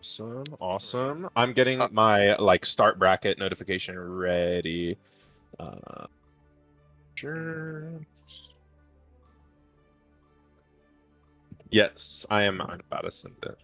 Awesome, awesome. I'm getting my start bracket notification ready. Sure. Yes, I'm about to send it.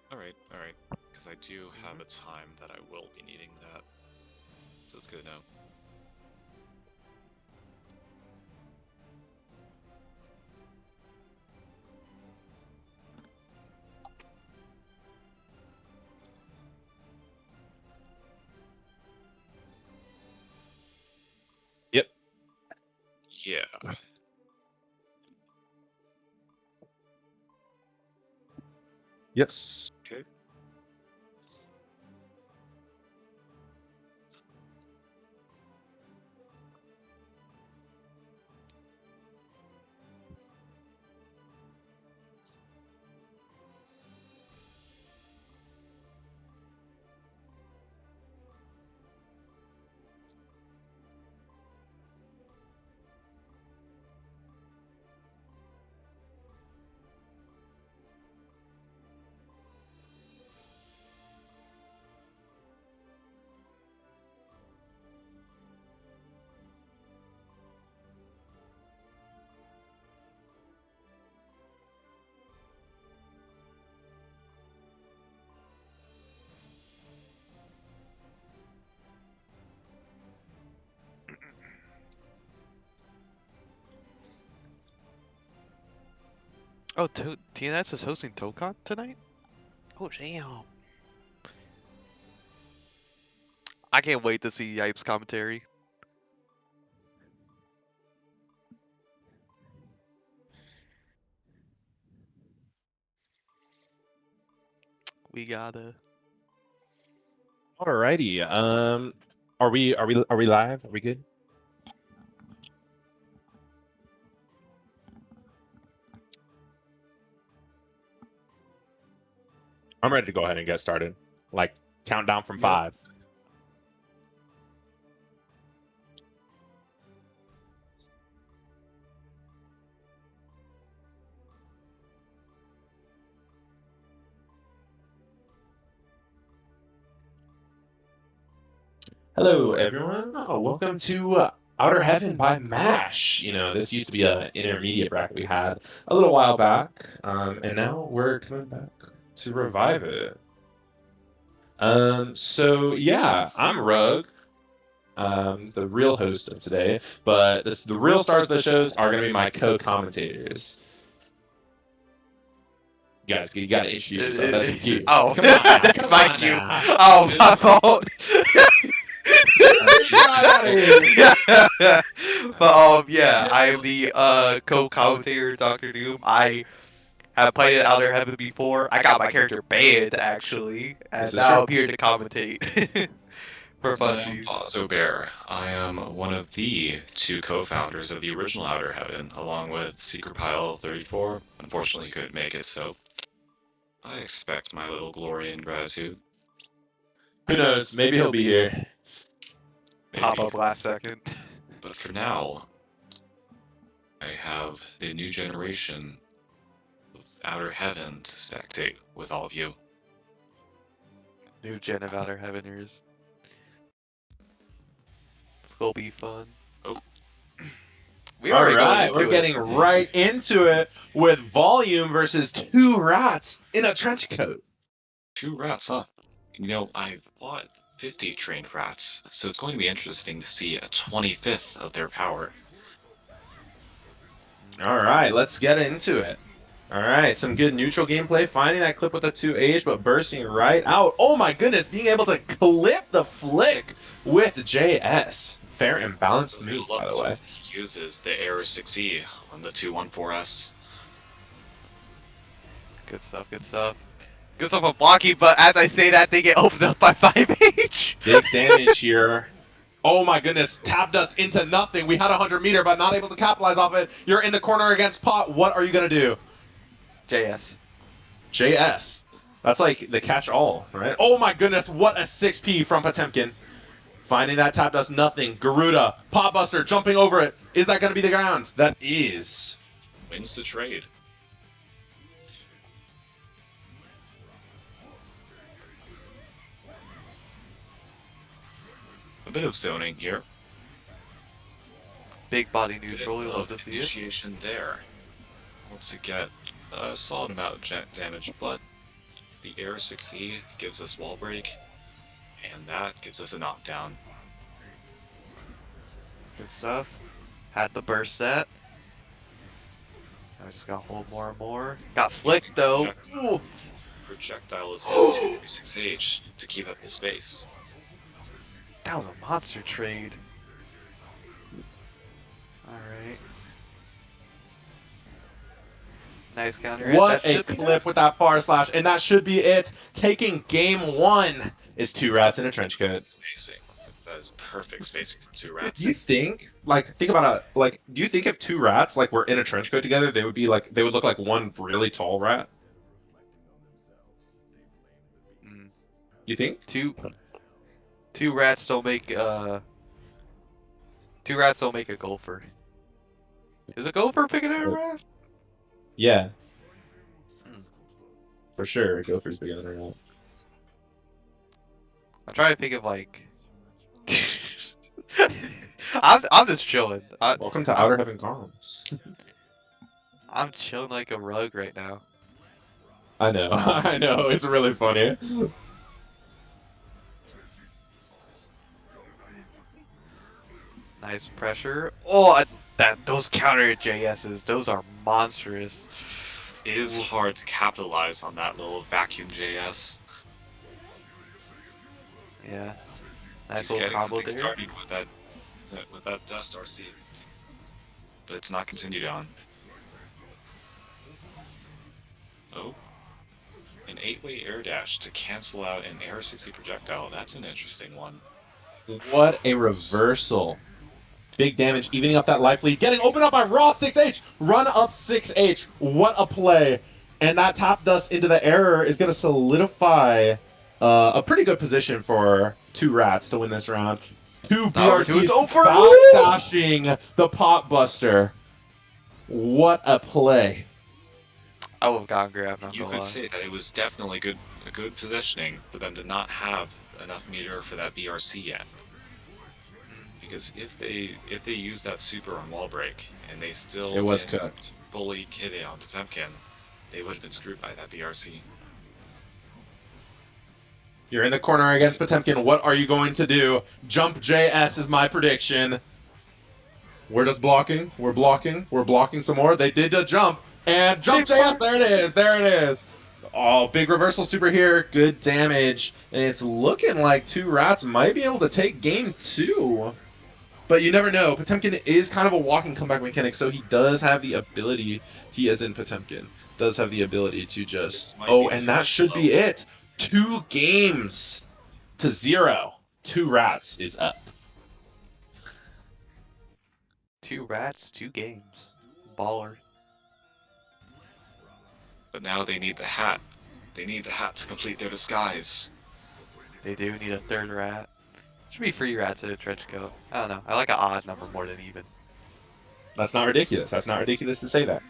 All right, because I do have a time that I will be needing that, so it's good to know. Yep. Yeah. Yes. Okay. Oh, TNS is hosting Tokon tonight? Oh, damn. I can't wait to see Yipes commentary. We gotta. Alrighty. Are we live? Are we good? I'm ready to go ahead and get started. Like countdown from 5. Hello, everyone. Welcome to Outer Heaven by MASH. You know, this used to be an intermediate bracket we had a little while back, and now we're coming back to revive it. So yeah, I'm Rug, the real host of today, but the real stars of the shows are going to be my co-commentators. Guys, you got to introduce yourself. That's your cue. Oh, Come on now. that's Come my on cue. now. Oh, my fault. But yeah, I am the co-commentator, Doctor Doom. I have played Outer Heaven before. I got my character banned actually, and now I'm here to commentate for funsies. Fozzo Bear. I am one of the 2 co-founders of the original Outer Heaven, along with Secret Pile 34. Unfortunately, couldn't make it, so I expect my little glory and gratitude. Who knows? Maybe he'll be here. Pop up last second. But for now, I have the new generation of Outer Heaven to spectate with all of you. New gen of Outer Heaveners. It's gonna be fun. Oh. We already going Alright, into we're it. getting right into it with Volume versus 2 rats in a trench coat. 2 rats, huh? You know, I've bought 50 trained rats, so it's going to be interesting to see a 25th of their power. Alright, let's get into it. Alright, some good neutral gameplay, finding that clip with the 2H, but bursting right out. Oh my goodness, being able to clip the flick with JS. Fair and balanced move, by the way. He uses the Aero 6E on the 214S. Good stuff, good stuff. Good stuff on blocking, but as I say that, they get opened up by 5H. Big damage here. Oh my goodness, tapped us into nothing. We had a 100-meter, but not able to capitalize off it. You're in the corner against Pot. What are you going to do? JS. JS. That's like the catch-all, right? Oh my goodness, what a 6P from Potemkin. Finding that tap does nothing. Garuda, Potbuster, jumping over it. Is that going to be the ground? That is. Wins the trade. A bit of zoning here. Big body Bit neutral, we love of to see it. initiation there. Once again, a solid amount of damage, but the Air 6E gives us wall break, and that gives us a knockdown. Good stuff. Had the burst set. I just got hold more and more. Got flicked though. Ooh. Projectile is 236H to keep up the space. That was a monster trade. Alright. Nice counter. What That a should be clip with that far slash. And that should be it. Taking game 1 is 2 rats in a trench coat. Spacing. That is perfect spacing for 2 Do rats. you think, like, think about it, like, do you think if 2 rats, like, were in a trench coat together, they would be like, they would look like one really tall rat? Mm. You think? Two rats don't make two rats don't make a gopher. Is a gopher picking at a rat? Yeah. Hmm. For sure, Gopher's bigger than a rat. I'm trying to think of like I'm just chilling. Welcome to Outer Heaven Comms. I'm chilling like a rug right now. I know, I know, it's really funny. Nice pressure. Oh, those counter JSs, those are monstrous. It is hard to capitalize on that little vacuum JS. Yeah. Nice He's little getting combo something there. started with that Dust RC. But it's not continued on. Oh. An 8-way air dash to cancel out an Air 60 projectile. That's an interesting one. What a reversal. Big damage, evening up that life lead. Getting opened up by Raw 6H. Run up 6H. What a play. And that top dust into the error is going to solidify a pretty good position for 2 rats to win this round. 2 not over, BRCs it's over. dashing the Potbuster. What a play. I would have gone grab, not You gonna could lie. say that it was definitely a good positioning for them to not have enough meter for that BRC yet. Because if they use that super on wall break and they still It was didn't cooked. fully hit it on Potemkin, they would have been screwed by that BRC. You're in the corner against Potemkin. What are you going to do? Jump JS is my prediction. We're just blocking. We're blocking. We're blocking some more. They did a jump. And jump JS. There it is. There it is. Oh, big reversal super here. Good damage. And it's looking like 2 rats might be able to take game 2. But you never know. Potemkin is kind of a walking comeback mechanic, so he does have the ability. He is in Potemkin. Does have the ability to just... Oh, and that should be it. 2 games to 0. 2 rats is up. 2 rats, 2 games. Baller. But now they need the hat. They need the hat to complete their disguise. They do need a 3rd rat. Should be 3 rats in a trench coat. I don't know. I like an odd number more than even. That's not ridiculous. That's not ridiculous to say that.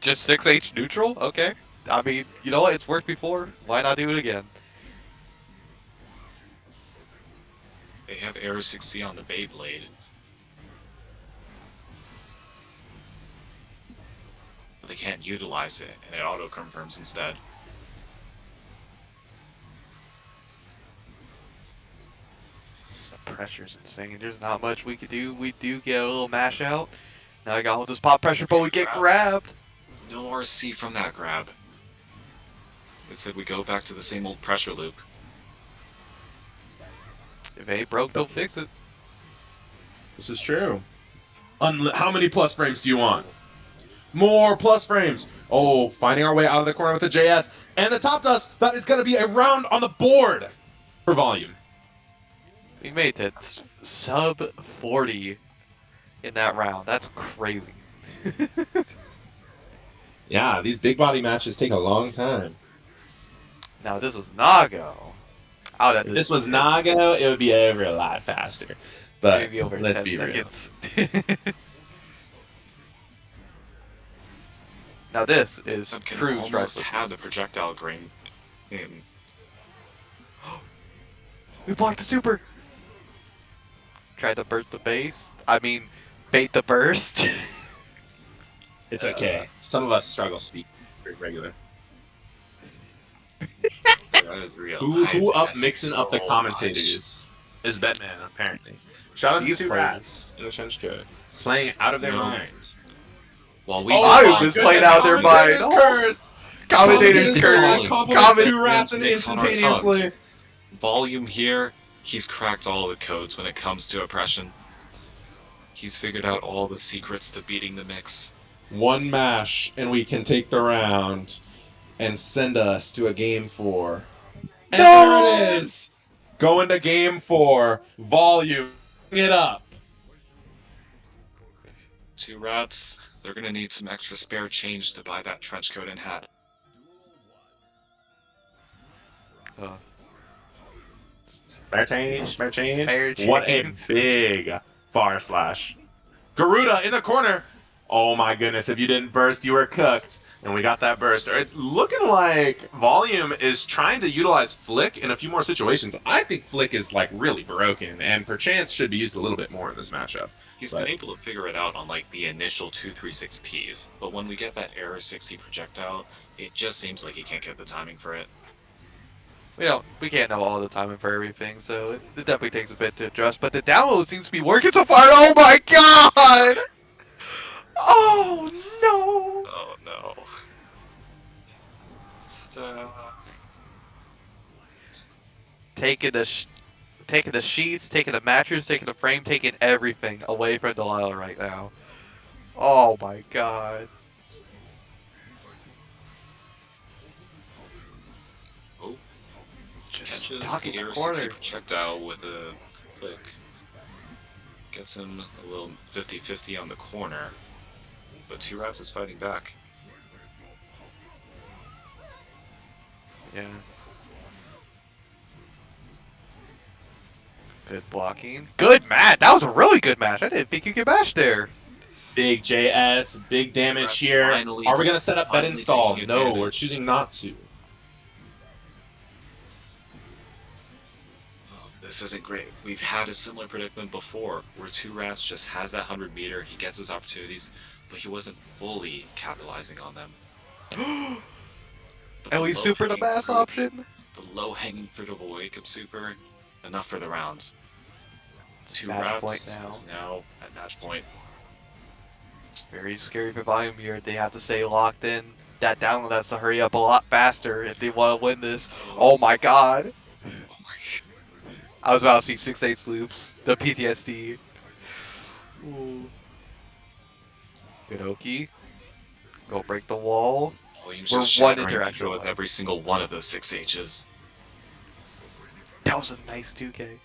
Just 6H neutral? Okay. I mean, you know what? It's worked before. Why not do it again? They have Air 60 on the Beyblade. But they can't utilize it, and it auto confirms instead. The pressure's insane. There's not much we could do. We do get a little mash out. Now I got all this pop pressure, but we get grabbed. No RC from that grab. Instead, we go back to the same old pressure loop. If it ain't broke, don't fix it. This is true. How many plus frames do you want? More plus frames. Oh, finding our way out of the corner with the JS. And the top dust, that is going to be a round on the board for volume. We made it sub 40 in that round. That's crazy. Yeah, these big body matches take a long time. Now, if this was Nago. I would have If this was Nago, it would be over a lot faster. But maybe over let's 10 be seconds. Now this is That can true almost strike. have the projectile grain in. We blocked the super. Tried to burst the base. I mean, bait the burst. real. It's okay. Some of us struggle speak regular. That is real. Who up Yes, mixing up the so commentators is Batman, apparently. Shout out to These two players. rats in the trench coat. Playing out of their No. mind. much. While we Volume my is goodness, playing out their mind. commentator's Oh. curse! Commentator's Commentator's curse. curse. I compliment Comment- two rats Mix on our instantaneously. tongues. Volume here, he's cracked all the codes when it comes to oppression. He's figured out all the secrets to beating the mix. One mash, and we can take the round and send us to a game 4. And No! there it is! Going to game 4. Volume. Bring it up. Two rats, they're gonna need some extra spare change to buy that trench coat and hat. Spare change, spare change. Spare What a change. big far slash. Garuda in the corner. Oh my goodness, if you didn't burst, you were cooked. And we got that burst. It's looking like Volume is trying to utilize Flick in a few more situations. I think Flick is like really broken and perchance should be used a little bit more in this matchup. He's But- been able to figure it out on like the initial 236 Ps, but when we get that error 60 projectile, it just seems like he can't get the timing for it. We can't know all the timing for everything, so it definitely takes a bit to adjust. But the download seems to be working so far. Oh my god! Oh no! Oh no. Just, Taking the sheets, taking the mattress, taking the frame, taking everything away from Delilah right now. Oh my god. oh, Just catches stuck in the the error corner. 60 projectile with a click. Gets him a little 50-50 on the corner, but Two Rats is fighting back. Yeah. Good blocking. Good match. That was a really good match. I didn't think you could match there. Big JS, big damage Rats here. finally- Are we going to set up bed finally install? taking No, advantage. we're choosing not to. Oh, this isn't great. We've had a similar predicament before, where Two Rats just has that 100 meter, he gets his opportunities, but he wasn't fully capitalizing on them. But At the least super the low-hanging math fruit- option. The low-hanging fruit of a wake-up super, enough for the rounds. Two Match Rats point now. is now at match point. It's very scary for Volume here. They have to stay locked in. That download has to hurry up a lot faster if they want to win this. Oh my god. Oh my I was about to see 6-8 loops. The PTSD. Ooh. Good Oki. Go break the wall. Volume's We're just one shattering interaction with away. every single one of those 6Hs. That was a nice 2K.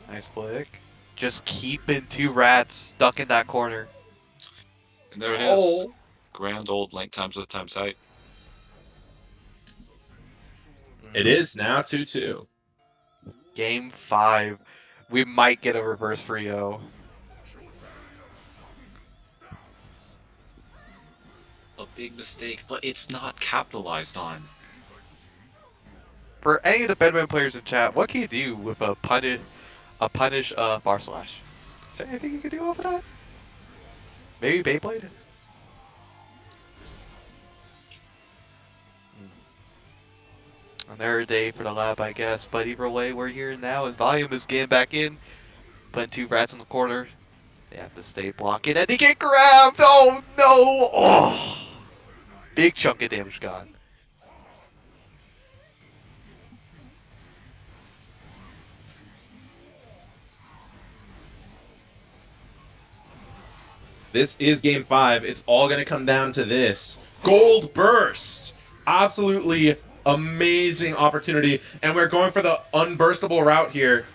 Nice flick. Just keeping Two Rats stuck in that corner. And there it is. Oh. Grand old length times with time sight. It is now 2-2. Game 5. We might get a reverse Frio. A big mistake, but it's not capitalized on. For any of the Bedman players in chat, what can you do with a punish bar slash? Is there anything you can do off of that? Maybe Beyblade? Another day for the lab, I guess. But either way, we're here now, and Volume is getting back in. Putting Two Rats in the corner. They have to stay blocking, and they get grabbed! Oh no! Oh! Big chunk of damage gone. This is game 5. It's all going to come down to this. Gold Burst! Absolutely amazing opportunity. And we're going for the unburstable route here.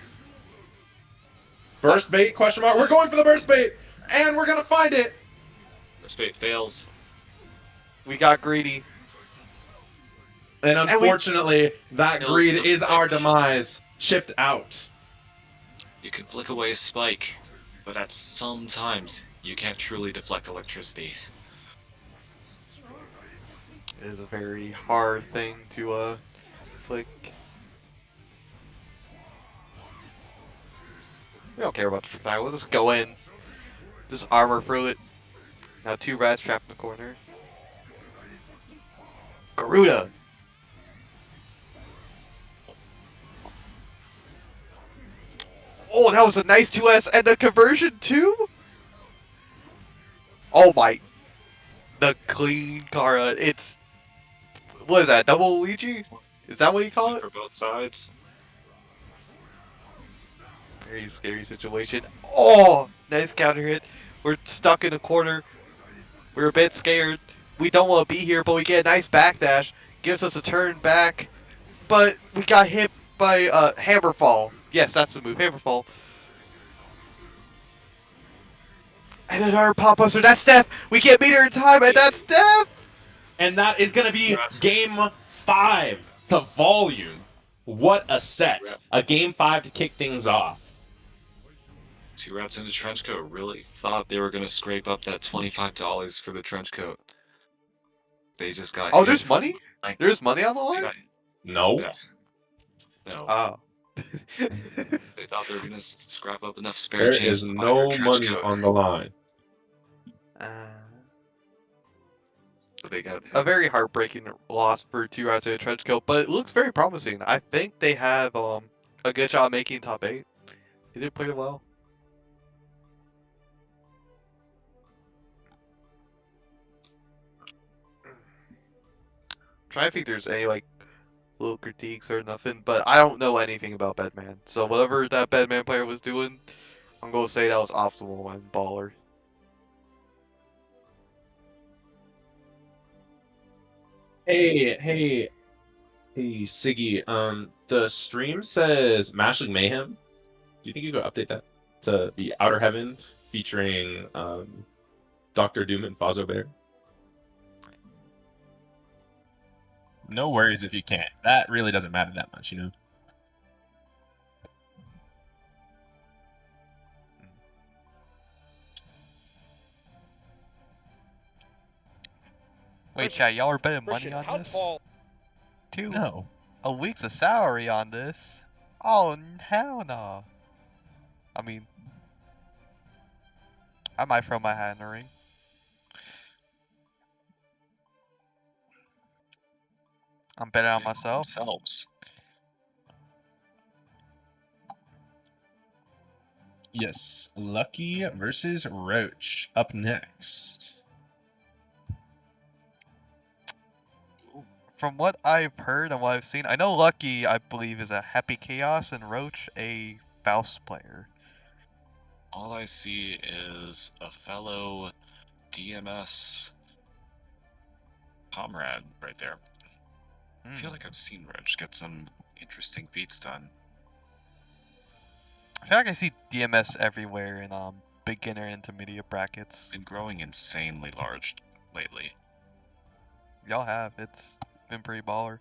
Burst bait, question mark. We're going for the burst bait! And we're going to find it! First bait fails. We got greedy. And unfortunately, that Kills greed the is our flick. demise. Chipped out. You can flick away a spike, but at sometimes you can't truly deflect electricity. It is a very hard thing to flick. We don't care about the projectile. We'll just go in. Just armor through it. Now 2 rats trapped in the corner. Garuda! Oh, that was a nice 2S and a conversion too? Oh my. The clean Kara. It's. What is that? Double Luigi? Is that what you call it? For both sides. Very scary situation. Oh! Nice counter hit. We're stuck in a corner. We're a bit scared. We don't want to be here, but we get a nice backdash. Gives us a turn back. But we got hit by Hammerfall. Yes, that's the move. Hammerfall. And then our pop buster. That's Steph. We can't beat her in time, and that's Steph. And that is going to be Congrats. game 5 to Volume. What a set. A game 5 to kick things off. 2 rats in the trench coat really thought they were gonna scrape up that $25 for the trench coat. They just got Oh, hit. there's money? Like, There's money on the they line? got- No. yeah. No. Oh. They thought they were gonna scrap up enough spare There change is to buy no their trench money coat, on the line. but they got A very heartbreaking loss for 2 rats in a trench coat, but it looks very promising. I think they have a good job making top 8. They did pretty well. Trying to think if there's any like little critiques or nothing, but I don't know anything about Bedman. So whatever that Bedman player was doing, I'm gonna say that was optimal and baller. Hey, Siggy. The stream says Mashing Mayhem. Do you think you could update that to be Outer Heaven featuring Doctor Doom and Fozzo Bear? No worries if you can't. That really doesn't matter that much, you know. Wait, chat, y'all are betting money Christian, on this? Outfall. No. A week's of salary on this? Oh, hell no. I mean, I might throw my hat in the ring. I'm betting on myself. themselves. Yes, Lucky versus Roach up next. From what I've heard and what I've seen, I know Lucky, I believe, is a Happy Chaos and Roach a Faust player. All I see is a fellow DMS comrade right there. I feel like I've seen Roach get some interesting feats done. I feel like I see DMS everywhere in beginner intermediate brackets. Been growing insanely large lately. Y'all have. It's been pretty baller.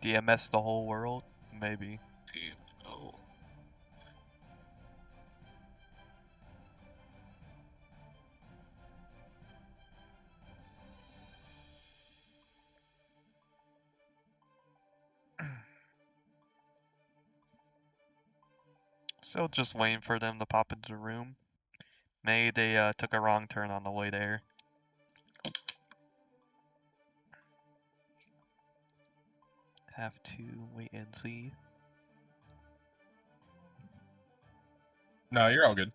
DMS the whole world? Maybe. See, oh, Still just waiting for them to pop into the room. Maybe they took a wrong turn on the way there. Have to wait and see. No, you're all good.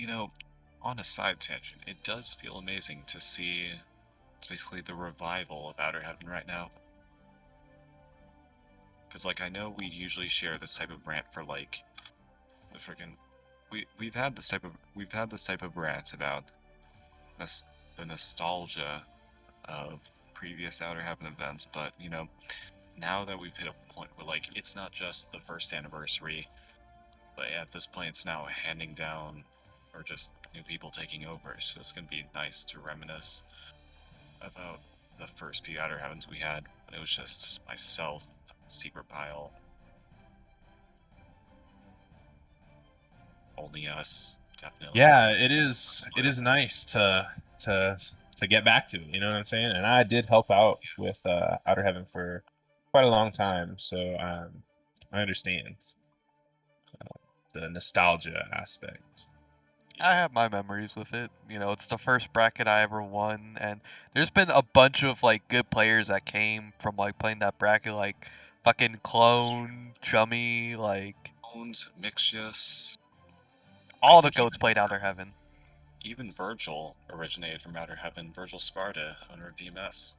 you know, on a side tangent, it does feel amazing to see it's basically the revival of Outer Heaven right now. Because, like, I know we usually share this type of rant for, like, the freaking... We've had this type of rant about the nostalgia of previous Outer Heaven events, but, you know, now that we've hit a point where, like, it's not just the first anniversary, but at this point it's now handing down, or just new people taking over, so it's gonna be nice to reminisce about the first few Outer Heavens we had, when it was just myself, Secret Pile, only us, definitely. Yeah, it is. It is nice to get back to. You know what I'm saying? And I did help out with Outer Heaven for quite a long time, so I understand the nostalgia aspect. I have my memories with it. You know, it's the first bracket I ever won, and there's been a bunch of like good players that came from like playing that bracket, like fucking Clone, Chummy, like Bones, Mixius, all the goats played Outer Heaven. even Virgil originated from Outer Heaven. Virgil Sparta, owner of DMS.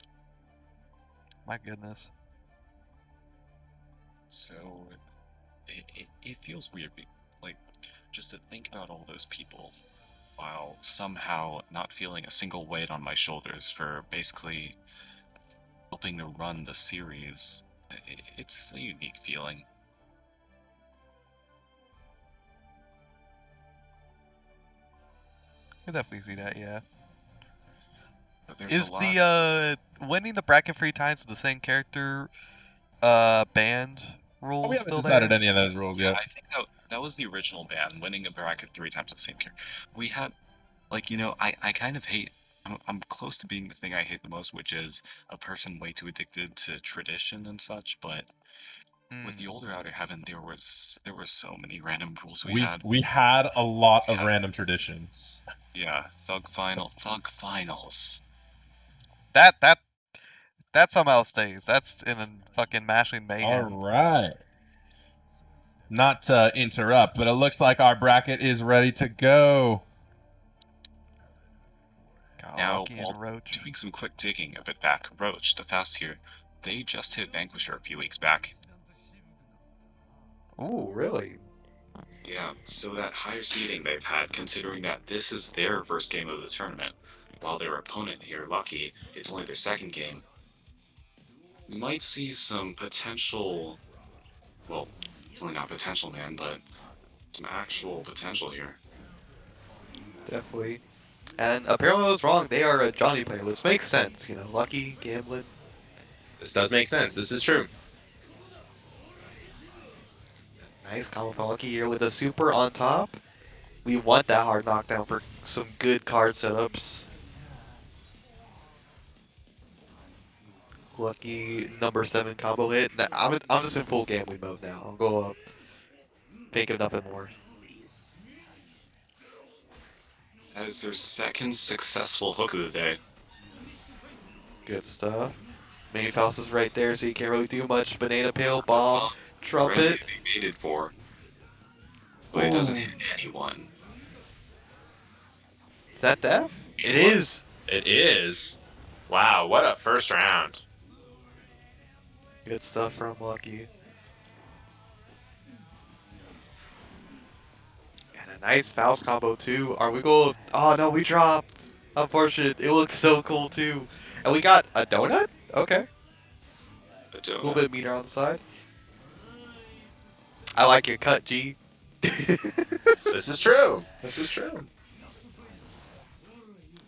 My goodness. So it feels weird, like, just to think about all those people while somehow not feeling a single weight on my shoulders for basically helping to run the series. It's a unique feeling. I definitely see that, yeah. But there's Is a lot. the winning the bracket 3 times with the same character banned rule We haven't still decided there? any of those rules Yeah, yet. I think that was the original ban, winning a bracket 3 times the same character. We had, like, you know, I kind of hate. I'm close to being the thing I hate the most, which is a person way too addicted to tradition and such. But with the older Outer Heaven, there were so many random rules We had a lot of Yeah. random traditions. Yeah, Thug Finals. That somehow stays. That's in a fucking Mashing All Mayhem. right. Not to interrupt, but it looks like our bracket is ready to go. Now, Lucky while and Roach. doing some quick digging a bit back, Roach, the fast here, they just hit Vanquisher a few weeks back. Ooh, really? Yeah, so that higher seeding they've had, considering that this is their first game of the tournament, while their opponent here, Lucky, it's only their second game, we might see some potential, well, definitely not potential, man, but some actual potential here. Definitely. And apparently I was wrong. They are a Johnny player. This makes sense, you know. Lucky, gambling. This does make sense. This is true. Nice combo from Lucky here with a super on top. We want that hard knockdown for some good card setups. Lucky number 7 combo hit. I'm just in full gambling mode now. I'll go up. Think of nothing more. That is their second successful hook of the day. Good stuff. Main Faust is right there, so you can't really do much. Banana Peel, Bomb, Trumpet. Right, they waited for, but it doesn't hit anyone. Is that death? It is. It is. Wow, what a first round. Good stuff from Lucky. And a nice Faust combo too. Are we going? Oh no, we dropped. Unfortunate. It looks so cool too. And we got a donut? Okay. A A donut. little bit of meat on the side. I like your cut, G. This is true. This is true.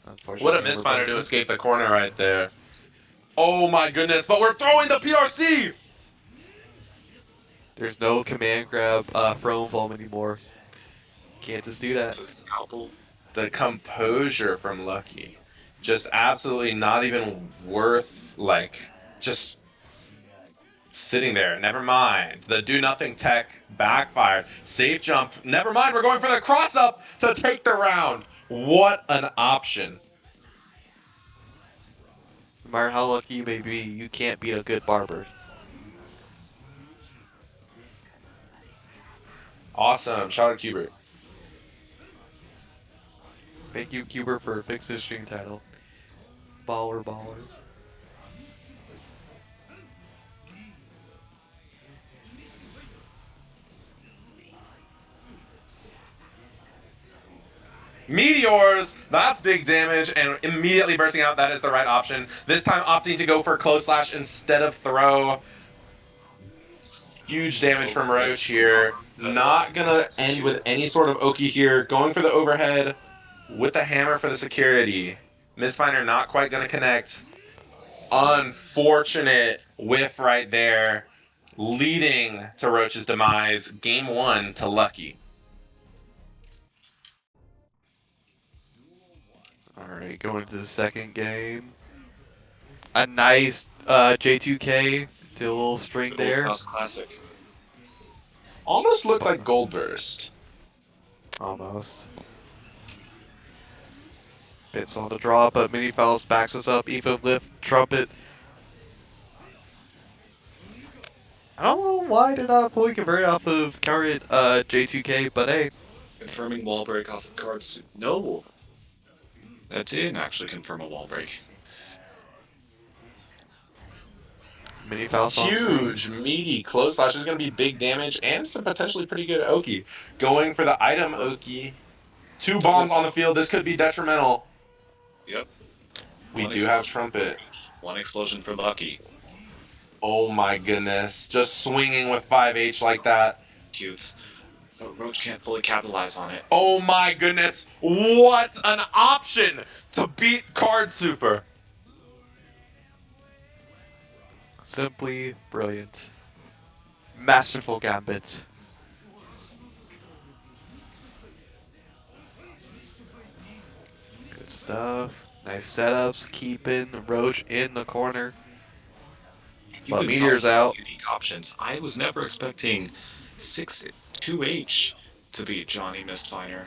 Unfortunately, What a misfinder to escape the corner right there. Oh my goodness, but we're throwing the PRC! There's no command grab from Volm anymore. Can't just do that. It's a scalpel. The composure from Lucky. Just absolutely not even worth, like, just sitting there. Never mind. The do nothing tech backfired. Safe jump. Never mind, we're going for the cross up to take the round. What an option. No matter how lucky you may be, you can't beat a good barber. Awesome. Shout out Cubert. Thank you, Cuber, for fixing the stream title. Baller, baller. Meteors, that's big damage, and immediately bursting out, that is the right option. This time opting to go for close slash instead of throw. Huge damage from Roach here. Not gonna end with any sort of Oki here. Going for the overhead with the hammer for the security. Mistfinder not quite gonna connect. Unfortunate whiff right there, leading to Roach's demise. Game 1 to Lucky. Alright, going into the second game. A nice J2K to a little string Old there. House Classic. Almost looked like Gold Burst. Almost. Bits on the draw, but Mini Fouls backs us up. Even lift trumpet. I don't know why did not fully convert off of current J2K, but hey. Confirming wall break off of cards. No! That didn't actually confirm a wall break. Mini Fouls on screen. Huge, meaty close slash is going to be big damage and some potentially pretty good Oki. Going for the item Oki. 2 bombs on the field. This could be detrimental. Yep. We One do have explosion. Trumpet. One explosion for Lucky. Oh my goodness. Just swinging with 5H like that. Cute. But Roach can't fully capitalize on it. Oh my goodness. What an option to beat Card Super. Simply brilliant. Masterful gambit. Good stuff. Nice setups. Keeping Roach in the corner. But Even Meteor's some out. Unique options. I was never expecting 2H to beat Johnny Mistfinder.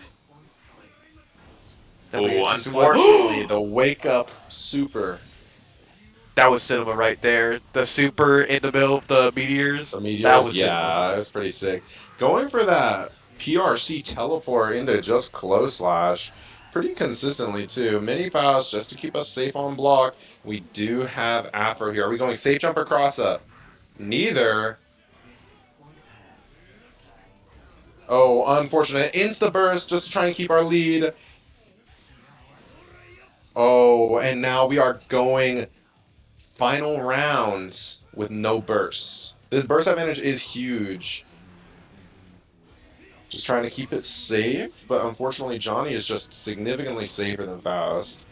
Then we Oh, get to- unfortunately, the wake up Super. That was cinema right there. The super in the middle of the meteors. The Meteors, That was yeah, cinema. that was pretty sick. Going for that PRC teleport into just close slash pretty consistently too. Mini fouls just to keep us safe on block. We do have Afro here. Are we going safe jump or cross up? Neither. Oh, unfortunate. Insta burst just to try and keep our lead. Oh, and now we are going final round with no burst. This burst advantage is huge. Just trying to keep it safe, but unfortunately Johnny is just significantly safer than Faust.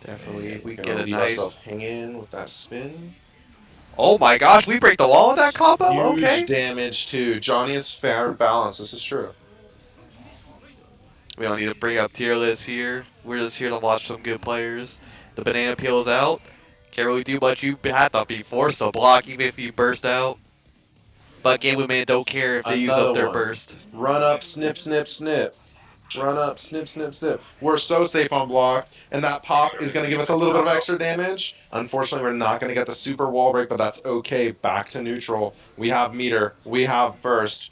Definitely. We Gonna get a leave nice. ourselves hanging with that spin. Oh my gosh, we break the wall with that combo? Huge Okay. damage too. Johnny is fair and balanced. This is true. We don't need to bring up tier list here. We're just here to watch some good players. The banana peel's out. Can't really do much. You have to be forced to block even if you burst out. But Game Women don't care if they use Another up their one. burst. Run up, snip, snip, snip. Run up, snip, snip, snip. We're so safe on block, and that pop is going to give us a little bit of extra damage. Unfortunately, we're not going to get the super wall break, but that's okay. Back to neutral. We have meter. We have burst.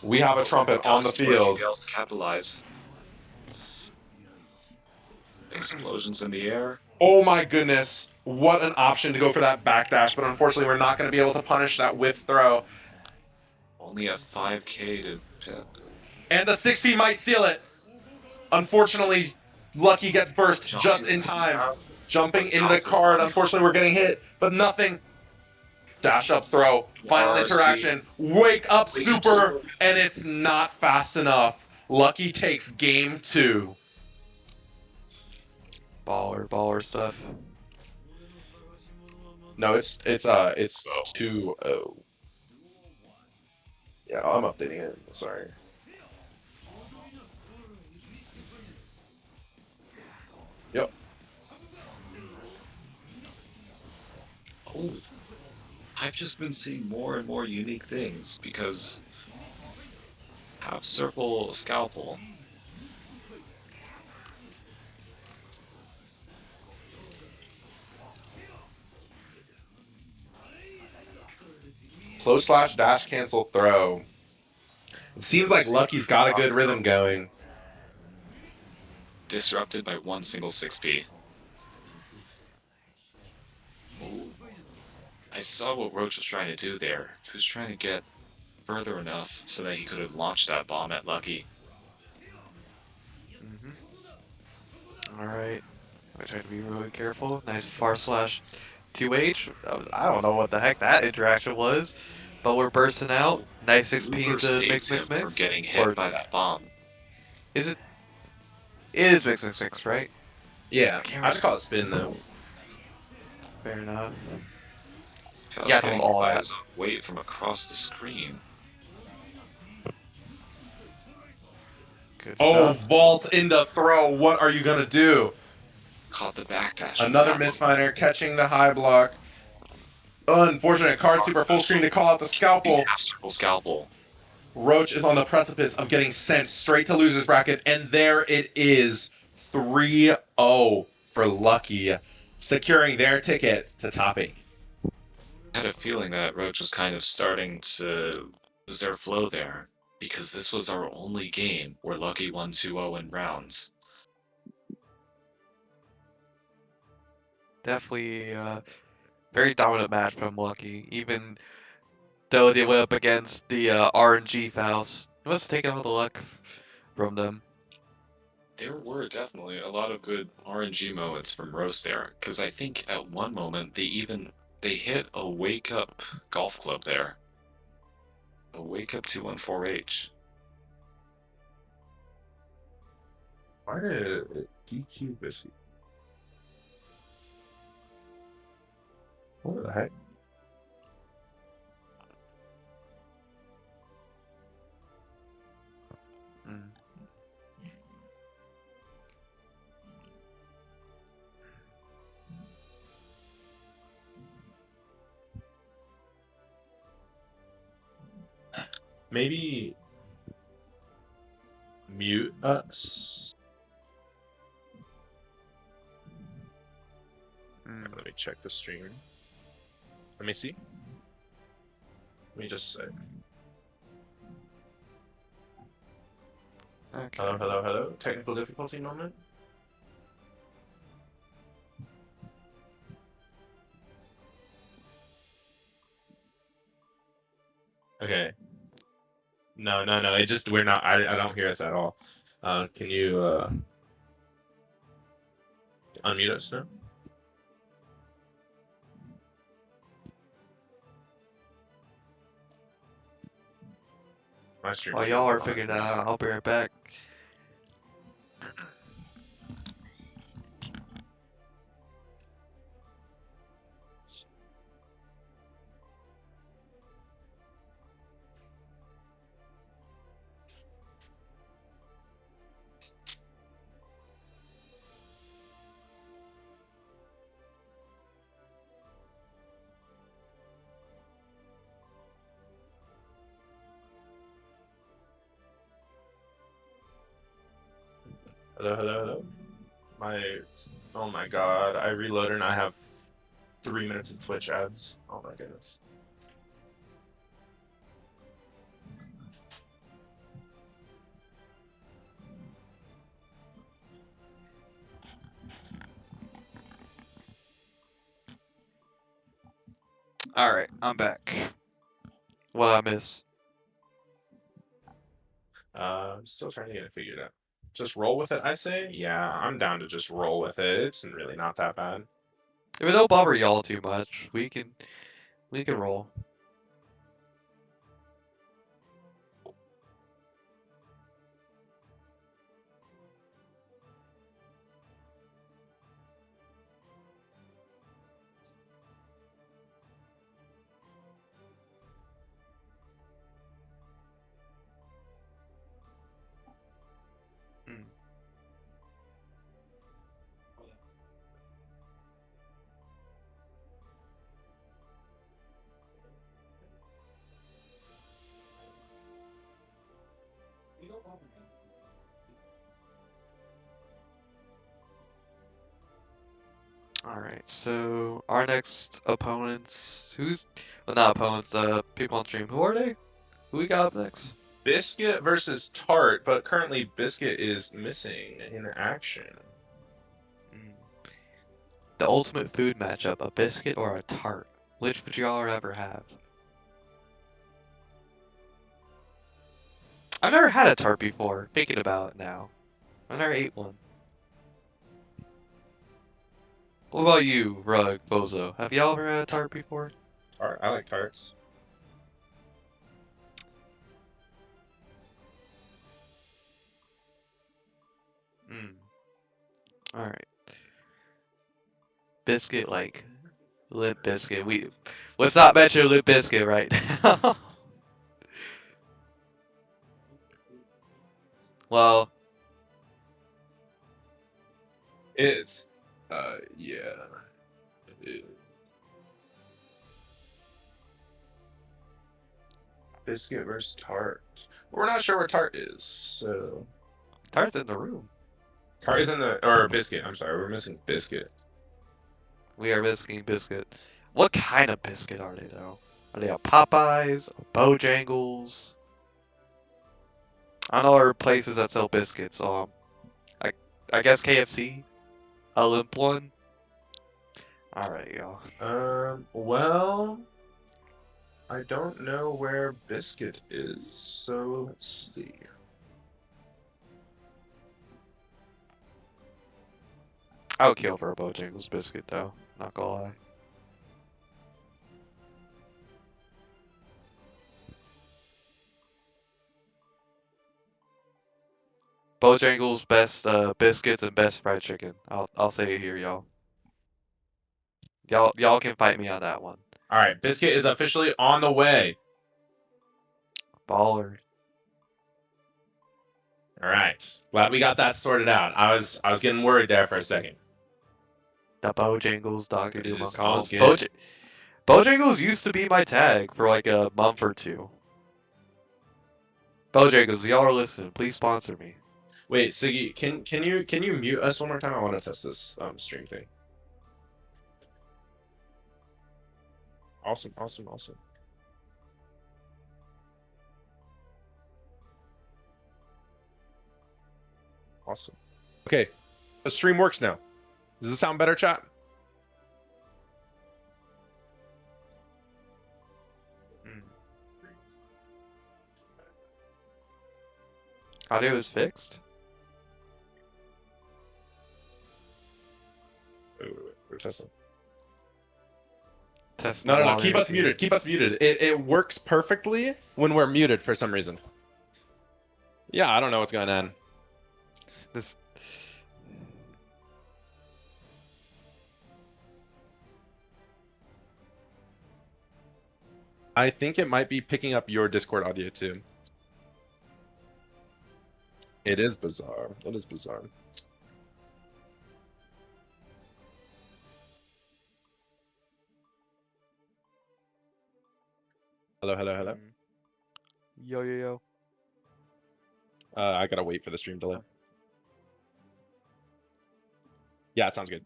We have a trumpet on the field. Fails to capitalize. Explosions in the air. Oh my goodness. What an option to go for that backdash, but unfortunately, we're not going to be able to punish that whiff throw. Only a 5k to. And the 6P might seal it. Unfortunately, Lucky gets burst just in time. Jumping into the card. Unfortunately, we're getting hit, but nothing. Dash up throw. Final RC. interaction. Wake up super, and it's not fast enough. Lucky takes game 2. Baller stuff. No, it's 2-0. Yeah, I'm updating it. Sorry. Yep. Oh, I've just been seeing more and more unique things because half circle scalpel. Close slash dash cancel throw. It seems like Lucky's got a good rhythm going. disrupted by one single 6P. Ooh. I saw what Roach was trying to do there. He was trying to get further enough so that he could have launched that bomb at Lucky. Alright. I try to be really careful. Nice far slash 2H. I don't know what the heck that interaction was. But we're bursting out. Nice 6P Uber into saved mix him mix mix. from getting hit Or by that bomb. is it? It is mix mix mix, right? Yeah, can't I just call it spin though. Fair enough. Faust Yeah, getting all hit by that. his own weight from across the screen. Good Oh, stuff. vault into throw. What are you gonna do? Caught the backdash. from Another that. misfiner catching the high block. Unfortunate card super full screen to call out the scalpel. Half circle scalpel. Roach is on the precipice of getting sent straight to loser's bracket, and there it is. 3-0 for Lucky, securing their ticket to top 8. I had a feeling that Roach was kind of starting to lose their flow there, because this was our only game where Lucky won 2-0 in rounds. Definitely a very dominant match from Lucky, even though they went up against the RNG Faust. It must have taken all the luck from them. There were definitely a lot of good RNG moments from Roast there, because I think at one moment they hit a wake up golf club there. A wake up 214H. Why did it DQ this? What the heck? Mm. Maybe mute us. Mm. Let me check the stream. Let me see. Let me just say. Okay. Hello, hello, hello. Technical difficulty moment. Okay. No, no, no. It just we're not. I don't hear us at all. Can you unmute us now? My stream. While y'all are figuring that out, I'll be right back. Hello, hello, hello. Oh my god! I reloaded and I have 3 minutes of Twitch ads. Oh my goodness. Alright, I'm back. What I miss? Still trying to get it figured out. Just roll with it, I say. Yeah, I'm down to just roll with it. It's really not that bad. If it don't bother y'all too much, we can roll. Mm. Alright, so our next opponents, well, not opponents, people on stream, who are they? Who we got up next? Biscuit versus Tart, but currently Biscuit is missing in action. Mm. The ultimate food matchup: a biscuit or a tart. Which would y'all ever have? I've never had a tart before. Thinking about it now, I never ate one. What about you, Rug, Bozo? Have y'all ever had a tart before? Tart. I like tarts. Hmm. All right. Biscuit, like Limp Biscuit. Let's not mention Limp Biscuit right now. Well, Is. Yeah. Biscuit versus Tart. We're not sure where Tart is, so. tart's in the room. Tart is in the. Or Biscuit, I'm sorry. We're missing Biscuit. We are missing biscuit. What kind of biscuit are they though? Are they a Popeyes, a Bojangles? I know there are places that sell biscuits. I I guess KFC, a limp one. All right, y'all. Well. I don't know where Biscuit is, so let's see. I would kill for a Bojangles biscuit though. Not gonna lie. Bojangles best biscuits and best fried chicken. I'll say it here, y'all. Y'all can fight me on that one. All right, Biscuit is officially on the way. Baller. All right, glad we got that sorted out. I was getting worried there for a second. The Bojangles, Dr. It Doom is on all combos. good. Bojangles used to be my tag for like a month or two. Bojangles, y'all are listening. Please sponsor me. Wait, Siggy, can you mute us one more time? I want to test this stream thing. Awesome. Awesome. Okay, the stream works now. Does this sound better, chat? Audio is fixed. Wait, we're testing. Test No. Keep us muted. Keep us muted. It works perfectly when we're muted for some reason. Yeah, I don't know what's going on. This. I think it might be picking up your Discord audio too. It is bizarre. It is bizarre. Hello. Yo. I gotta wait for the stream delay. Yeah, it sounds good.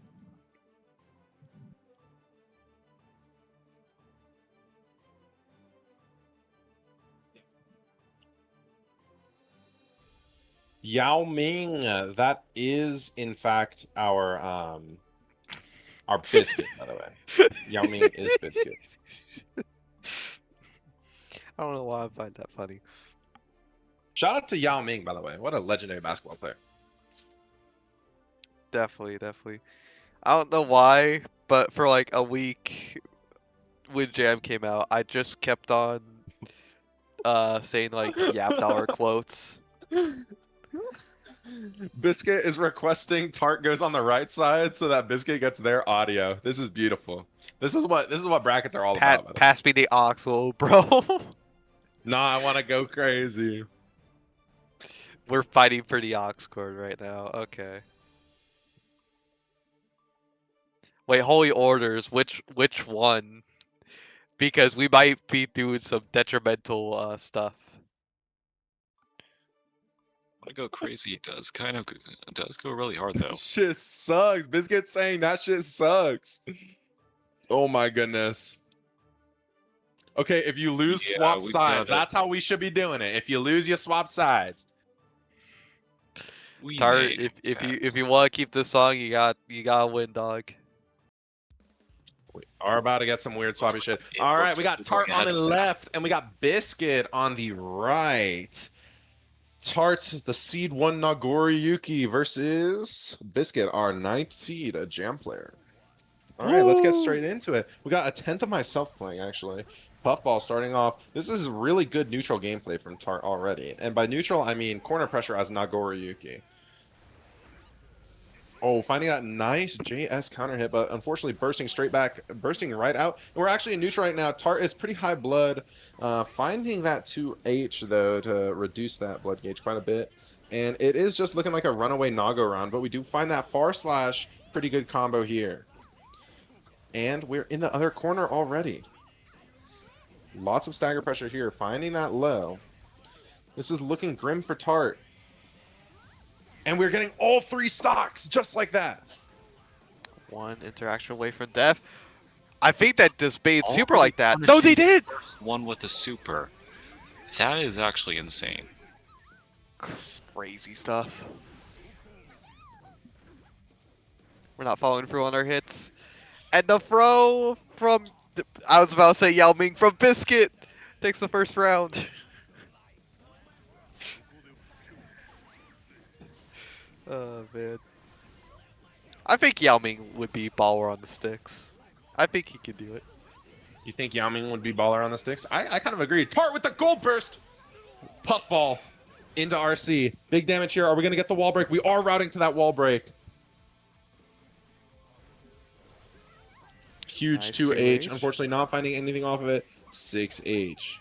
Yao Ming, that is in fact our biscuit, by the way. Yao Ming is biscuit. I don't know why I find that funny. Shout out to Yao Ming, by the way. What a legendary basketball player. Definitely. I don't know why, but for like a week when Jam came out, I just kept on saying like Yap Dollar quotes. Biscuit is requesting Tart goes on the right side so that Biscuit gets their audio. This is beautiful. This is what brackets are all about. Pass me the Oxel, bro. Nah, I want to go crazy. We're fighting for the Ox cord right now. Okay. Wait, Holy Orders, which one? Because we might be doing some detrimental stuff. Want to go crazy does go really hard though. Shit sucks. Biscuit saying that shit sucks. Oh my goodness. Okay, if you lose, Yeah, swap we sides. gotta- That's how we should be doing it. If you lose, you swap sides. We Tart, made if you want to keep this song, you gotta win, dog. We are about to get some weird swappy shit. It All right, looks we like got we're Tart going on the ahead of left, and we got Biscuit on the right. Tart, the seed 1 Nagori Yuki versus Biscuit, our 9th seed, a jam player. All right, let's get straight into it. We got a 10th of myself playing, actually. Puffball starting off. This is really good neutral gameplay from Tart already. And by neutral, I mean corner pressure as Nagori Yuki. Oh, finding that nice JS counter hit, but unfortunately bursting right out. And we're actually in neutral right now. Tart is pretty high blood. Finding that 2H, though, to reduce that blood gauge quite a bit. And it is just looking like a runaway Nago round, but we do find that far slash pretty good combo here. And we're in the other corner already. Lots of stagger pressure here. Finding that low. This is looking grim for Tart. And we're getting all 3 stocks just like that. One interaction away from death. I think that this bait super Already like that. No, they punishing did. one with the super. That is actually insane. Crazy stuff. We're not following through on our hits. And the throw from, I was about to say Yao Ming from Biscuit takes the first round. Oh, man. I think Yao Ming would be baller on the sticks. I think he could do it. You think Yao Ming would be baller on the sticks? I kind of agree. Tart with the gold burst. Puffball into RC. Big damage here. Are we going to get the wall break? We are routing to that wall break. Huge Nice 2H. 2H. Unfortunately, not finding anything off of it. 6H.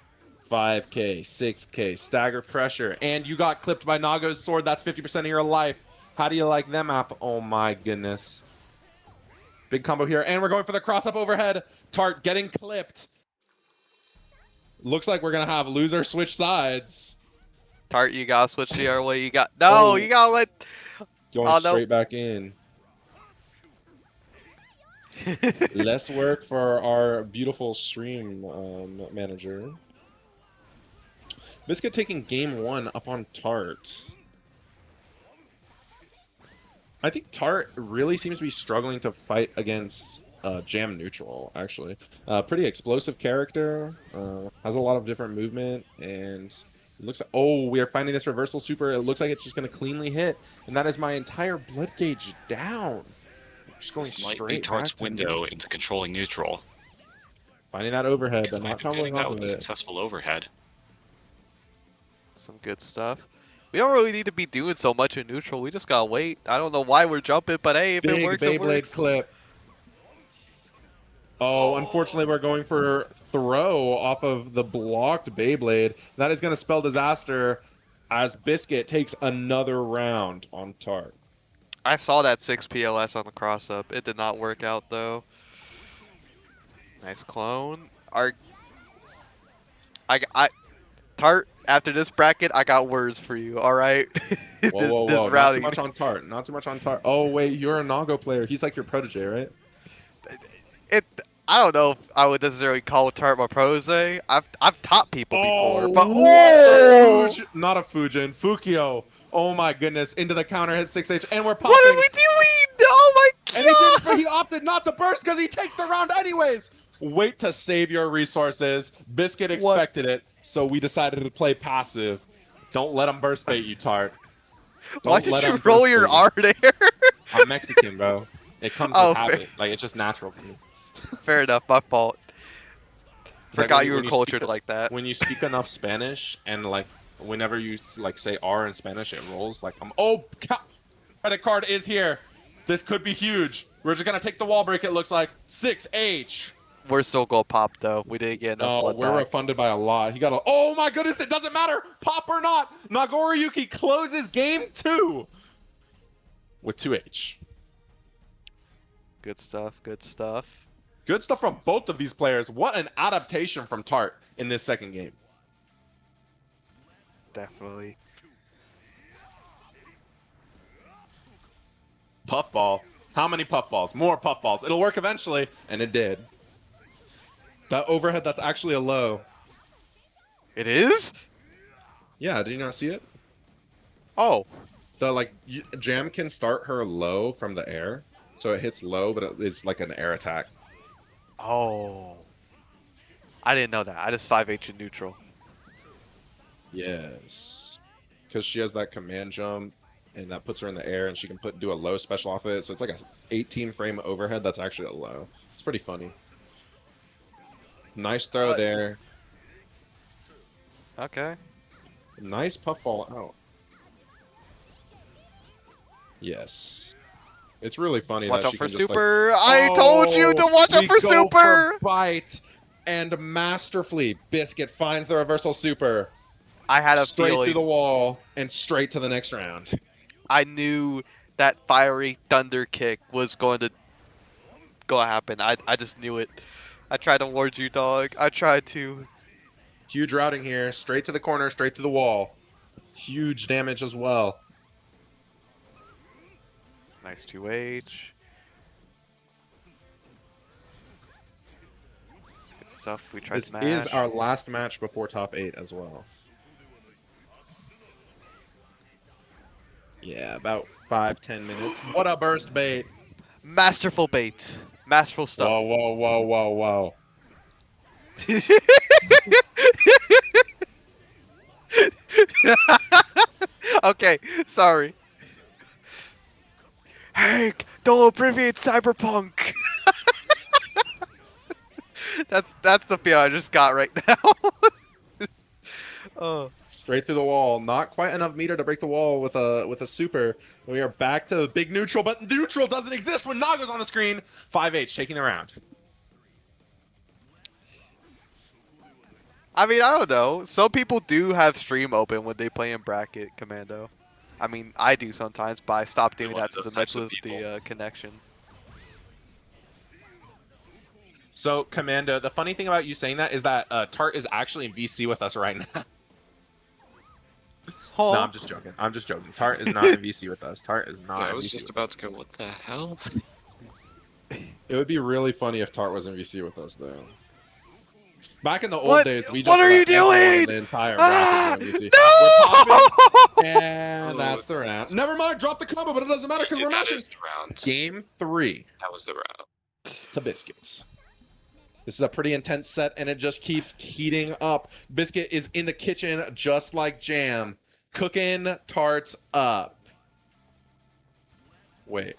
5K. 6K. Stagger pressure. And you got clipped by Nago's sword. That's 50% of your life. How do you like them up? Oh my goodness. Big combo here. And we're going for the cross up overhead. Tart getting clipped. Looks like we're going to have loser switch sides. Tart, you gotta switch the other way. You got no. Oh. You gotta let. Going Oh, no. straight back in. Less work for our beautiful stream manager. Biscuit taking game 1 up on Tart. I think Tart really seems to be struggling to fight against Jam Neutral, actually. Pretty explosive character. Has a lot of different movement. And it looks like, oh, we are finding this reversal super. It looks like it's just going to cleanly hit. And that is my entire blood gauge down. Just going This might be straight Tart's back to window neutral. into controlling neutral. Finding that overhead, but not Getting coming that off with of a it. successful overhead. Some good stuff. We don't really need to be doing so much in neutral. We just gotta wait. I don't know why we're jumping, but hey, if it Big works, it Beyblade works. clip. Oh, unfortunately, we're going for throw off of the blocked Beyblade. That is going to spell disaster as Biscuit takes another round on Tart. I saw that 6 PLS on the cross up. It did not work out though. Nice clone. Tart, after this bracket, I got words for you. All right. Whoa, whoa, This whoa! Not too routing. much on Tart. Not too much on Tart. Oh wait, you're a Nago player. He's like your protege, right? I don't know if I would necessarily call Tart my protege. I've taught people before, but what? Not a Fujin. Fukio. Oh my goodness! Into the counter hit 6H, and we're popping. What are we doing? Oh my And god! he opted not to burst because he takes the round anyways. Wait to save your resources. Biscuit expected it, so we decided to play passive. Don't let him burst bait you, Tart. Why Don't let did you him roll burst your bait you. R there? I'm Mexican, bro. It comes Oh, with fair. habit. Like, it's just natural for me. Fair enough, my fault. It's like Forgot when you were speak cultured the- like that. When you speak enough Spanish and, like, whenever you, like, say R in Spanish, it rolls. Like, oh, credit card is here. This could be huge. We're just going to take the wall break, it looks like. 6H. We're still gonna pop though. We didn't get enough No, blood we're back. refunded by a lot. He got a. Oh my goodness! It doesn't matter. Pop or not. Nagoriyuki closes game 2 with 2H. Good stuff. Good stuff. Good stuff from both of these players. What an adaptation from Tart in this second game. Definitely. Puffball. How many puffballs? More puffballs. It'll work eventually, and it did. That overhead, that's actually a low. It is? Yeah, did you not see it? Oh. The Jam can start her low from the air, so it hits low, but it's like an air attack. Oh. I didn't know that. I just 5H in neutral. Yes, because she has that command jump, and that puts her in the air, and she can do a low special off of it. So it's like a 18 frame overhead. That's actually a low. It's pretty funny. Nice throw there. Okay. Nice puffball out. Yes. It's really funny Watch that out she for can just, super. I told you to watch out for go super. For bite, and masterfully, Biscuit finds the reversal super. I had a straight feeling. through the wall and straight to the next round. I knew that fiery thunder kick was going to happen. I just knew it. I tried to warn you, dog. I tried to. Huge routing here, straight to the corner, straight to the wall. Huge damage as well. Nice 2H. Good stuff. We tried This to mash. is our last match before top 8 as well. Yeah, about 5-10 minutes. What a burst bait. Masterful bait. Masterful stuff. Whoa, whoa, whoa, whoa, whoa. Okay, sorry. Hank, don't abbreviate cyberpunk. that's the feel I just got right now. Oh. Straight through the wall. Not quite enough meter to break the wall with a super. We are back to big neutral, but neutral doesn't exist when Naga's on the screen. 5H taking the round. I mean, I don't know. Some people do have stream open when they play in bracket Commando. I mean, I do sometimes, but I stopped doing You're one that of since those I messed types of with the people. connection. So, Commando, the funny thing about you saying that is that Tart is actually in VC with us right now. Oh. No, I'm just joking. I'm just joking. Tart is not in VC with us. Tart is not I in was VC just with about to go, what the hell? It would be really funny if Tart was in VC with us, though. Back in the old What? days, we just What are you let everyone in doing? the entire Ah, bracket go in VC. no! We're popping, and Oh. that's the round. Never mind, drop the combo, but it doesn't matter because we're That matching. is the round. Game 3 That was the round. to Biscuits. This is a pretty intense set, and it just keeps heating up. Biscuit is in the kitchen just like Jam, cooking Tarts up. Wait.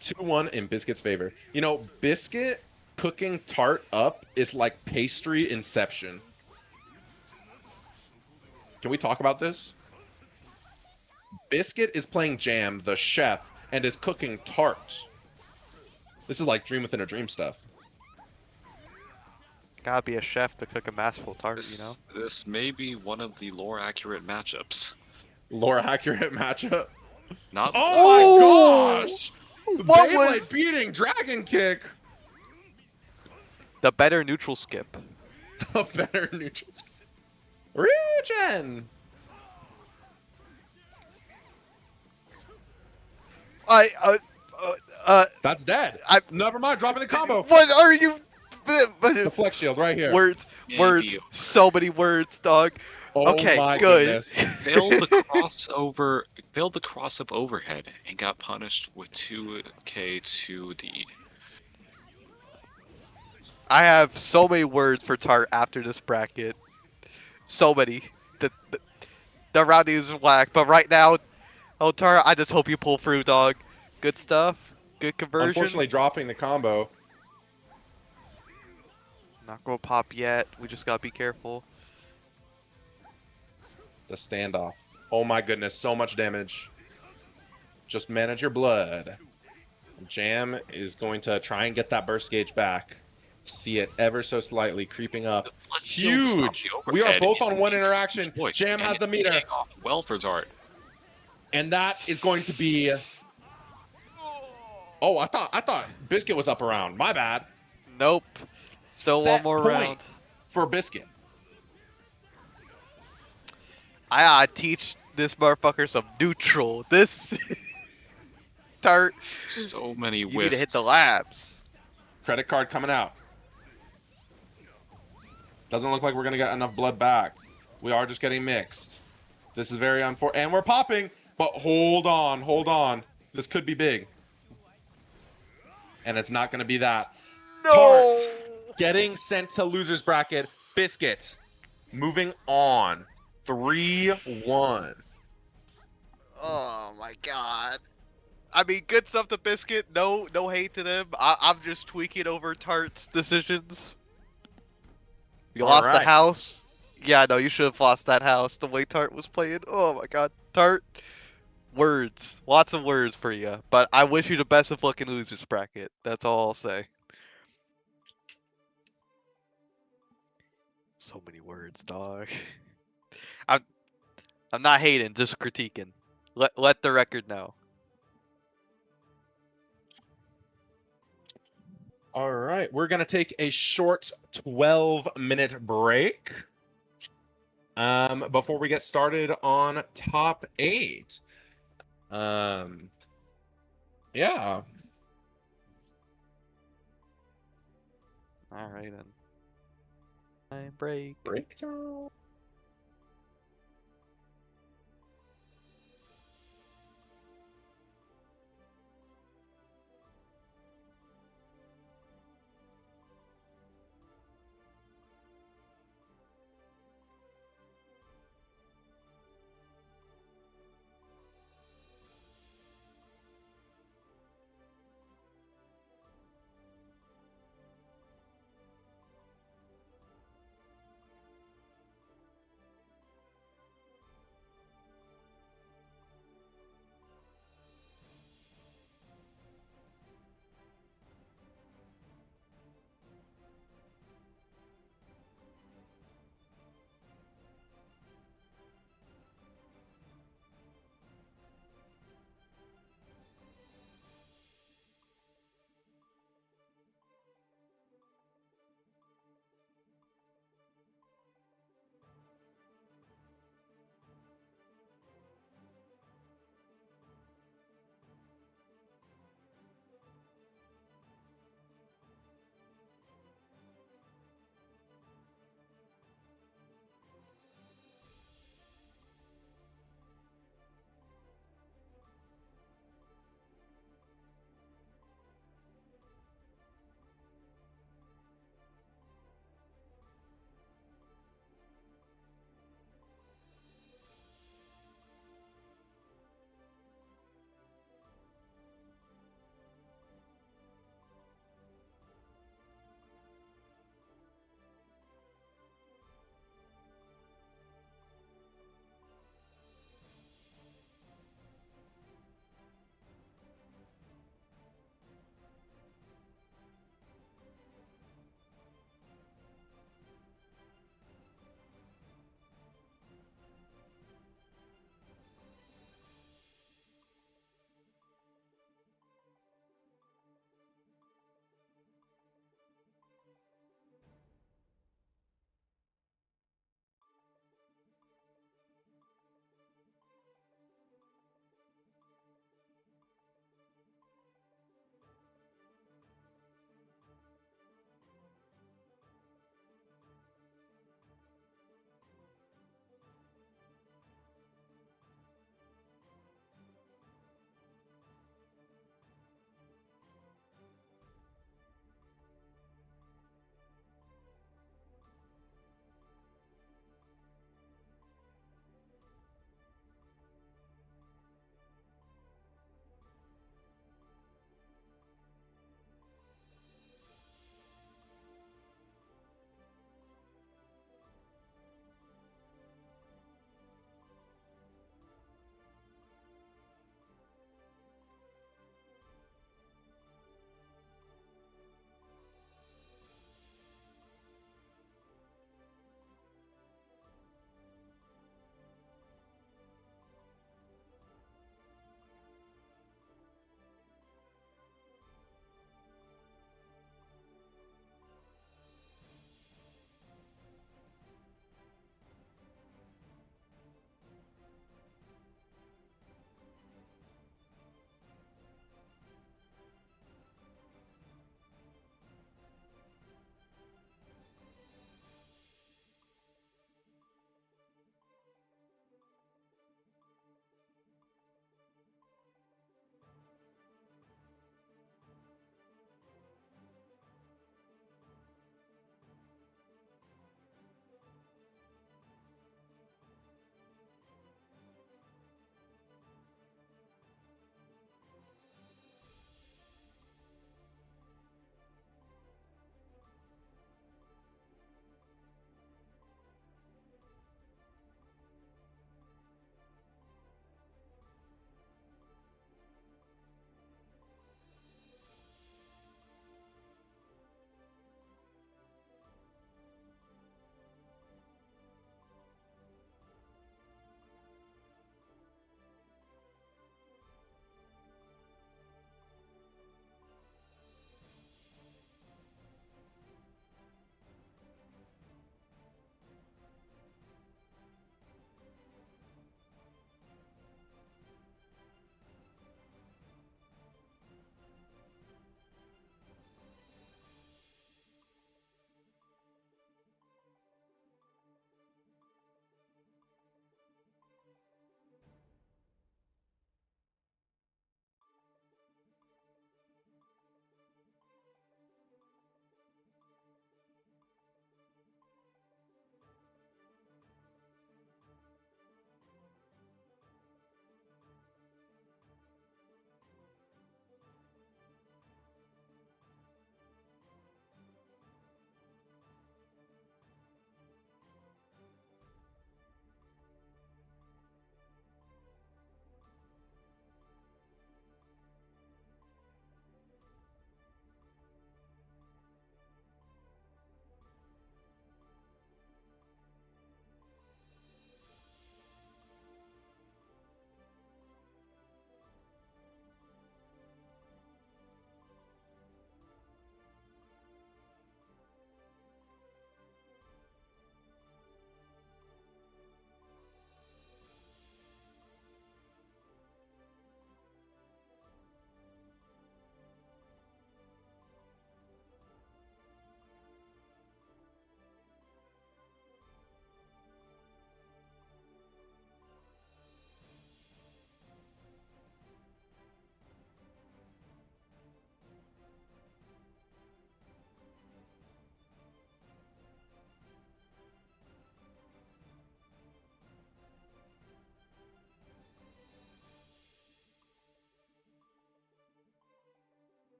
2-1 in Biscuit's favor. You know, Biscuit cooking Tart up is like pastry inception. Can we talk about this? Biscuit is playing Jam, the chef, and is cooking Tart. This is like dream within a dream stuff. Gotta be a chef to cook a masterful tart, you know? This may be one of the lore accurate matchups. Lore accurate matchup. Not Oh my gosh! What Beyblade was beating Dragon Kick. the better neutral skip? The better neutral. Ryujin! That's dead. Never mind, dropping the combo. What are you? The flex shield right here. Words, Maybe. words, so many words, dog. Oh Okay, my good. goodness. failed the crossover, failed the cross-up overhead, and got punished with 2k to the. I have so many words for Tart after this bracket. So many. The rounding is whack, but right now, oh Tart, I just hope you pull through, dog. Good stuff. Good conversion. Unfortunately, dropping the combo. Not gonna pop yet. We just gotta be careful. The standoff. Oh my goodness, so much damage. Just manage your blood. Jam is going to try and get that burst gauge back. See it ever so slightly creeping up. Huge! We are both on one interaction. Jam has the meter. Well for Tart. And that is going to be... Oh, I thought Biscuit was up around. My bad. Nope. Still Set one more point round. for Biscuit. I teach this motherfucker some neutral. This Tart. So many You whiffs. need to hit the labs. Credit card coming out. Doesn't look like we're gonna get enough blood back. We are just getting mixed. This is very unfortunate. And we're popping, but hold on, hold on. This could be big. And it's not gonna be that. No. Tart getting sent to loser's bracket. Biscuit moving on. 3-1. Oh my god. I mean, good stuff to Biscuit. No hate to them. I'm just tweaking over Tart's decisions. You All lost the right. house. Yeah, no, you should have lost that house. The way Tart was playing. Oh my god, Tart. Words, lots of words for you. But I wish you the best of luck in losers bracket. That's all I'll say. So many words, dog. I'm I'm not hating, just critiquing. Let the record know. All right. We're going to take a short 12-minute break before we get started on top 8. Yeah. All right then. Time break. Break time.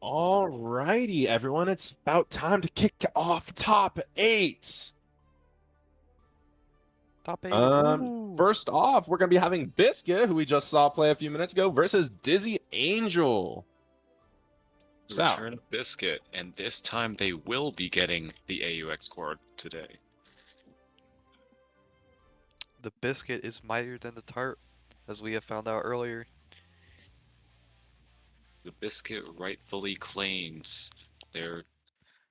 Alrighty, everyone, it's about time to kick off top 8. Top 8. Ooh. First off, we're gonna be having Biscuit, who we just saw play a few minutes ago, versus Dizzy Angel. The So, return of Biscuit, and this time they will be getting the AUX cord today. The biscuit is mightier than the tart, as we have found out earlier. The Biscuit rightfully claims their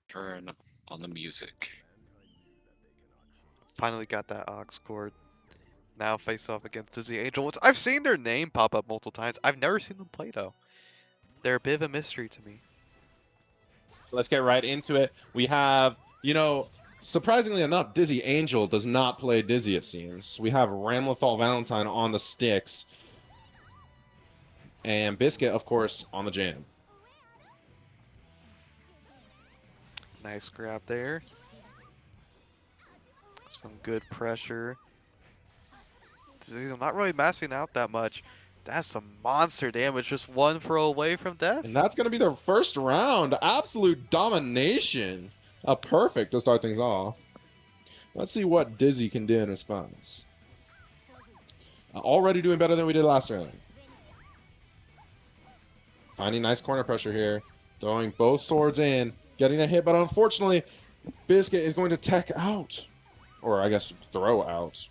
turn on the music. Finally got that ox cord. Now face off against Dizzy Angel, which I've seen their name pop up multiple times. I've never seen them play though. They're a bit of a mystery to me. let's get right into it. We have, surprisingly enough, Dizzy Angel does not play Dizzy, it seems. We have Ramlethal Valentine on the sticks. And Biscuit, of course, on the jam. Nice grab there. Some good pressure. Dizzy, I'm not really mashing out that much. That's some monster damage. Just one throw away from death. And that's going to be their first round. Absolute domination. A perfect to start things off. Let's see what Dizzy can do in response. Already doing better than we did last round. Finding nice corner pressure here. Throwing both swords in. Getting the hit, but unfortunately, Biscuit is going to tech out. Or I guess throw out.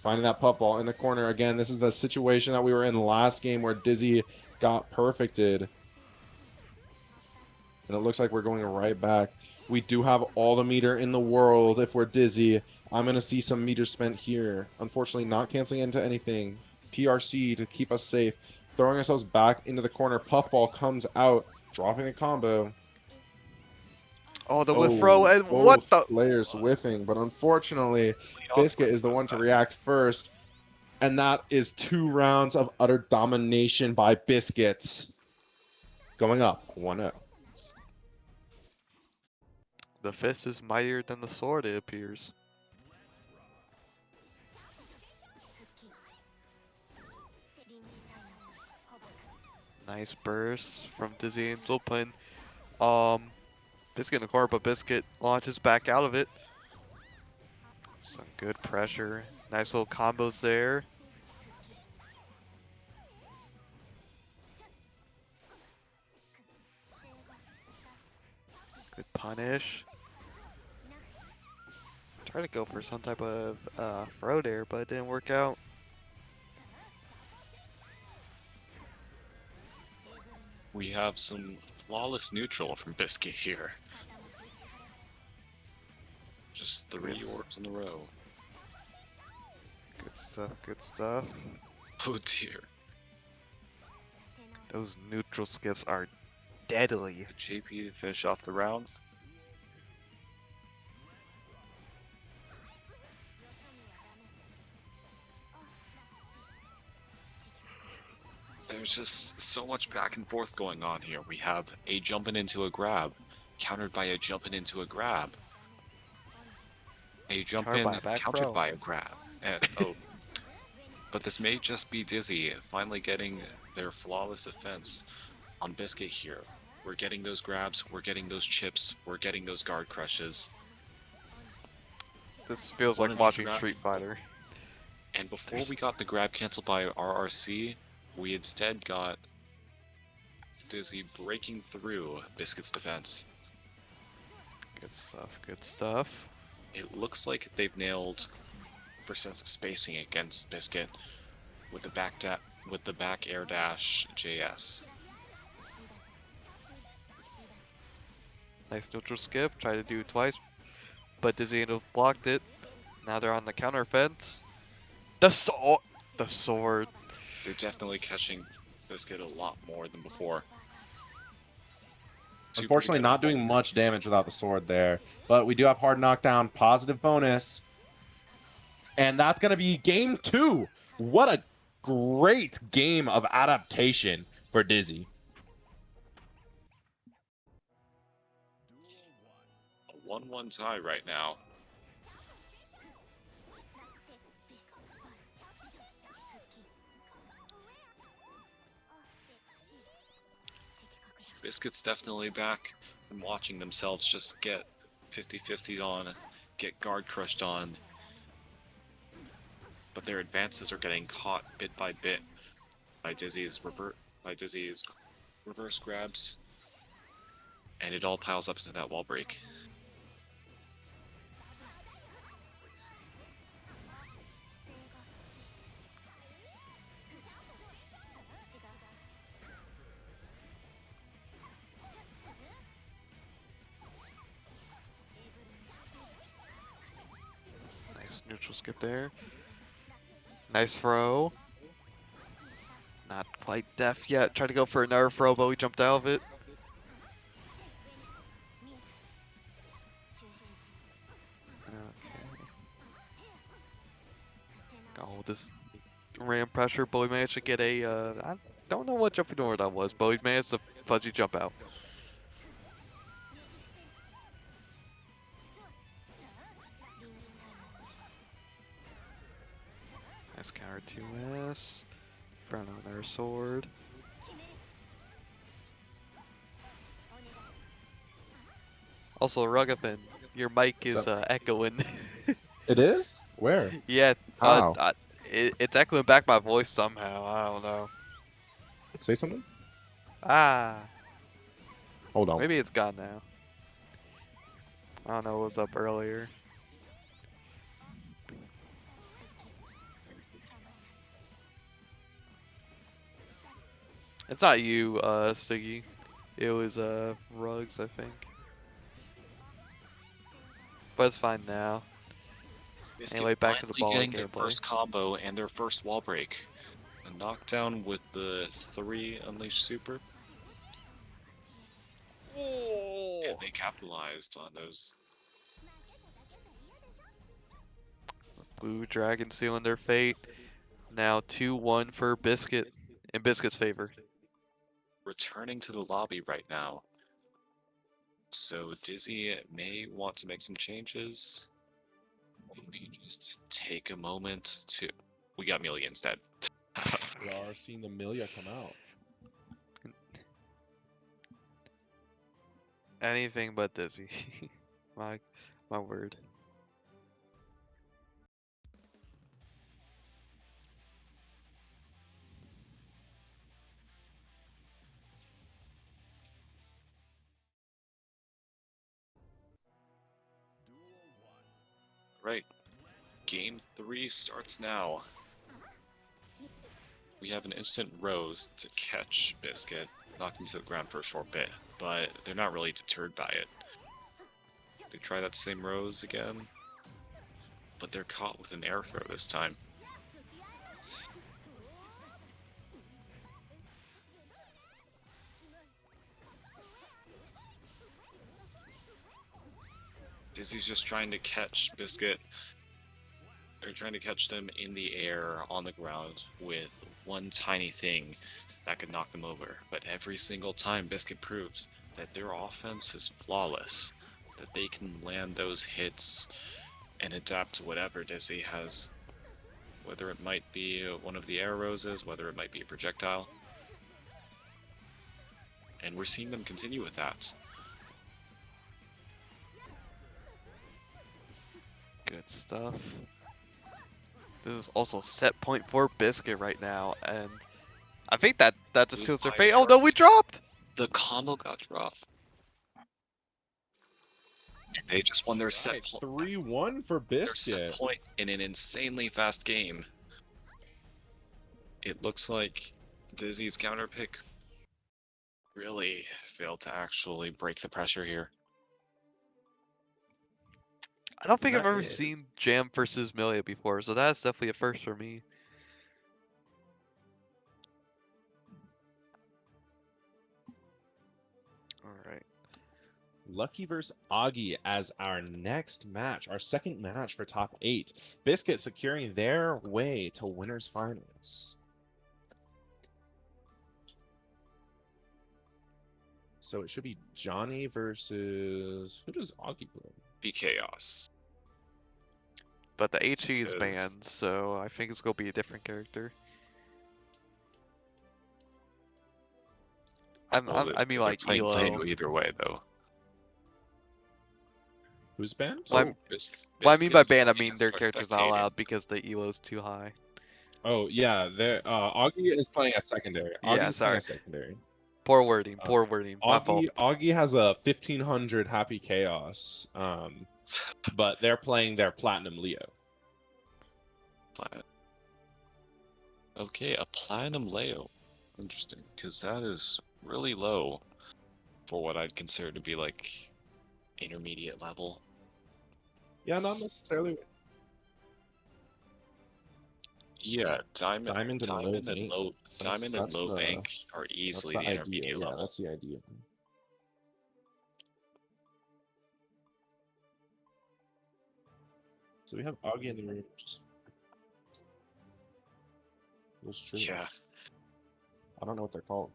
Finding that puffball in the corner. Again, this is the situation that we were in last game where Dizzy got perfected. And it looks like we're going right back. We do have all the meter in the world if we're Dizzy. I'm going to see some meter spent here. Unfortunately, not canceling into anything. PRC to keep us safe. Throwing ourselves back into the corner. Puffball comes out, dropping the combo. Oh, the whiff throw, and both what the? players whiffing, but unfortunately, Biscuit is the one to react first. And that is 2 rounds of utter domination by Biscuits. Going up 1-0. The fist is mightier than the sword, it appears. Nice burst from Dizzy Angel, putting Biscuit in the corner, but Biscuit launches back out of it. Some good pressure. Nice little combos there. Good punish. Try to go for some type of throw there, but it didn't work out. We have some flawless neutral from Biscuit here. Just 3 orbs in a row. Good stuff, good stuff. Oh dear. Those neutral skips are deadly. JP to finish off the round. There's just so much back and forth going on here. We have a jumping into a grab, countered by a jumping into a grab. A jump in, countered by a grab. And, but this may just be Dizzy finally getting their flawless defense on Biscuit here. We're getting those grabs, we're getting those chips, we're getting those guard crushes. This feels One like of these watching grab- Street Fighter. And before we got the grab canceled by RRC, we instead got Dizzy breaking through Biscuit's defense. Good stuff, good stuff. It looks like they've nailed percents of spacing against Biscuit with the back air dash JS. Nice neutral skip, try to do it twice, but Dizzy Angel blocked it. Now they're on the counter fence. The sword. They're definitely catching Biscuit a lot more than before. Unfortunately, not doing much damage without the sword there. But we do have hard knockdown, positive bonus. And that's going to be game 2. What a great game of adaptation for Dizzy. A 1-1 tie right now. Biscuit's definitely back and watching themselves just get 50-50 on, get guard crushed on. But their advances are getting caught bit by bit by Dizzy's reverse grabs. And it all piles up into that wall break. Nice neutral skip there. Nice throw. Not quite deaf yet. Tried to go for another throw, but we jumped out of it. Okay. Oh, this ram pressure, but we managed to get a, I don't know what jumping over that was, but we managed to fuzzy jump out. Nice counter 2S. Brown on our sword. Also, Rugathan, your mic is What's echoing. It is? Where? Yeah, How? it's echoing back my voice somehow. I don't know. Say something? Ah, Hold on. maybe it's gone now. I don't know what was up earlier. It's not you, Stiggy. It was, Rugs, I think. But it's fine now. Biscuit Anyway, back to the finally ball getting their gameplay. first combo and their first wall break. A knockdown with the 3 Unleashed Super. And they capitalized on those. Blue Dragon sealing their fate. Now 2-1 for Biscuit, in Biscuit's favor. Returning to the lobby right now. So Dizzy may want to make some changes. Maybe just take a moment to. We got Melia instead. We are seeing the Milia come out. Anything but Dizzy. my word. Right. Game 3 starts now. We have an instant Rose to catch Biscuit, knock him to the ground for a short bit, but they're not really deterred by it. They try that same Rose again, but they're caught with an air throw this time. Dizzy's just trying to catch Biscuit. They're trying to catch them in the air, on the ground, with one tiny thing that could knock them over. But every single time, Biscuit proves that their offense is flawless, that they can land those hits and adapt to whatever Dizzy has. Whether it might be one of the air roses, whether it might be a projectile. And we're seeing them continue with that. Good stuff. This is also set point for Biscuit right now, and I think that just seals their fate. Oh no, we dropped! The combo got dropped. They just won their set Right, point. 3-1 for Their set Biscuit. point in an insanely fast game. It looks like Dizzy's counter pick really failed to actually break the pressure here. I don't think I've That ever is- seen Jam versus Milia before, so that's definitely a first for me. Alright. Lucky versus Augie as our next match, our second match for top 8. Biscuit securing their way to winners finals. So it should be Johnny versus who does Augie play? Be chaos. But the HE is Because- banned, so I think it's gonna be a different character. I mean like playing Elo. either way though. Who's banned? Well, Oh, What I mean by Biscuit ban, I joining mean us their for character's not spectating. allowed because the elo's too high. Oh yeah, there. Augie is playing a secondary. Yeah, Augie is playing sorry. a secondary. Poor wording. Uh, Poor wording. My fault. Augie has a 1500 Happy Chaos. But they're playing their Platinum Leo. Planet. Okay, a Platinum Leo. Interesting, because that is really low for what I'd consider to be like intermediate level. Yeah, not necessarily. Yeah, diamond, Diamond and low vein. diamond and That's low the- bank are That's easily the the idea. intermediate Yeah, level. that's the idea. So we have Augie in the room. Just... Those trees. Yeah, I don't know what they're called.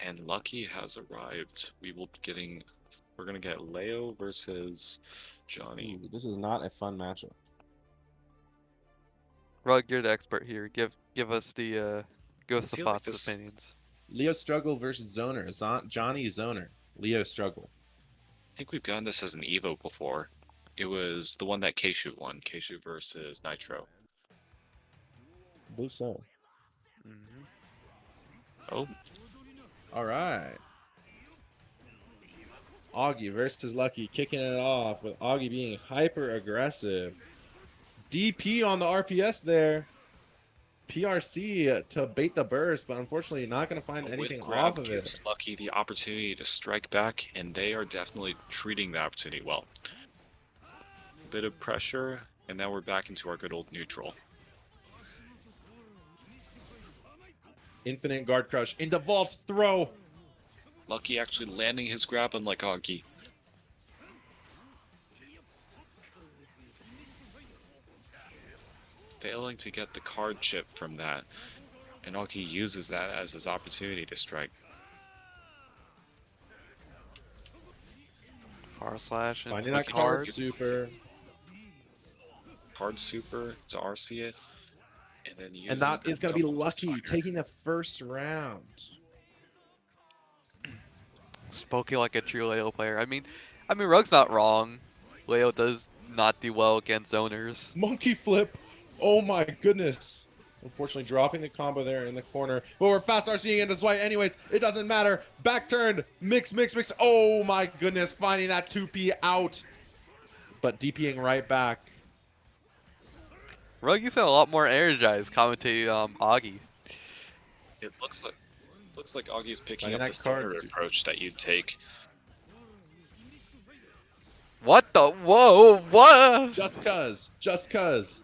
and Lucky has arrived. We're gonna get Leo versus Johnny. Ooh, this is not a fun matchup. Rug, you're the expert here. Give us the feel like thoughts, this- opinions. Leo Struggle versus Zoner. Johnny Zoner. Leo Struggle. I think we've gotten this as an Evo before. It was the one that Keishu won. Keishu versus Nitro. I believe so. Mhm. Oh, All right. Augie versus Lucky, kicking it off with Augie being hyper aggressive. DP on the RPS there. PRC to bait the burst, but unfortunately not going to find a anything whiff grab off of gives it. Lucky the opportunity to strike back, and they are definitely treating the opportunity well. Bit of pressure, and now we're back into our good old neutral. Infinite guard crush into vault throw. Lucky actually landing his grab unlike Augie. Failing to get the card chip from that, and Augie uses that as his opportunity to strike. Far slash and Finding the that card card. super. Card super to RC it, and then And that is going to be double Lucky fire. taking the first round. Spoken like a true Leo player. I mean, Rug's not wrong. Leo does not do well against zoners. Monkey flip. Oh my goodness. Unfortunately, dropping the combo there in the corner. But we're fast RCing into Swipe anyways. It doesn't matter. Back turned. Mix. Oh my goodness. Finding that 2P out. But DPing right back. Rug, you sound a lot more energized commentating Augie. It looks like Augie's picking Finding up that the card standard super. approach that you take. What the? Whoa! What? Just cuz. Just cuz.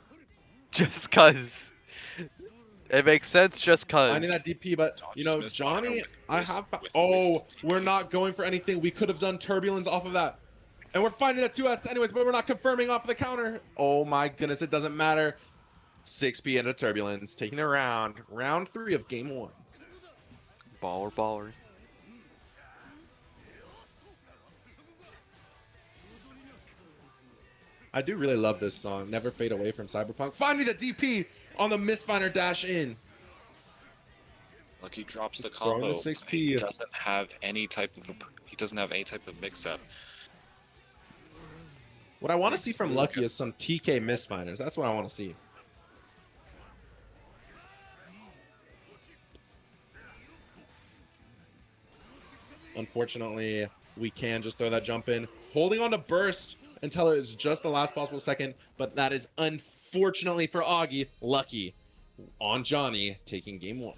It makes sense just cuz. Finding that DP, but you know, Just missed on Johnny, it I with- have. with Oh, TP. we're not going for anything. We could have done turbulence off of that. And we're finding that 2S anyways, but we're not confirming off of the counter. Oh my goodness, it doesn't matter. 6P into turbulence, taking the round. Round 3 of game 1. Baller. I do really love this song. Never Fade Away from Cyberpunk. Finally the DP on the Mistfinder dash in. Lucky drops the Throwing combo. the 6P. He doesn't have any type of mix-up. What I want to see from Lucky is some TK Mistfinders. That's what I want to see. Unfortunately, we can just throw that jump in. Holding on to burst until it is just the last possible second, but that is unfortunately for Augie, Lucky on Johnny taking game 1.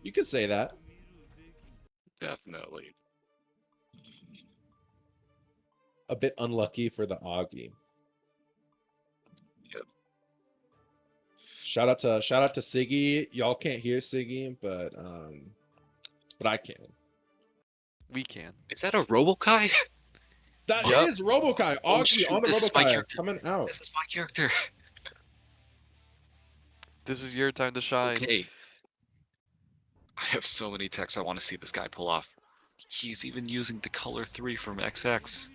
You could say that. Definitely. A bit unlucky for the Augie. Yep. Shout out to Siggy. Y'all can't hear Siggy, but I can. We can. Is that a Robokai? That Yep. is Robokai. Oh, Augie shoot, on the this is my Robokai character. coming out. This is my character. This is your time to shine. Okay. I have so many techs I want to see this guy pull off. He's even using the color 3 from XX.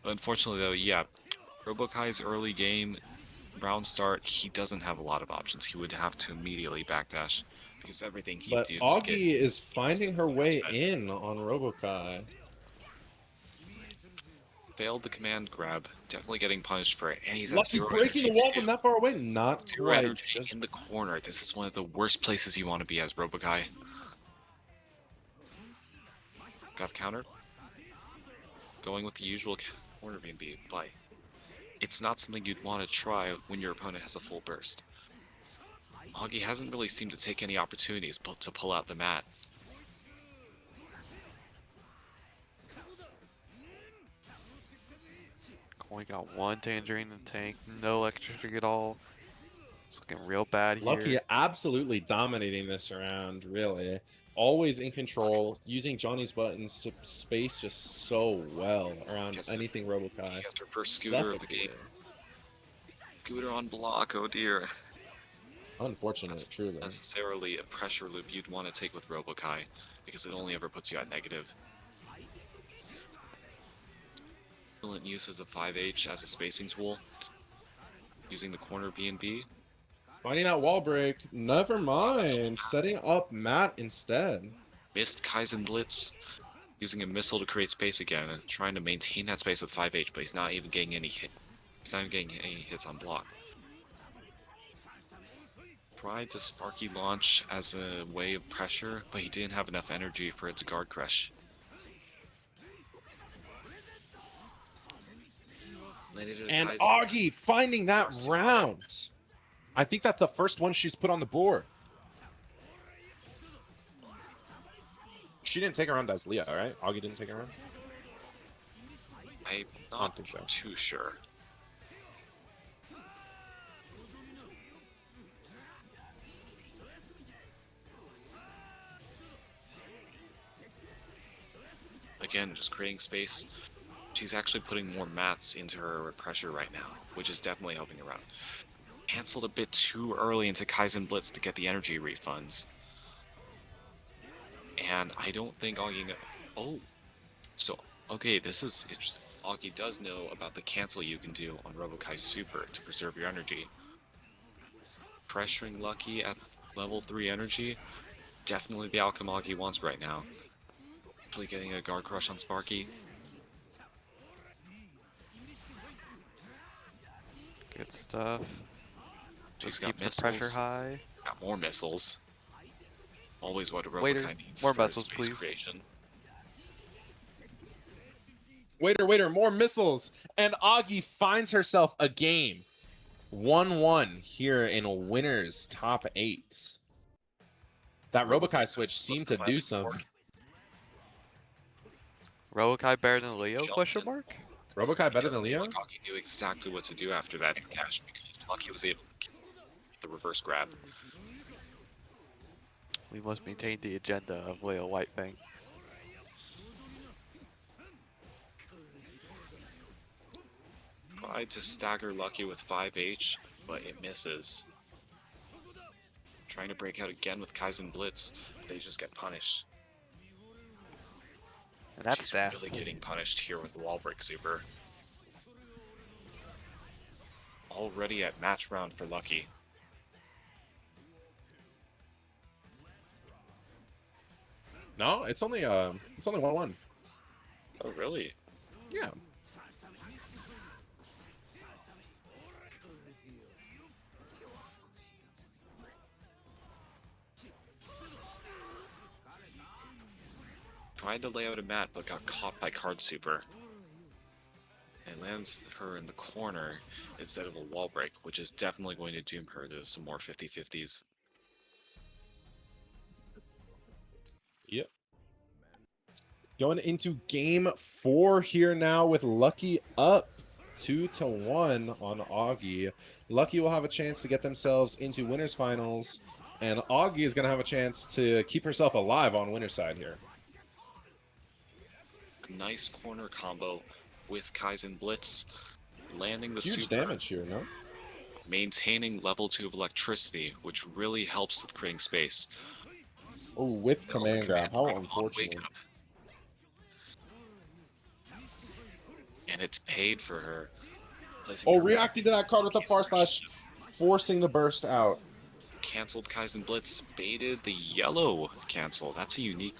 Unfortunately, though, yeah, Robokai's early game round start, he doesn't have a lot of options. He would have to immediately backdash because everything he But did. Augie is finding her way in on Robokai. Failed the command grab, definitely getting punished for it, and he's at Lucky 0 breaking the energy wall too. from that far away. Not 0 quite. energy Just in the corner. This is one of the worst places you want to be as Robokai. Got the counter. Going with the usual corner BNB, but it's not something you'd want to try when your opponent has a full burst. Augie hasn't really seemed to take any opportunities to pull out the mat. Only got one Tangerine in the tank, no electricity at all. It's looking real bad here. Lucky absolutely dominating this round, really. Always in control, using Johnny's buttons to space just so well around Yes. anything He Robokai. has her first scooter of the game. Suffocating. Scooter on block, oh dear. Unfortunate, That's truly. necessarily a pressure loop you'd want to take with Robokai, because it only ever puts you at negative. Excellent uses of 5H as a spacing tool, using the corner BNB. Finding that wall break. Never mind. Setting up Matt instead. Missed Kaizen Blitz, using a missile to create space again, and trying to maintain that space with 5H, but he's not even getting any hit. He's not even getting any hits on block. Tried to Sparky launch as a way of pressure, but he didn't have enough energy for it to guard crush. Landed it at And Kaizen. Augie finding that round. I think that's the first one she's put on the board. She didn't take her round as Leah, right? Augie didn't take her round? I'm don't not think so. too sure. Again, just creating space. She's actually putting more mats into her pressure right now, which is definitely helping her out. Cancelled a bit too early into Kaizen Blitz to get the energy refunds. And I don't think Augie oh. So, okay, this is interesting. Augie does know about the cancel you can do on Robokai Super to preserve your energy. Pressuring Lucky at level 3 energy, definitely the outcome Augie wants right now. Actually getting a guard crush on Sparky. Good stuff. She's Just got keep the missiles. pressure high. Got more missiles. Always what a Waiter, Robokai needs more for missiles, space please. creation. Waiter, more missiles. And Augie finds herself a game. 1-1 here in winners top 8. That Robokai switch seemed to do some. Robokai better than Leo? Jump Question in. mark? Robokai better Doesn't than feel Leo? like Augie knew exactly what to do after that dash because Lucky was able to get the reverse grab. We must maintain the agenda of Leo Whitefang. Tried to stagger Lucky with 5H, but it misses. Trying to break out again with Kaizen Blitz, they just get punished. And that's She's that. really getting punished here with the wall break super. Already at match round for Lucky. No, it's only 1-1. Oh really? Yeah. Tried to lay out a mat, but got caught by Card Super. And lands her in the corner instead of a wall break, which is definitely going to doom her to some more 50-50s. Yep. Going into game 4 here now with Lucky up 2-1 on Augie. Lucky will have a chance to get themselves into winners finals, and Augie is going to have a chance to keep herself alive on winner's side here. Nice corner combo with Kaizen Blitz, landing the Huge super, damage here, no? maintaining level 2 of electricity, which really helps with creating space. Oh, with No, command grab. How on unfortunate. wake up. And it's paid for her. Placing Oh, her reacting to that card with the far slash, forcing the burst out. Cancelled Kaizen Blitz, baited the yellow cancel. That's a unique.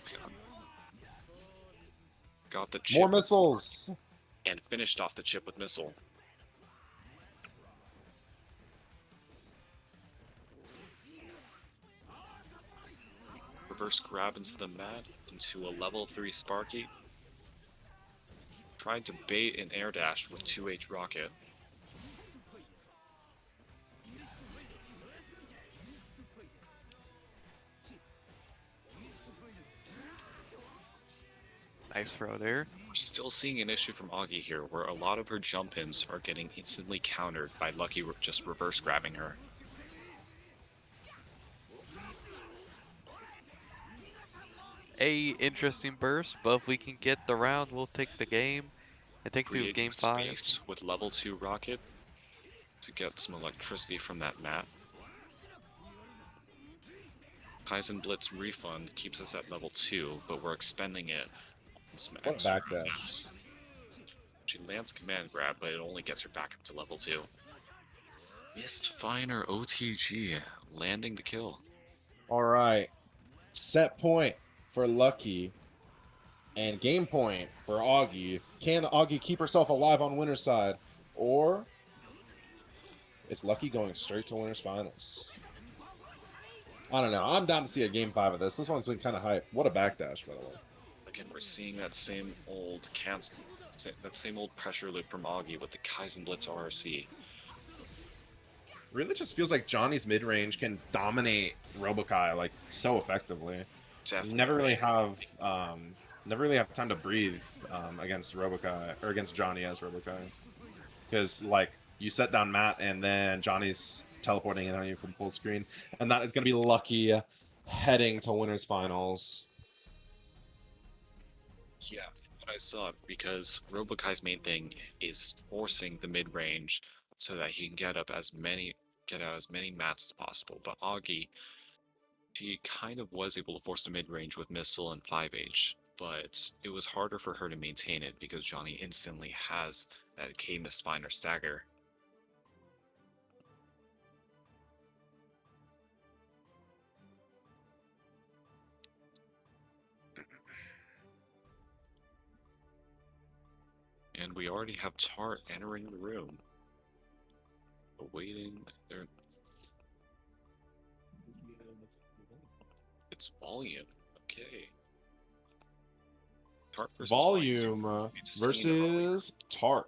Got the chip More missiles. and finished off the chip with missile. Reverse grab into the mat, into a level 3 Sparky. Tried to bait an air dash with 2H rocket. Nice throw there. We're still seeing an issue from Augie here, where a lot of her jump ins are getting instantly countered by Lucky just reverse grabbing her. A interesting burst, but if we can get the round, we'll take the game and take through Creating game 5. space with level 2 rocket to get some electricity from that mat. Kaizen Blitz refund keeps us at level 2, but we're expending it on some What extra backdash? mats. She lands command grab, but it only gets her back up to level 2. Mistfiner OTG landing the kill. All right. Set point for Lucky. And game point for Augie. Can Augie keep herself alive on winner's side? Or is Lucky going straight to winner's finals? I don't know. I'm down to see a game 5 of this. This one's been kind of hype. What a backdash, by the way. Again, we're seeing that same old cancel, that same old pressure loop from Augie with the Kaizen Blitz RC. Really just feels like Johnny's mid-range can dominate Robokai like so effectively. Definitely. Never really have time to breathe against Robokai or against Johnny as Robokai. Because like you set down Matt and then Johnny's teleporting in on you from full screen, and that is going to be Lucky heading to winners finals. Yeah, I saw it because Robokai's main thing is forcing the mid range so that he can get out as many mats as possible. But Augie, she kind of was able to force the mid range with missile and 5H, but it was harder for her to maintain it because Johnny instantly has that K Mistfiner stagger. And we already have Tart entering the room. Awaiting their... It's volume. Okay. Tart versus Volume We've seen it versus Tart.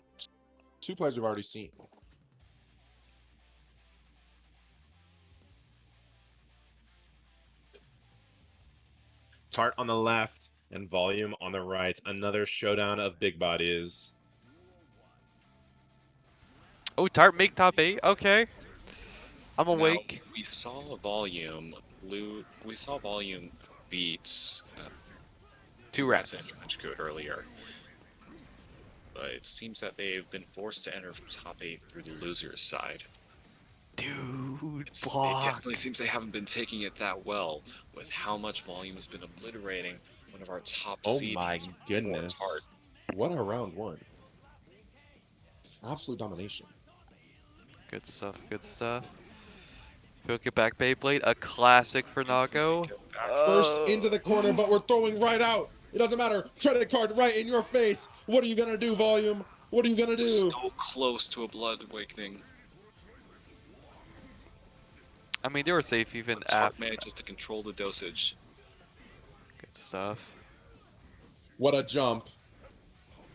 2 players we've already seen. Tart on the left and Volume on the right. Another showdown of big bodies. Oh, Tart make top 8. Okay. I'm awake. Now, we saw volume beats 2 Rats rats. and Trench Coat earlier. But it seems that they've been forced to enter from top 8 through the loser's side. Dude, It block. definitely seems they haven't been taking it that well with how much volume has been obliterating one of our top Oh seeds my for goodness. Tart. What a round 1. Absolute domination. Good stuff, good stuff. Focus back Beyblade, a classic for Nago. First into the corner, but we're throwing right out. It doesn't matter. Credit card right in your face. What are you going to do, Volume? What are you going to do? So close to a blood awakening. I mean, they were safe even But Tart after. manages to control the dosage. Good stuff. What a jump.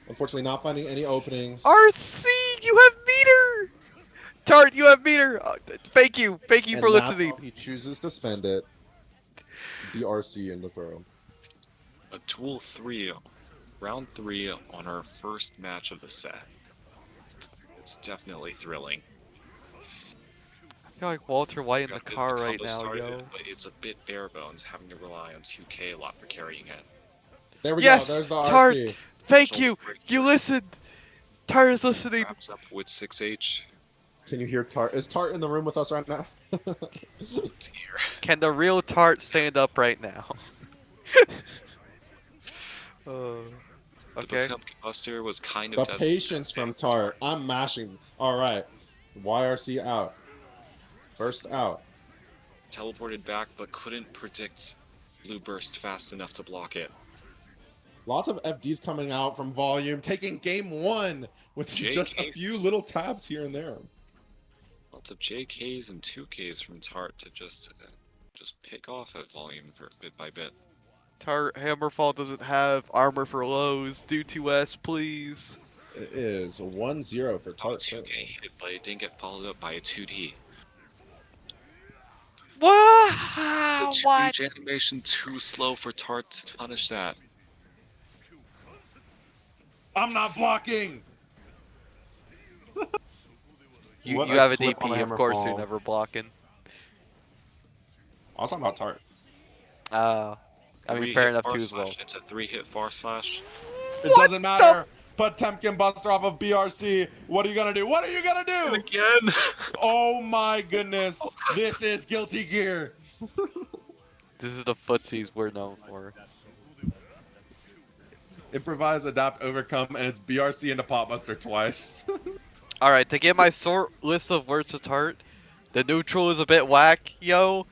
Unfortunately, not finding any openings. RC, you have meter! Tart, you have meter! Thank you for And that's listening. how he chooses to spend it. The RC in the throw. A duel 3, round 3 on our first match of the set. It's definitely thrilling. I feel like Walter White in the Got the car right combo now, started, yo. But it's a bit bare bones having to rely on 2K a lot for carrying it. There we Yes, go. There's the Tart. RC. Thank Shoulder you! break You here. listened! Tart is listening! Wraps up with 6H. Can you hear Tart? Is Tart in the room with us right now? Dear. Can the real Tart stand up right now? Uh, The okay. Potemkin Buster was kind The of destined patience to from take Tart. I'm mashing. All right. YRC out. Burst out. Teleported back, but couldn't predict Blue Burst fast enough to block it. Lots of FDs coming out from Volume, taking game one with just a JKs. few little tabs here and there. Lots of JKs and 2Ks from Tart to just pick off at volume for bit by bit. Tart Hammerfall doesn't have armor for lows. Do 2S, please. It is 1-0 for Oh, Tart. 2K currently. hit, but it didn't get followed up by a 2D. What? The 2 What? H animation too slow for Tart to punish that. I'm not blocking. You What have a clip on DP, of course you're Hammerfall. never blocking. I was talking about Tart. I mean, Three fair hit enough far too as well. slash. It's a 3-hit far slash. It doesn't matter. Potemkin Buster off of BRC. What are you gonna do? What are you gonna do? Again! Oh my goodness. This is Guilty Gear. This is the footsies we're known for. Improvise, adapt, overcome, and it's BRC into Pot Buster twice. Alright, to get my short list of words to Tart, the neutral is a bit whack, yo,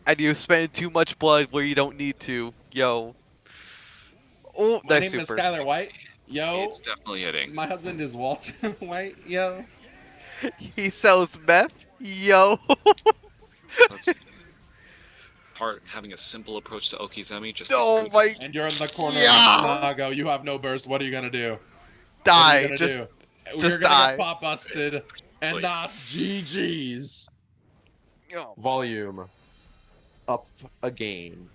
and you spend too much blood where you don't need to, yo. Oh, My nice name is super. Skylar White. Yo. It's definitely hitting. My husband is Walter White. Yo. He sells meth, yo. Let's see. Tart having a simple approach to Okizemi. Just Oh a good my, And you're in the corner Yeah. of Nago. You have no burst. What are you gonna do? die, What are you gonna do? just You're gonna die. get Pot Busted. And Like- that's GG's. Oh, Volume. Up a game.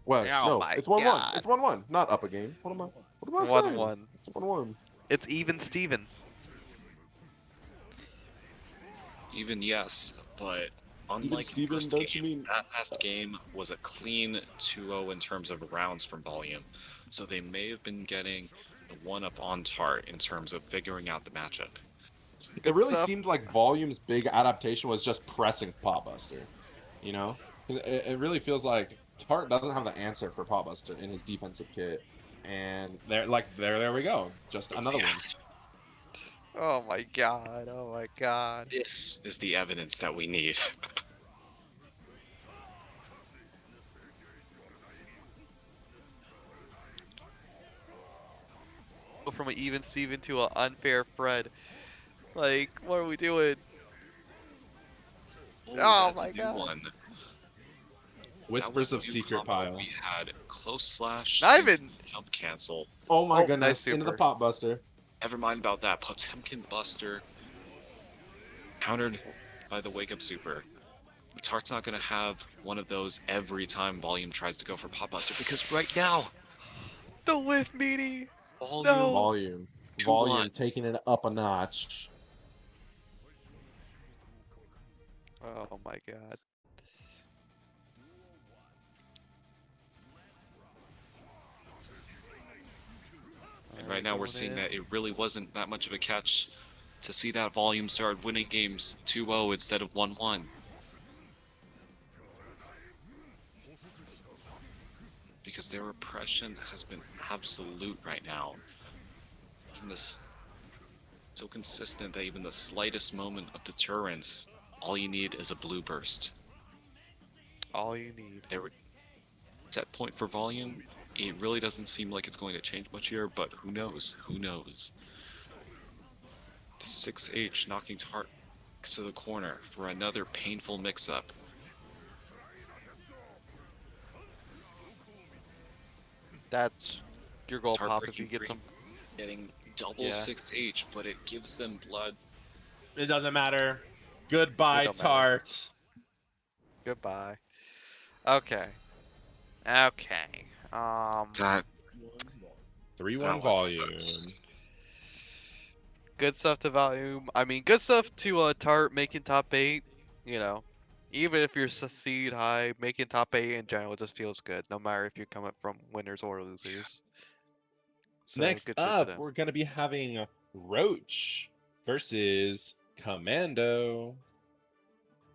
Well, Oh no, my it's 1-1. God. It's 1-1, not up a game. What am I saying? 1-1. It's 1-1. It's even Steven. Even yes, but unlike the Steven, first don't you game, mean- that last game was a clean 2-0 in terms of rounds from volume. So they may have been getting the one up on Tart in terms of figuring out the matchup. It really stuff. seemed like Volume's big adaptation was just pressing Pot Buster. You know? It really feels like Tart doesn't have the answer for Pot Buster in his defensive kit. And there we go. Just another one. Yes, Oh my god, oh my god. this is the evidence that we need. Go from an even Steven to an unfair Fred. Like, what are we doing? Oh that's my a new God. one. Whispers That of was a new Secret combo. Pile. We had close slash, Not and even- jump cancel. Oh my Oh, goodness. nice Into the super. Pot Buster. Never mind about that. Potemkin Buster countered by the Wake Up Super. Tart's not gonna have one of those every time Volume tries to go for Pot Buster because right now, The lift meaty. Volume No. Volume. 2-1. Volume taking it up a notch. Oh my god. And right now we're seeing that it really wasn't that much of a catch to see that Volume start winning games 2-0 instead of 1-1. Because their oppression has been absolute right now. Even this so consistent that even the slightest moment of deterrence, all you need is a blue burst. All you need. There were set point for Volume. It really doesn't seem like it's going to change much here, but who knows? Who knows? 6H knocking Tart to the corner for another painful mix-up. That's your goal Tart pop if you breaking get free. some. Getting double Yeah. 6H, but it gives them blood. It doesn't matter. Goodbye, It don't matter. Tart. Goodbye. Okay. Okay. That 3-1 That was Volume. Good stuff to volume. I mean, good stuff to Tart making top 8. You know, even if you're seed high, making top 8 in general just feels good, no matter if you're coming from winners or losers. So, Next good shit to up, them. we're going to be having Roach versus Commando.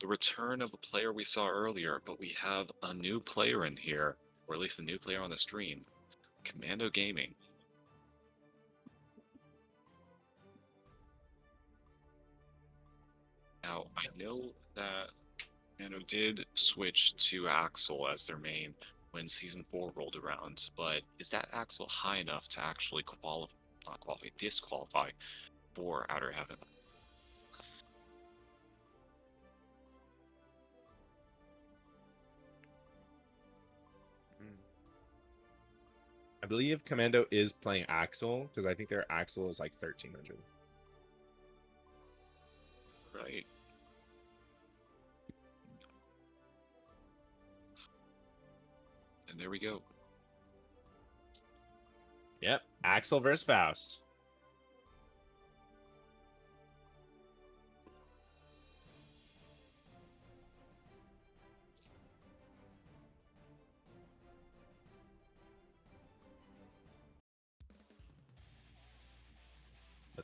the return of a player we saw earlier, but we have a new player in here, or at least a new player on the stream. Commando Gaming. Now, I know that Commando did switch to Axel as their main when Season 4 rolled around, but is that Axel high enough to actually disqualify for Outer Heaven? I believe Commando is playing Axel because I think their Axel is like 1300. Right. And there we go. Yep, Axel versus Faust.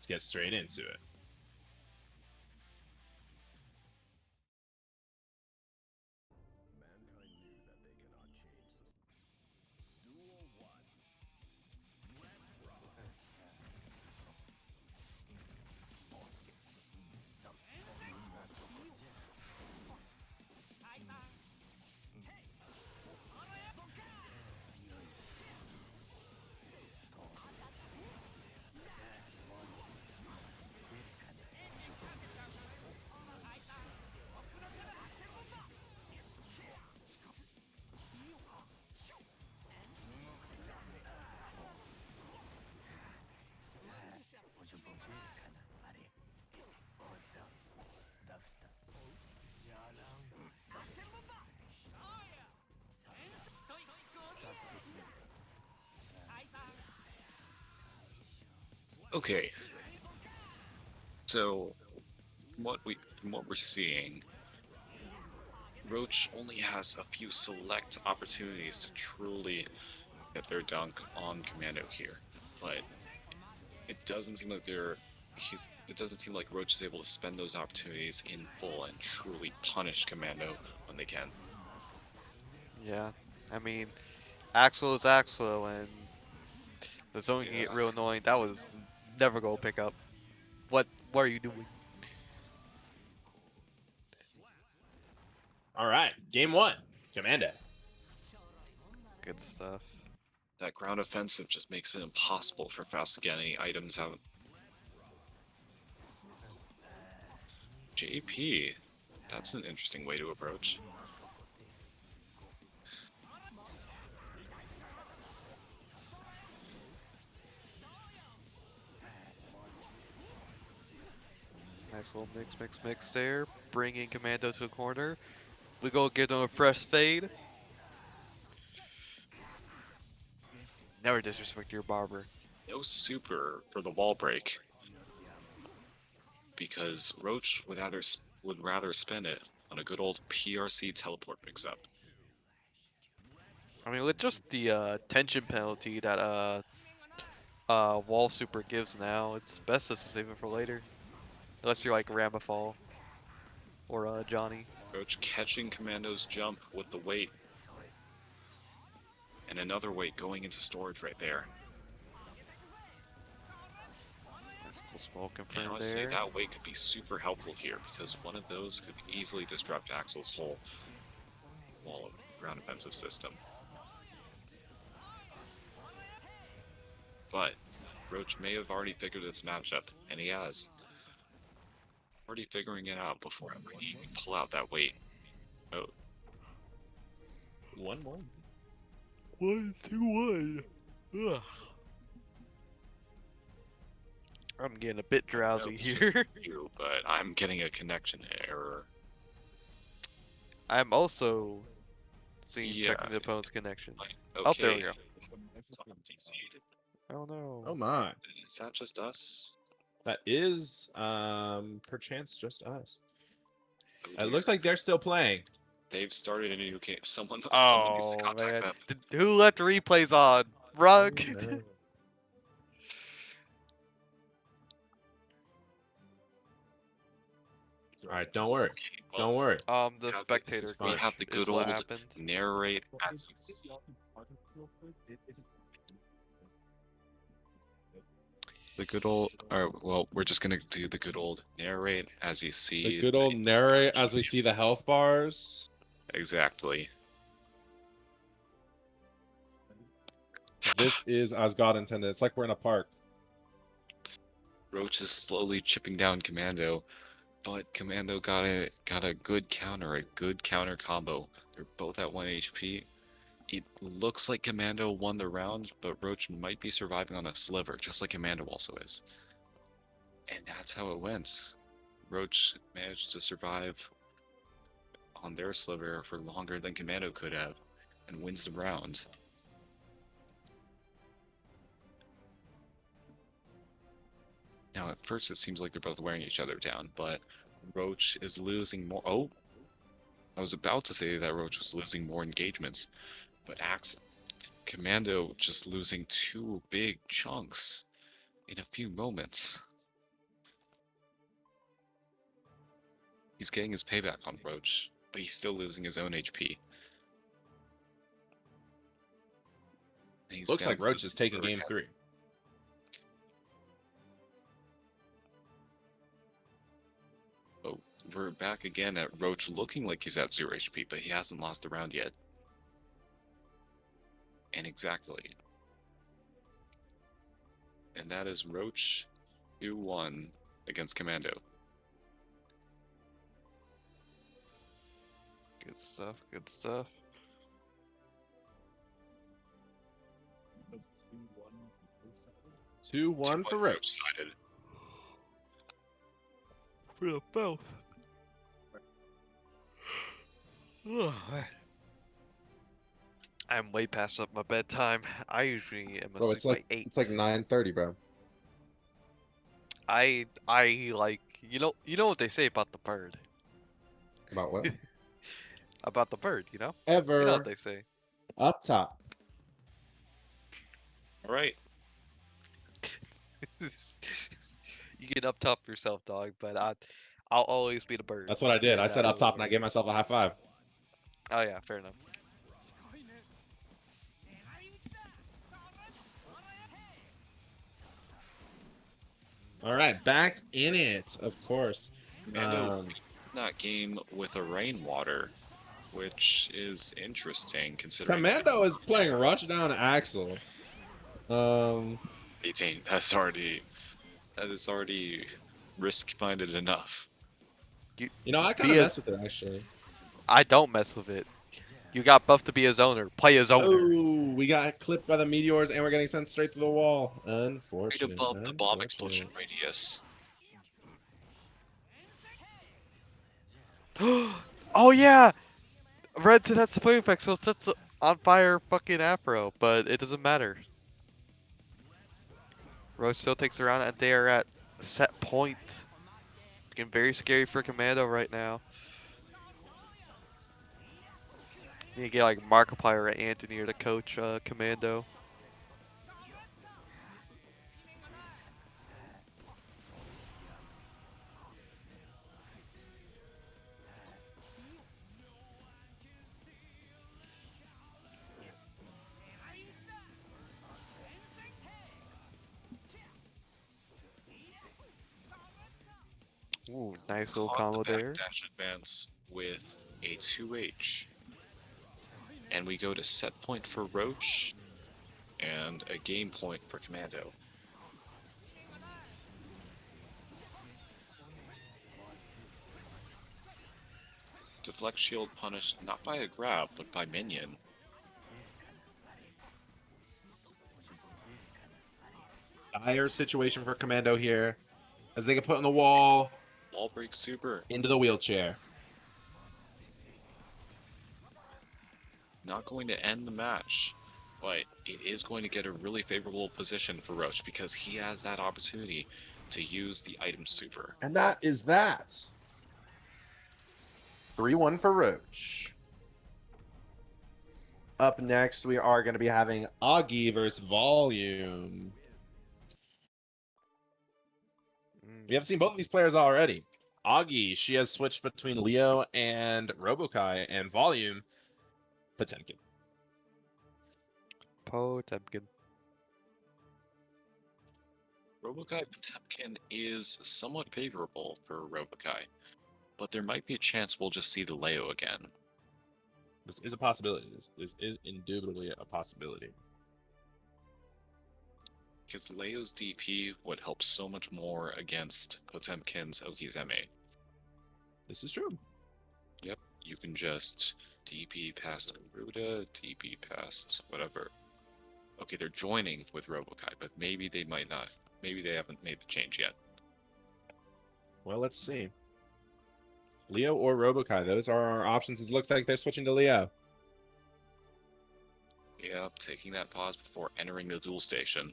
Let's get straight into it. Okay. So, from what we're seeing, Roach only has a few select opportunities to truly get their dunk on Commando here, but it doesn't seem like it doesn't seem like Roach is able to spend those opportunities in full and truly punish Commando when they can. Yeah, I mean, Axel is Axel, and the zone can get real annoying. That was never gonna pick up. What are you doing? All right, game one, Commando. Good stuff. That ground offensive just makes it impossible for Faust to get any items out. JP, that's an interesting way to approach. Nice little mix there. Bringing Commando to the corner. We go get him a fresh fade. Never disrespect your barber. No super for the wall break, because Roach would rather spend it on a good old PRC teleport mix-up. I mean, with just the tension penalty that wall super gives now, it's best just to save it for later. Unless you're like Ramafall or Johnny. Roach catching Commando's jump with the weight. And another weight going into storage right there. Nice cool smoke And confirmed honestly, there. that weight could be super helpful here, because one of those could easily disrupt Axel's whole wall of ground offensive system. But Roach may have already figured this matchup, and he has. Already figuring it out before he can pull out that weight. Oh, 1-1. 1-2-1. Ugh. I'm getting a bit drowsy no, it's here. just you, but I'm getting a connection error. I'm also checking Yeah. the opponent's connection. Like, Oh, there we okay. go. Someone DC'd. Oh no. Oh my, Is that just us? that is perchance just us. Oh, It dear. looks like they're still playing. They've started a new game. Someone needs to Oh contact man. them. Who left the replays on? Rug. Oh, no. All right, don't worry. Well, Don't worry. The have- spectator is fine. we have the glitch is good what old happened. narrate as you see. The good old, or well, we're just gonna do the good old narrate as you see. The good old narrate as we action. see the health bars. Exactly. This is as God intended. It's like we're in a park. Roach is slowly chipping down Commando, but Commando got a good counter combo. They're both at 1 HP. It looks like Commando won the round, but Roach might be surviving on a sliver, just like Commando also is. And that's how it went. Roach managed to survive on their sliver for longer than Commando could have, and wins the round. Now, at first, it seems like they're both wearing each other down, but Roach is losing more. Oh, I was about to say that Roach was losing more engagements, but Commando just losing 2 big chunks in a few moments. He's getting his payback on Roach, but he's still losing his own HP. He's Looks down like to Roach is taking 3rd game health. 3. Oh, we're back again at Roach looking like he's at 0 HP, but he hasn't lost the round yet. And exactly. And that is Roach 2-1 against Commando. Good stuff. Good stuff. 2-1 for Roach. Sided. For the both. I'm way past up my bedtime. I usually am Bro, asleep by 8. it's like 9:30, bro. I like you know what they say about the bird. About what? About the bird, you know? Ever You know what they say. up top. All right. You get up top yourself, dog, but I'll always be the bird. That's what I did. I And, said up top and I gave myself a high five. Oh yeah, fair enough. All right, back in it, of course. Commando beat that game with a rainwater, which is interesting considering Commando is playing Rushdown Axel. 18. That is already risk-minded enough. You know, I kind of Be a- mess with it actually. I don't mess with it. You got buffed to be a zoner. Play a zoner. Oh, we got clipped by the meteors and we're getting sent straight to the wall. Right Unfortunate. above the bomb unfortunate. explosion radius. Oh yeah! Red said that's the flame effect, so it sets the on fire fucking Afro, but it doesn't matter. Rose still takes the round and they are at set point. Looking very scary for Commando right now. Need to get like Markiplier or Anthony to coach Commando. Ooh, nice little Caught combo the there. backdash advance with a 2H. And we go to set point for Roach and a game point for Commando. Deflect shield punished not by a grab, but by minion. Dire situation for Commando here, as they get put on the wall Wall break super. into the wheelchair. Not going to end the match, but it is going to get a really favorable position for Roach because he has that opportunity to use the item super. And that is that. 3-1 for Roach. Up next, we are going to be having Augie versus Volume. We have seen both of these players already. Augie, she has switched between Leo and Robokai and volume. Potemkin. Potemkin. Robokai Potemkin is somewhat favorable for Robokai, but there might be a chance we'll just see the Leo again. This is a possibility. This is indubitably a possibility. Because Leo's DP would help so much more against Potemkin's Okizeme. This is true. Yep, you can just DP past Ruda, DP past whatever. Okay, they're joining with Robokai, but maybe they might not. Maybe they haven't made the change yet. Well, let's see. Leo or Robokai, those are our options. It looks like they're switching to Leo. Yep, taking that pause before entering the duel station.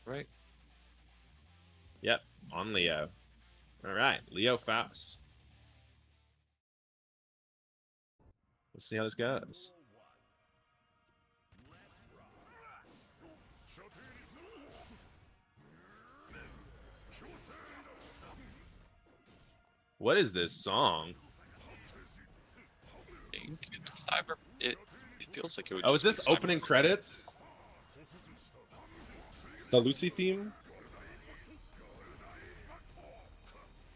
Right. Yep, on Leo. All right, Leo Faust. Let's see how this goes. What is this song? It feels like it would. Oh, is just this be opening credits? The Lucy theme?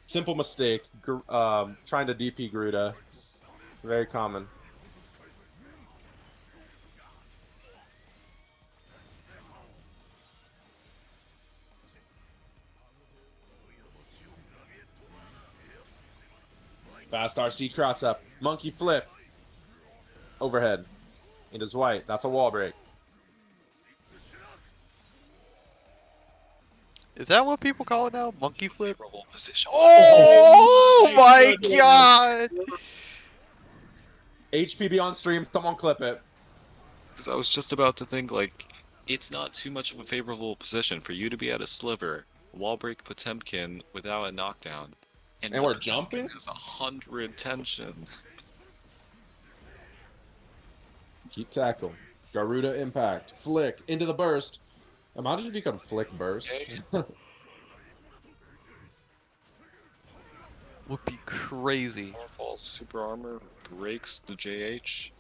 Simple mistake. Trying to DP Gruda. Very common. Fast RC cross up. Monkey flip. Overhead. It is white. That's a wall break. Is that what people call it now? Monkey flip? favorable position. Oh my goodness. god! HPB on stream. Someone clip it. Because I was just about to think, like, it's not too much of a favorable position for you to be at a sliver, wall break Potemkin without a knockdown. And the we're Potemkin jumping? has 100 tension. Keep tackle. Garuda impact. Flick into the burst. Imagine if you could flick burst. Would be crazy. Powerful super armor breaks the JH.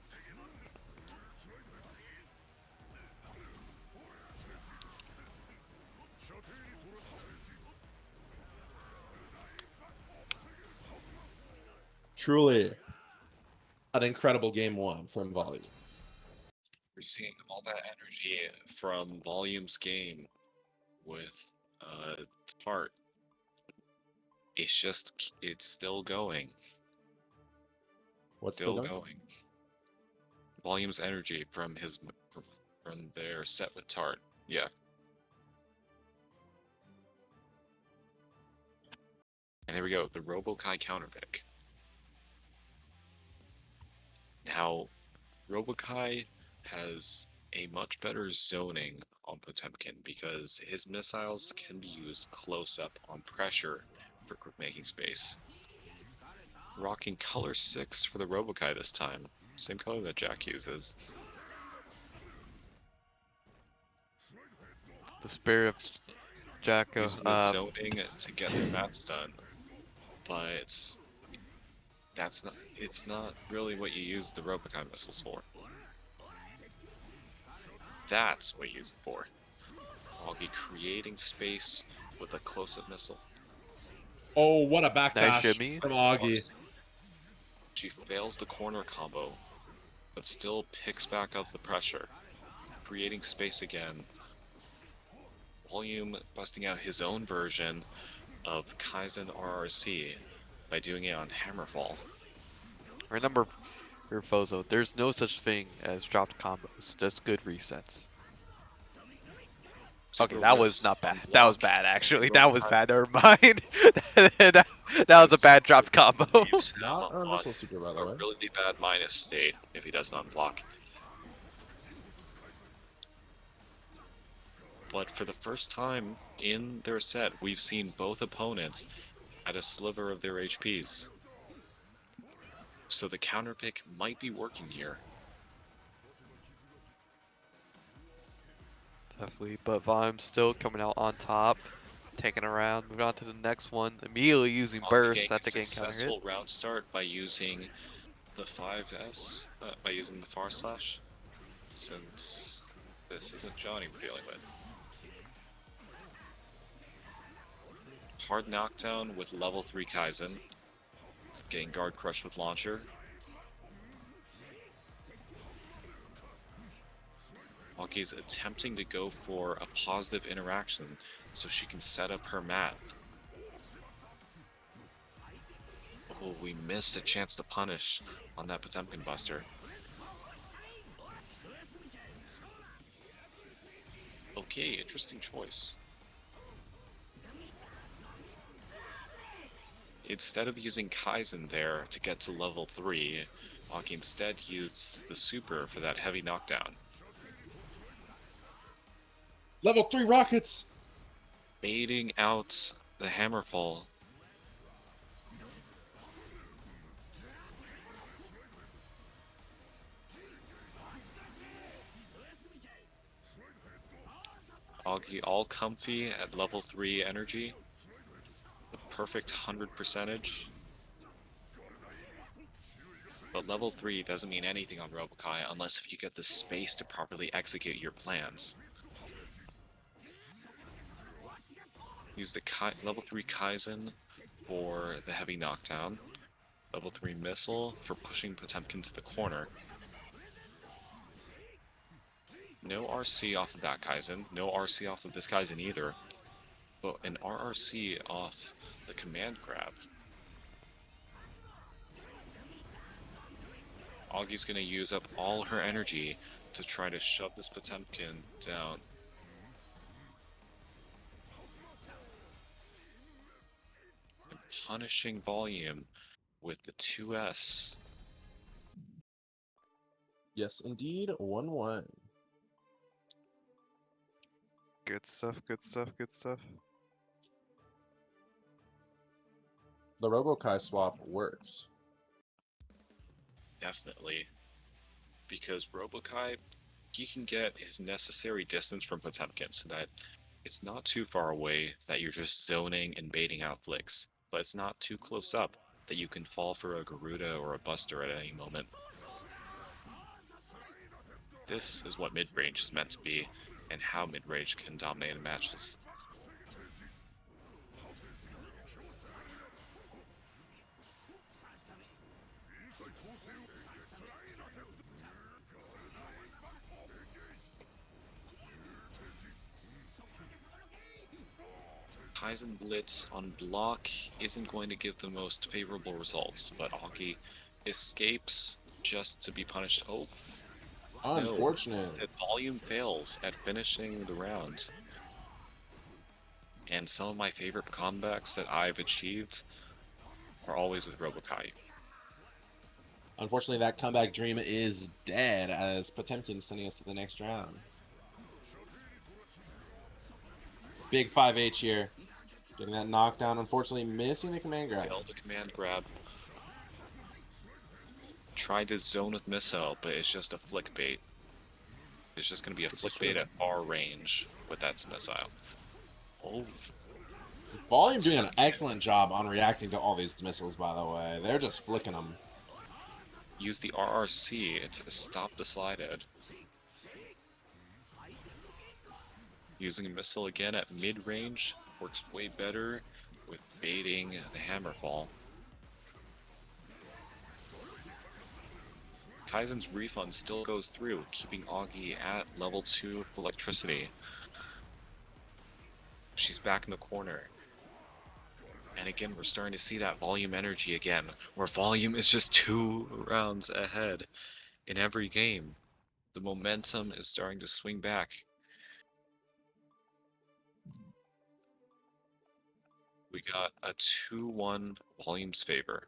Truly an incredible game one from Volley. We're seeing all that energy from Volume's game with Tart. It's still going. What's Still still going? going. Volume's energy from their set with Tart. Yeah. And there we go, the Robokai counter pick. Now, Robokai has a much better zoning on Potemkin because his missiles can be used close up on pressure for quick making space. Rocking color 6 for the Robokai this time. Same color that Jack uses. The spirit of Jacko. Using the zoning to get their mats done. But it's not really what you use the Robokai missiles for. That's what you use it for. Augie creating space with a close-up missile. Oh, what a backdash Nice shimmy. from Augie. She fails the corner combo, but still picks back up the pressure, creating space again. Volume busting out his own version of Kaizen RRC by doing it on Hammerfall. Remember, Fozo, there's no such thing as dropped combos, just good resets. Okay, that was not bad. That was bad, actually. That was bad. Never mind. that was a bad dropped combo. Not a missile super, by the A way. really bad minus state if he does not block. But for the first time in their set, we've seen both opponents at a sliver of their HPs. So the counter pick might be working here. definitely. But Volume still coming out on top, taking a round. Moving on to the next one, immediately using Augie burst getting a after getting counter hit. successful round start by using the 5S, by using the Far Slash, since this isn't Johnny we're dealing with. Hard knockdown with level 3 Kaizen, getting guard crushed with launcher. Augie's attempting to go for a positive interaction so she can set up her mat. Oh, we missed a chance to punish on that Potemkin Buster. Okay, interesting choice. Instead of using Kaizen there to get to level 3, Augie instead used the super for that heavy knockdown. Level 3 rockets. Baiting out the Hammerfall. Augie all comfy at level 3 energy. The perfect 100 percentage. But level 3 doesn't mean anything on Robokai unless if you get the space to properly execute your plans. Use the level 3 Kaizen for the heavy knockdown. Level 3 missile for pushing Potemkin to the corner. No RC off of that Kaizen. No RC off of this Kaizen either. But an RRC off the command grab. Augie's going to use up all her energy to try to shove this Potemkin down. And punishing Volume with the 2S. Yes, indeed. 1-1. Good stuff, good stuff, good stuff. The Robokai swap works. Definitely. Because Robokai, he can get his necessary distance from Potemkin so that it's not too far away that you're just zoning and baiting out flicks, but it's not too close up that you can fall for a Garuda or a Buster at any moment. This is what mid-range is meant to be, and how mid-range can dominate in matches. Kaizen Blitz on block isn't going to give the most favorable results, but Augie escapes just to be punished. Oh, Unfortunate. no. Instead, Volume fails at finishing the round. And some of my favorite comebacks that I've achieved are always with Robokai. Unfortunately, that comeback dream is dead as Potemkin's sending us to the next round. Big 5H here. Getting that knockdown. Unfortunately, missing the command grab. Failed the command grab. Tried to zone with missile, but it's just a flick bait. It's just going to be a flick bait at far range with that missile. Oh. Volume doing an excellent job on reacting to all these missiles, by the way. They're just flicking them. Use the RRC to stop the slide head. Using a missile again at mid-range works way better with baiting the Hammerfall. Kaizen's refund still goes through, keeping Augie at level 2 of electricity. She's back in the corner. And again, we're starting to see that Volume energy again, where Volume is just 2 rounds ahead in every game. The momentum is starting to swing back. We got a 2-1 Volume's favor.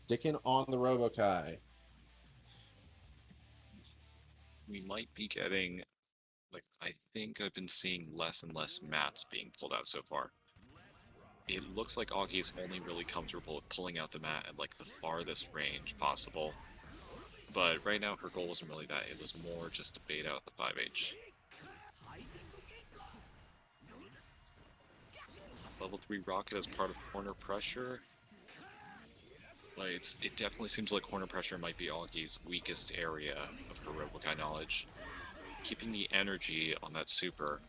Sticking on the Robokai. We might be getting, like, I think I've been seeing less and less mats being pulled out so far. it looks like Augie's only really comfortable with pulling out the mat at like the farthest range possible. But right now her goal wasn't really that, it was more just to bait out the 5H. Level 3 Rocket as part of corner pressure. But it definitely seems like corner pressure might be Augie's weakest area of her Robokai knowledge. Keeping the energy on that super,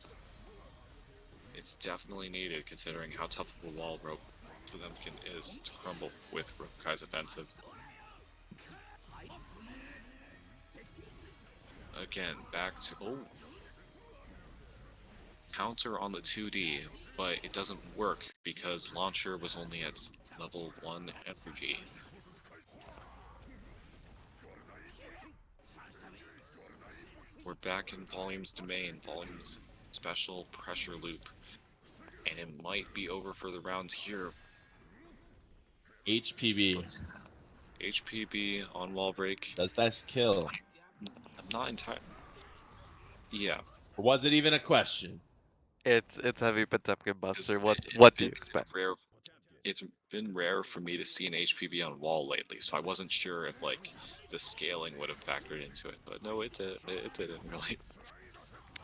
it's definitely needed considering how tough of a wall rope for them is to crumble with Robokai's offensive. Again, back to counter on the 2D, but it doesn't work because Launcher was only at level 1 effigy. We're back in Volume's domain, Volume's special pressure loop, and it might be over for the rounds here. HPB. HPB on wall break. Does this kill? I'm not entirely. Yeah. Or was it even a question? It's heavy Potemkin Buster. What It's do been you expect? Rare. It's been rare for me to see an HPB on wall lately, so I wasn't sure if like the scaling would have factored into it, but no, it didn't really.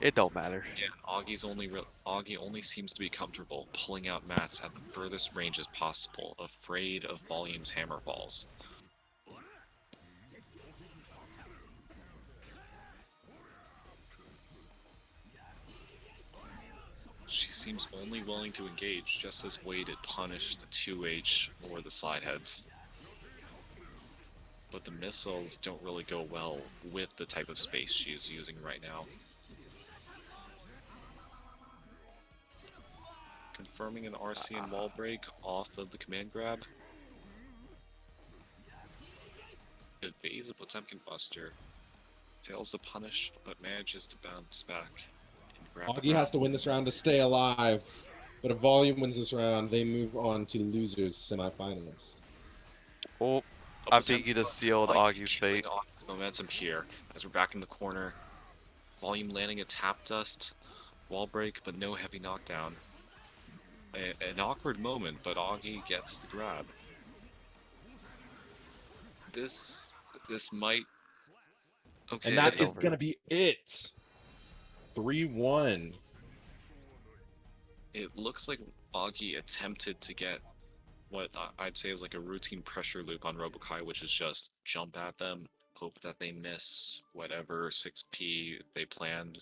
It don't matter. Yeah, Augie only seems to be comfortable pulling out mats at the furthest ranges possible, afraid of Volume's hammer falls. She seems only willing to engage just as Wade had punished the 2H or the slide heads. But the missiles don't really go well with the type of space she is using right now. Confirming an RC and wall break off of the command grab. Evades a Potemkin Buster. Fails to punish, but manages to bounce back. Augie has to win this round to stay alive. But if Volume wins this round, they move on to losers semifinals. Oh, I think he just sealed Augie's fate. Augie's momentum here as we're back in the corner. Volume landing a tap dust, wall break, but no heavy knockdown. An awkward moment, but Augie gets the grab. This might. Okay, And that it's is over. going to be it. 3-1. It looks like Augie attempted to get what I'd say is like a routine pressure loop on Robokai, which is just jump at them, hope that they miss whatever 6P they planned.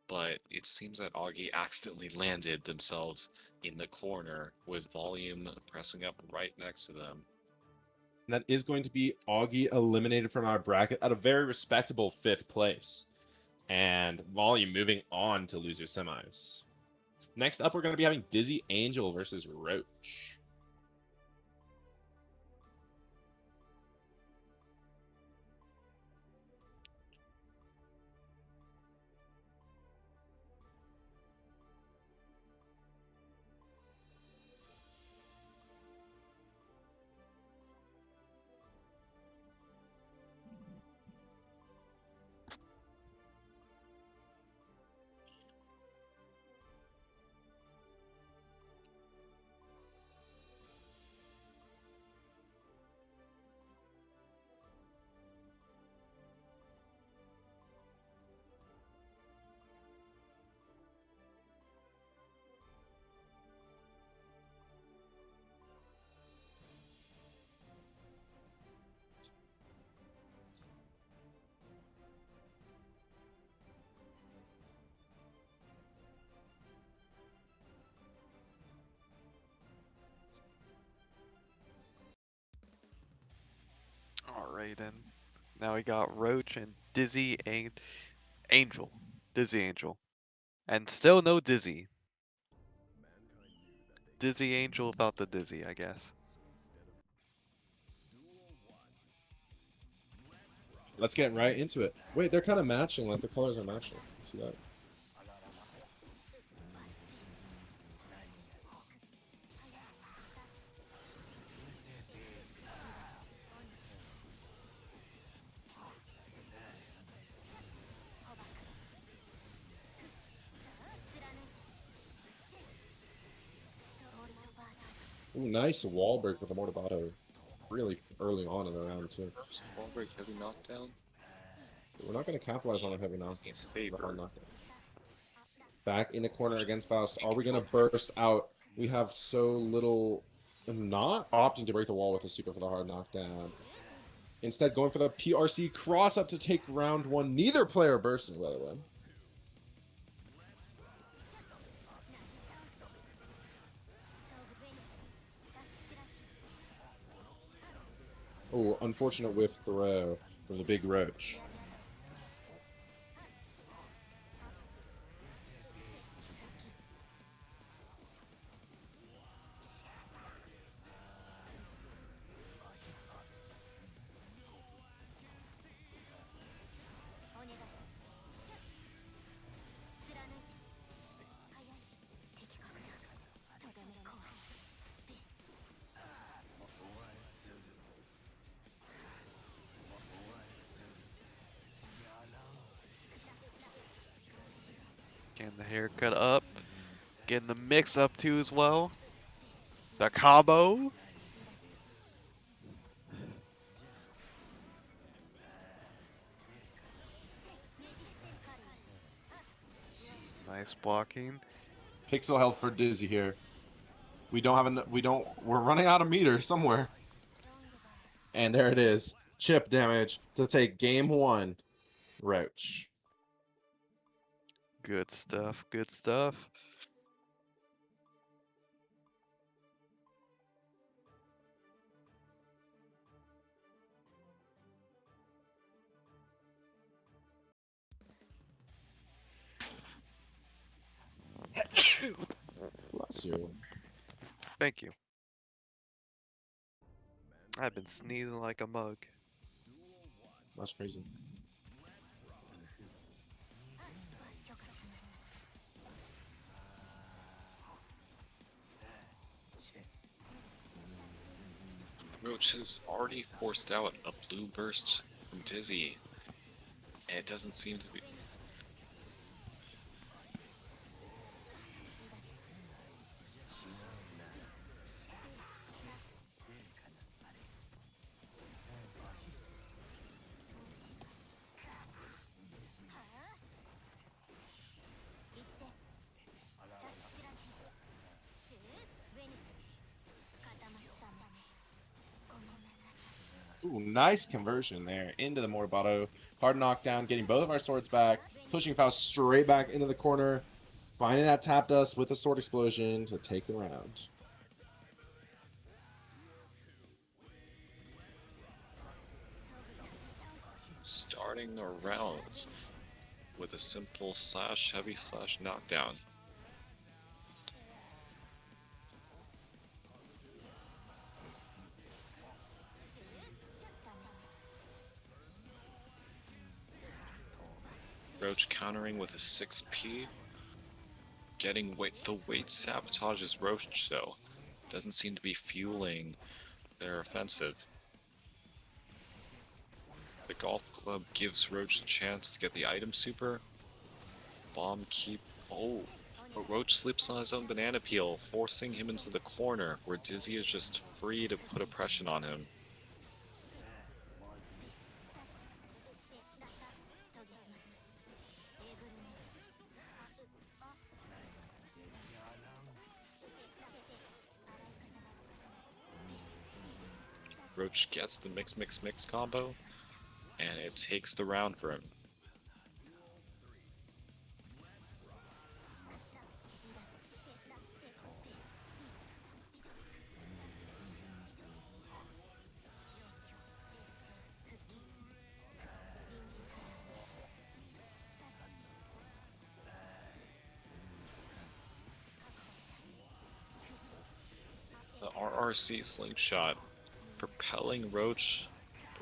But it seems that Augie accidentally landed themselves in the corner with Volume pressing up right next to them. And that is going to be Augie eliminated from our bracket at a very respectable 5th place. And Volume moving on to loser semis. Next up, we're going to be having Dizzy Angel versus Roach. Alright then. Now we got Roach and Dizzy Angel. Dizzy Angel. And still no Dizzy. Dizzy Angel without the Dizzy, I guess. Let's get right into it. Wait, they're kind of matching. Like, the colors are matching. See that? Ooh, nice wall break with the Mortabato. Really early on in the round, too. Just wall break, heavy knockdown. We're not going to capitalize on a heavy knockdown. Needs The hard favor. knockdown. Back in the corner against Faust. Are we going to burst out? We have so little. I'm not opting to break the wall with a super for the hard knockdown. Instead, going for the PRC cross up to take round one. Neither player bursting, by the way. Oh, unfortunate whiff throw from the big roach. Getting the haircut up. Getting the mix up too as well. The combo. Nice blocking. Pixel health for Dizzy here. We don't have enough. We're running out of meter somewhere. And there it is. Chip damage to take game one. Roach. Good stuff. Good stuff. Bless you. Thank you. I've been sneezing like a mug. That's crazy. Roach has already forced out a blue burst from Dizzy. And it doesn't seem to be. Ooh, nice conversion there into the Morbato. Hard knockdown, getting both of our swords back, pushing Faust straight back into the corner, finding that tap dust with the sword explosion to take the round. Starting the rounds with a simple slash heavy slash knockdown. Roach countering with a 6P. Getting weight. The weight sabotages Roach though. Doesn't seem to be fueling their offensive. The golf club gives Roach a chance to get the item super. Bomb keep. Oh, but Roach slips on his own banana peel, forcing him into the corner where Dizzy is just free to put oppression on him. Roach gets the mix combo, and it takes the round for him. The RRC slingshot propelling Roach,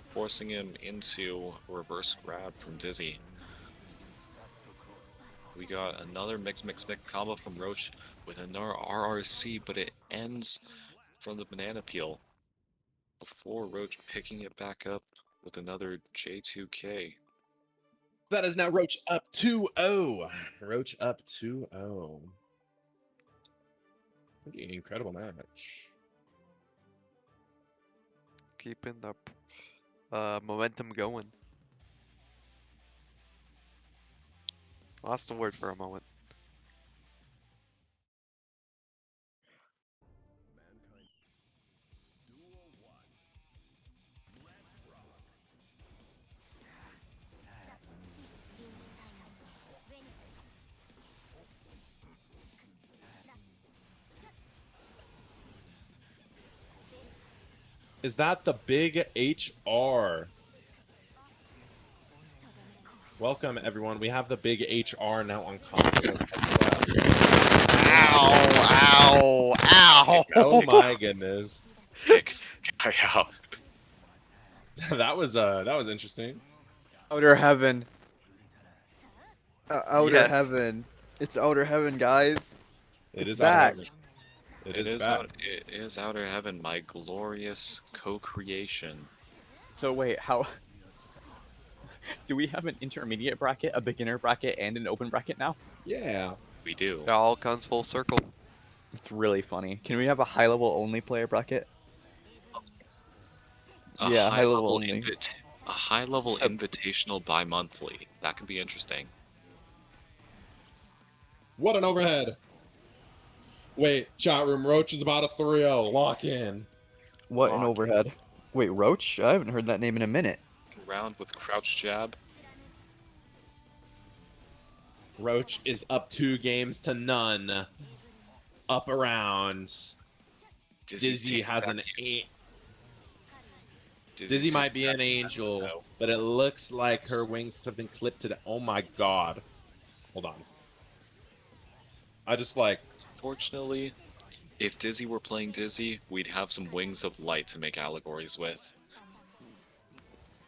forcing him into a reverse grab from Dizzy. We got another mix combo from Roach with another RRC, but it ends from the banana peel before Roach picking it back up with another J2K. That is now Roach up 2-0. Roach up 2-0. Pretty incredible match. keeping the momentum going. Lost the word for a moment. Is that the big HR? Welcome, everyone. We have the big HR now on Confidence as well. Ow! Ow! Oh my goodness. Kick guy out. that was interesting. Outer Heaven. Outer Yes. Heaven. It's Outer Heaven, guys. It It's is back. Outer Heaven. It is back. It is Outer Heaven, my glorious co-creation. So wait, how do we have an intermediate bracket, a beginner bracket, and an open bracket now? Yeah. We do. It all comes full circle. It's really funny. Can we have a high level only player bracket? Yeah, high level only. A high level So- invitational bi-monthly. That could be interesting. What an overhead. Wait, chat room. Roach is about a 3-0. Lock in. What an Fuck. overhead. Wait, Roach? I haven't heard that name in a minute. Round with crouch jab. Roach is up 2-0. Up around. Dizzy taking has back- an 8. Dizzy's Dizzy taking might be back an the angel, no. but it looks like her wings have been clipped to the. Oh my god. Hold on. I just like. Fortunately, if Dizzy were playing Dizzy, we'd have some wings of light to make allegories with.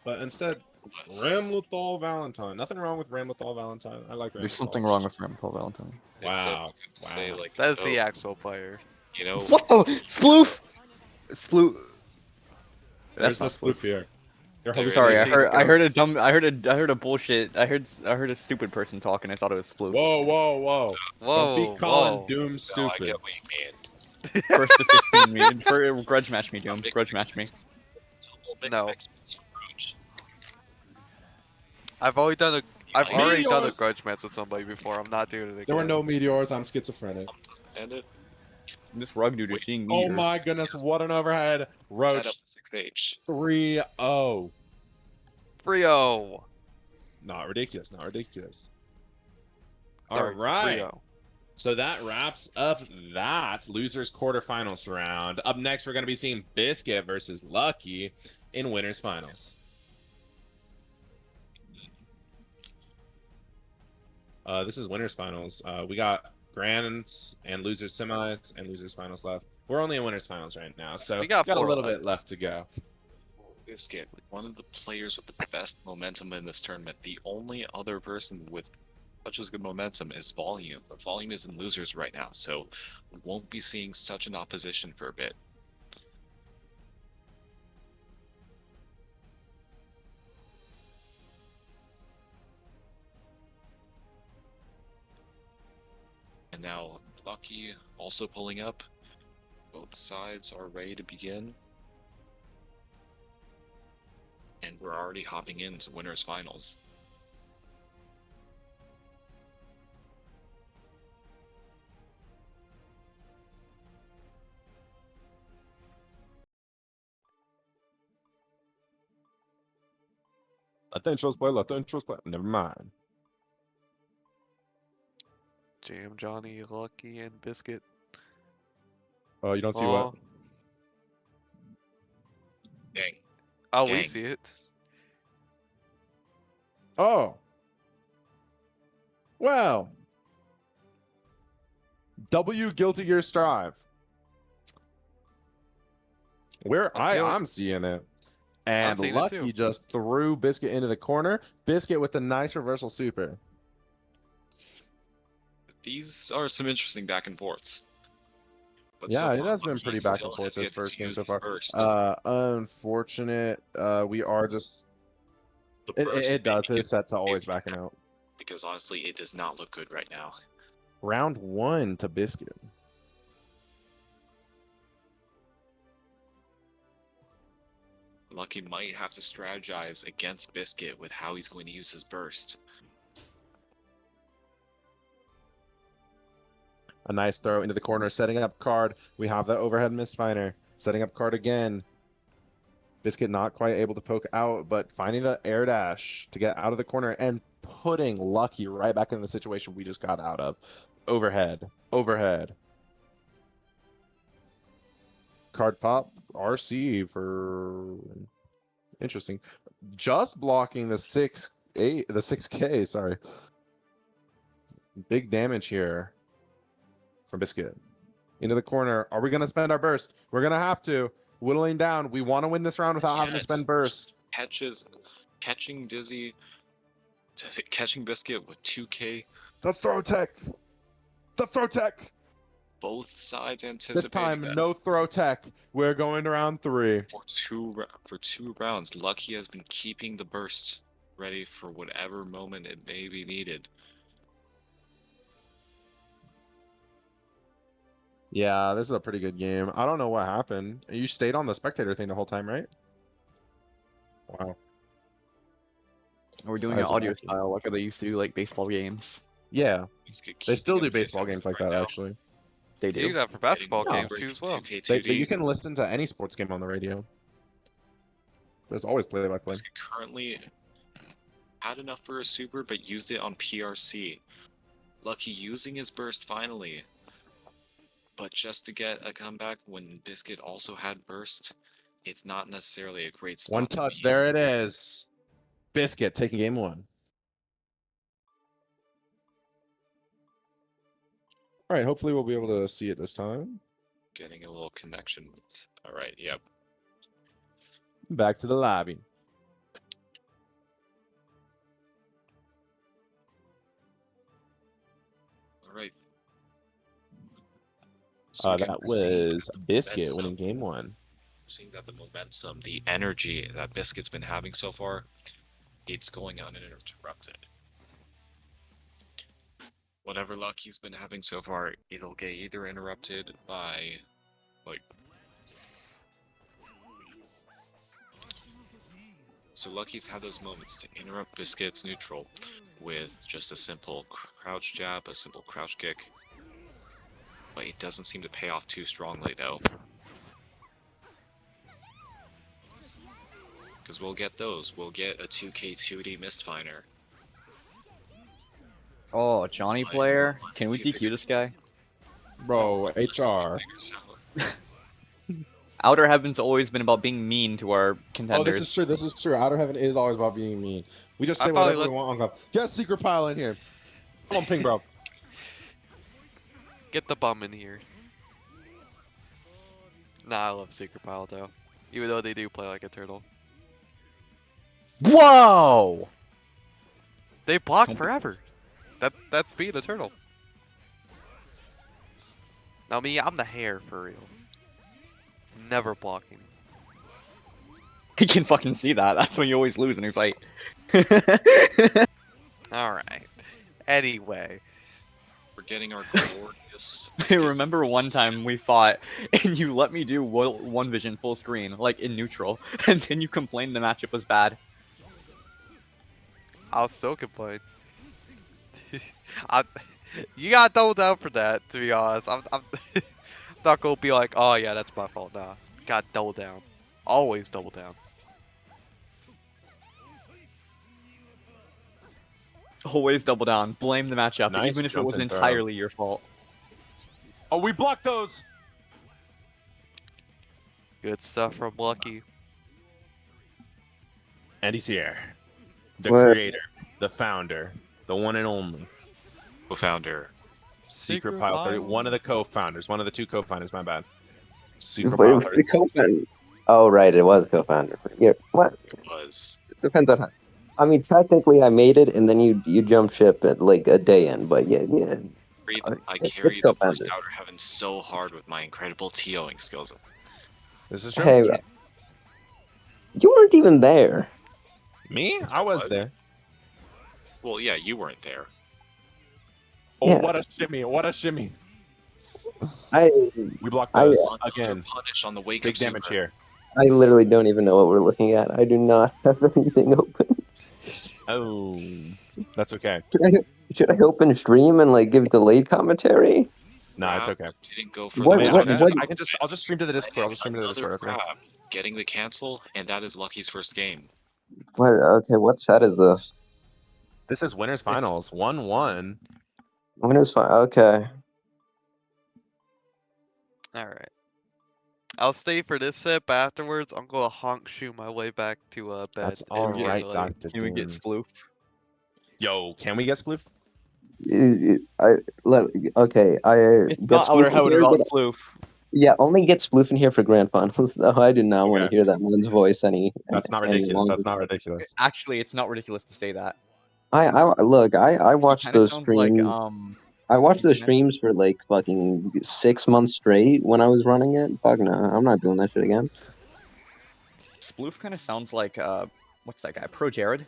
But instead, Ramlethal Valentine. Nothing wrong with Ramlethal Valentine. I like Ramlethal. There's something wrong with Ramthal Valentine. Except Wow. you have to say, Wow. like, Says oh, the actual player. you know, What the? Sploof! Sploof. There's That's no not spoof here. Your There host is. Sorry, is- I heard a dumb, I heard a bullshit, I heard a stupid person talking. I thought it was Sploof. Whoa, whoa, whoa. Whoa! Don't be calling whoa. Doom no, I stupid. get what you mean. First to 15 me, for grudge match me, Doom. Grudge match me. No. No. I've already done a. I've Meteors! already done a grudge match with somebody before. I'm not doing it again. There were no meteors. I'm schizophrenic. And it This rug dude is seeing me. Oh my goodness, what an overhead. set Roach up 6H. 3-0. Frio. Not ridiculous, not ridiculous. Sorry, All right. Frio. So that wraps up that losers quarterfinals round. Up next, we're going to be seeing Biscuit versus Lucky in winners finals. This is winners finals. We got grands and losers semis and losers finals left. We're only in winners finals right now, so We got a 4 little left. bit left to go. Biscuit, one of the players with the best momentum in this tournament. The only other person with such as good momentum is Volume. But Volume is in losers right now, so we won't be seeing such an opposition for a bit. And now Lucky also pulling up. Both sides are ready to begin. And we're already hopping into winners finals. Let the intros play, let the intros play. Never mind. Jam, Johnny, Lucky, and Biscuit. Oh, you don't see Oh, what? Dang. oh, we Dang. see it. Oh. Well. W Guilty Gear Strive. Where I'm feeling- I'm seeing it. And seeing it Lucky too. just threw Biscuit into the corner. Biscuit with a nice reversal super. These are some interesting back and forths. But Yeah, so it far, has been Lucky pretty back still and forth has this yet to first game use so his far. burst. Unfortunate. We are just. The It burst does. maybe It's set to always if- backing out. because honestly, it does not look good right now. Round 1 to Biscuit. Lucky might have to strategize against Biscuit with how he's going to use his burst. A nice throw into the corner, setting up card. We have the overhead misfiner. Setting up card again. Biscuit not quite able to poke out, but finding the air dash to get out of the corner and putting Lucky right back in the situation we just got out of. Overhead. Overhead. Card pop. RC for... Interesting. Just blocking the 6K, sorry. Big damage here from Biscuit. Into the corner. Are we going to spend our burst? We're going to have to. Whittling down. We want to win this round without having to spend burst. Catching Biscuit with 2K. The throw tech. The throw tech. Both sides anticipating This time, that. no throw tech. We're going to round 3. For two rounds, Lucky has been keeping the burst ready for whatever moment it may be needed. Yeah, this is a pretty good game. I don't know what happened. You stayed on the spectator thing the whole time, right? Wow. We're doing That's an audio awesome. style like they used to do like baseball games. Yeah, Biscuit they still keeping do him baseball defensive games like right that, now. actually. They You do do. that for basketball Getting games break too as well. 2K2D. You can listen to any sports game on the radio. There's always play-by-play. Biscuit currently had enough for a super, but used it on PRC. Lucky using his burst finally. But just to get a comeback when Biscuit also had burst, it's not necessarily a great spot. One to touch, be in. there it is. Biscuit taking game 1. All right, hopefully we'll be able to see it this time. Getting a little connection. All right, yep. Back to the lobby. All right. So again, That we're seeing was that the Biscuit momentum- winning game 1. Seeing that the momentum, the energy that Biscuit's been having so far, it's going uninterrupted. Whatever luck he's been having so far, it'll get either interrupted by, like... So Lucky's had those moments to interrupt Biscuit's neutral with just a simple crouch jab, a simple crouch kick. But it doesn't seem to pay off too strongly, though. Because we'll get those. We'll get a 2K2D Mistfinder. Oh, Johnny Like, player. like, Can we if you DQ this guy? Bro, Let's see what HR. he figures out. Outer Heaven's always been about being mean to our Oh, contenders. this is true. This is true. Outer Heaven is always about being mean. We just I say probably whatever we want on cup. Get Secret Pile in here. Come on, Ping Bro. Get the bum in here. Nah, I love Secret Pile though. Even though they do play like a turtle. Whoa! They block Don't be- forever. That's being a turtle. Now me, I'm the hare for real. Never blocking. He can fucking see that. That's when you always lose in your fight. Alright. Anyway. We're getting our glorious. I remember one time we fought, and you let me do one vision full screen, like in neutral, and then you complained the matchup was bad. I'll still complain. You got double down for that, to be honest. I'm not gonna be like, oh yeah, that's my fault. Nah, got double down. Always double down. Always double down. Blame the matchup, Nice even if it jump wasn't and throw. entirely your fault. Oh, we blocked those. Good stuff from Lucky. Andy Sierra, the What? creator, the founder, the one and only. Co-founder. Secret Pile 30. One of the co-founders. One of the 2 co-founders. My bad. Secret But it Pile was 30. the co-founder. Oh, right, it was co-founder. Yeah, what? It was. It depends on how. I mean, technically, I made it, and then you jump ship at like a day in. But yeah. I It's carry the co-founded. first Outer Heaven so hard with my incredible TOing skills. This is true. Hey, you weren't even there. Me? I was Was. there. Well, yeah, you weren't there. Oh, Yeah. what a shimmy. What a shimmy. I We blocked I- those Another again. punish on the wake Big up damage super. here. I literally don't even know what we're looking at. I do not have anything open. Oh, that's okay. Should I open stream and like give delayed commentary? No, it's Grab okay. Didn't go for What- the Wait, what- I'll just stream to the Discord. I'll just stream to the Another Discord. Okay. grab, getting the cancel, and that is Lucky's first game. What? Okay, what chat is this? This is winners finals 1-1. When is fine? Okay. All right. I'll stay for this set, but afterwards I'm gonna honk shoe my way back to bed. That's and all get right, later. Doctor. Can we get Sploof? Yo, can we get Sploof? Okay. It's get not Outer Sploof in Heaven here, about but- Sploof. Yeah, only get Sploof in here for grand finals. No, I do not want to Okay. hear that man's voice That's not any ridiculous. longer. That's not ridiculous. Actually, it's not ridiculous to say that. I look. I He watched kinda those sounds streams. like I watched he those kinda- streams for like fucking 6 months straight when I was running it. Fuck no, I'm not doing that shit again. Sploof kind of sounds like what's that guy? Pro Jared.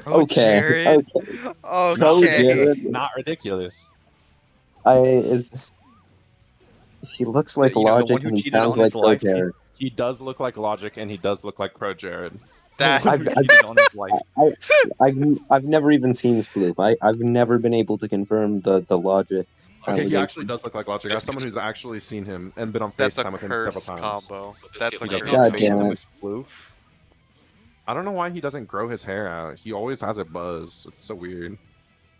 Oh, Okay, Jared. okay. Oh, Pro okay. Jared. Not ridiculous. He looks like You know, the Logic one who and he cheated sounds on like his Pro life. Jared. He does look like Logic, and he does look like Pro Jared. That The one who cheated on his wife. I've never even seen Sploof. I've never been able to confirm the Logic. Okay, he allegation. actually does look like Logic. As someone who's actually seen him and been on that's a FaceTime with him several curse times. combo. But this That's a kid He's doesn't curse. not God facing damn it. with Sploof. I don't know why he doesn't grow his hair out. He always has it buzzed. It's so weird.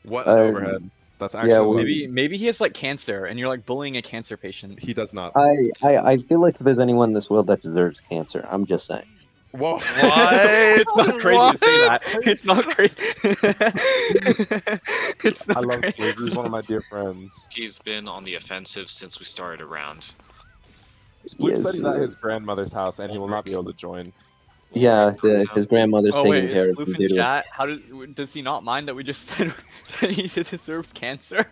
What Um, an overhead. That's actually yeah, well- Maybe he has like cancer, and you're like bullying a cancer patient. he does not. I feel like if there's anyone in this world that deserves cancer, I'm just saying. Whoa. What? It's not crazy to say that. It's not crazy. It's not I love crazy. Sploof. He's one of my dear friends. He's been on the offensive since we started a round. Sploof Yes. said he's at his grandmother's house and he will not be able to join. Yeah, his grandmother's Oh taking wait, care is of Sploof him in due to chat? How does he not mind that we just said that he deserves cancer?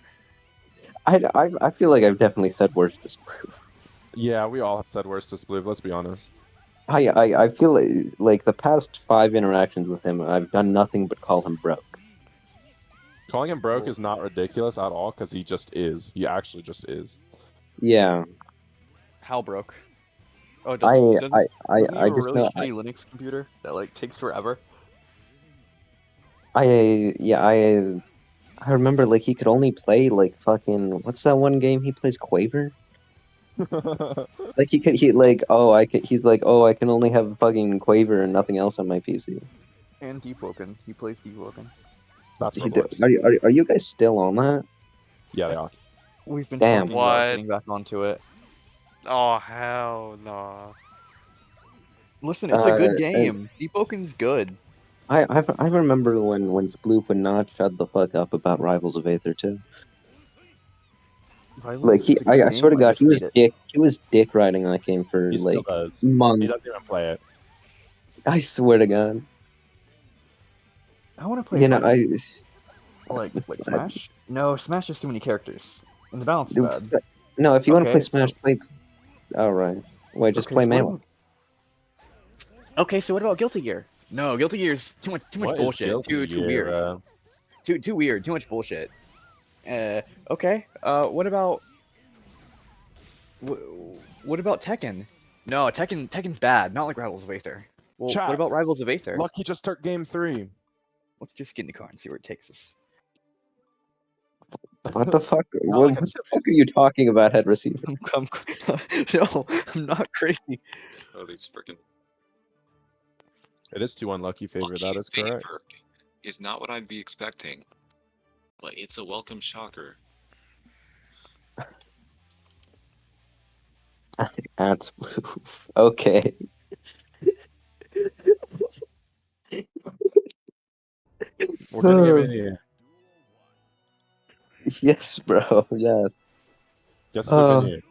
I feel like I've definitely said worse to Sploof. Yeah, we all have said worse to Sploof, let's be honest. I feel like the past 5 interactions with him, I've done nothing but call him broke. Calling him broke is not ridiculous at all because he just is. He actually just is. Yeah, How broke? Oh, I doesn't I he have a just really know, shitty Linux computer that like takes forever? I remember like he could only play like fucking what's that one game he plays Quaver? Like he's like I can only have fucking Quaver and nothing else on my PC. And Deepwoken. He plays Deepwoken. That's He Roblox. are you guys still on that? Yeah, they are. We've been Damn. talking What? about getting back onto it. Oh hell no. Listen, it's a good Uh, game. Deepwoken's good. I remember when Sploof would not shut the fuck up about Rivals of Aether too. Like I swear to God, he was dick riding that game for He still like does. He months. doesn't even play it. I swear to God. I want to play. You know, fighting. I like Smash. No, Smash has too many characters, and the balance is Dude, bad. no. If you want to Okay, play Smash, play. All right. Wait, just Okay, play so what Melee. about- Okay, so what about Guilty Gear? No, Guilty Gear's too much What is bullshit. Guilty Too Gear, weird. Too weird. Too much bullshit. Okay. What about what about Tekken? No, Tekken's bad. Not like Rivals of Aether. Well, Chat. what about Rivals of Aether? Lucky just took game 3. Let's just get in the car and see where it takes us. What the fuck? No, What like, the fuck are you talking about, head receiver? No, I'm not crazy. Oh, these freaking It is 2 unlucky favor. That is correct. Is not what I'd be expecting, but it's a welcome shocker. That's Sploof. Okay. We're gonna get in here. Yes, bro. Yeah. Get Sploof in here.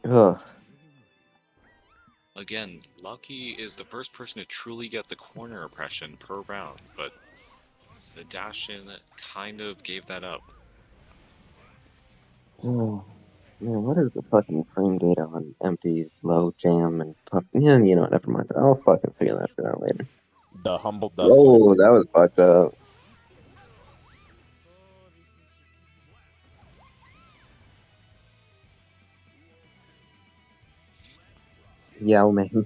Ugh. Again, Lucky is the first person to truly get the corner oppression per round, but the dash-in kind of gave that up. Oh, man, what is the fucking frame data on empty, low jam, and puff? Yeah, you know what? Never mind. I'll fucking figure that shit out later. The humble dust. Whoa, that was fucked up. Yao Ming.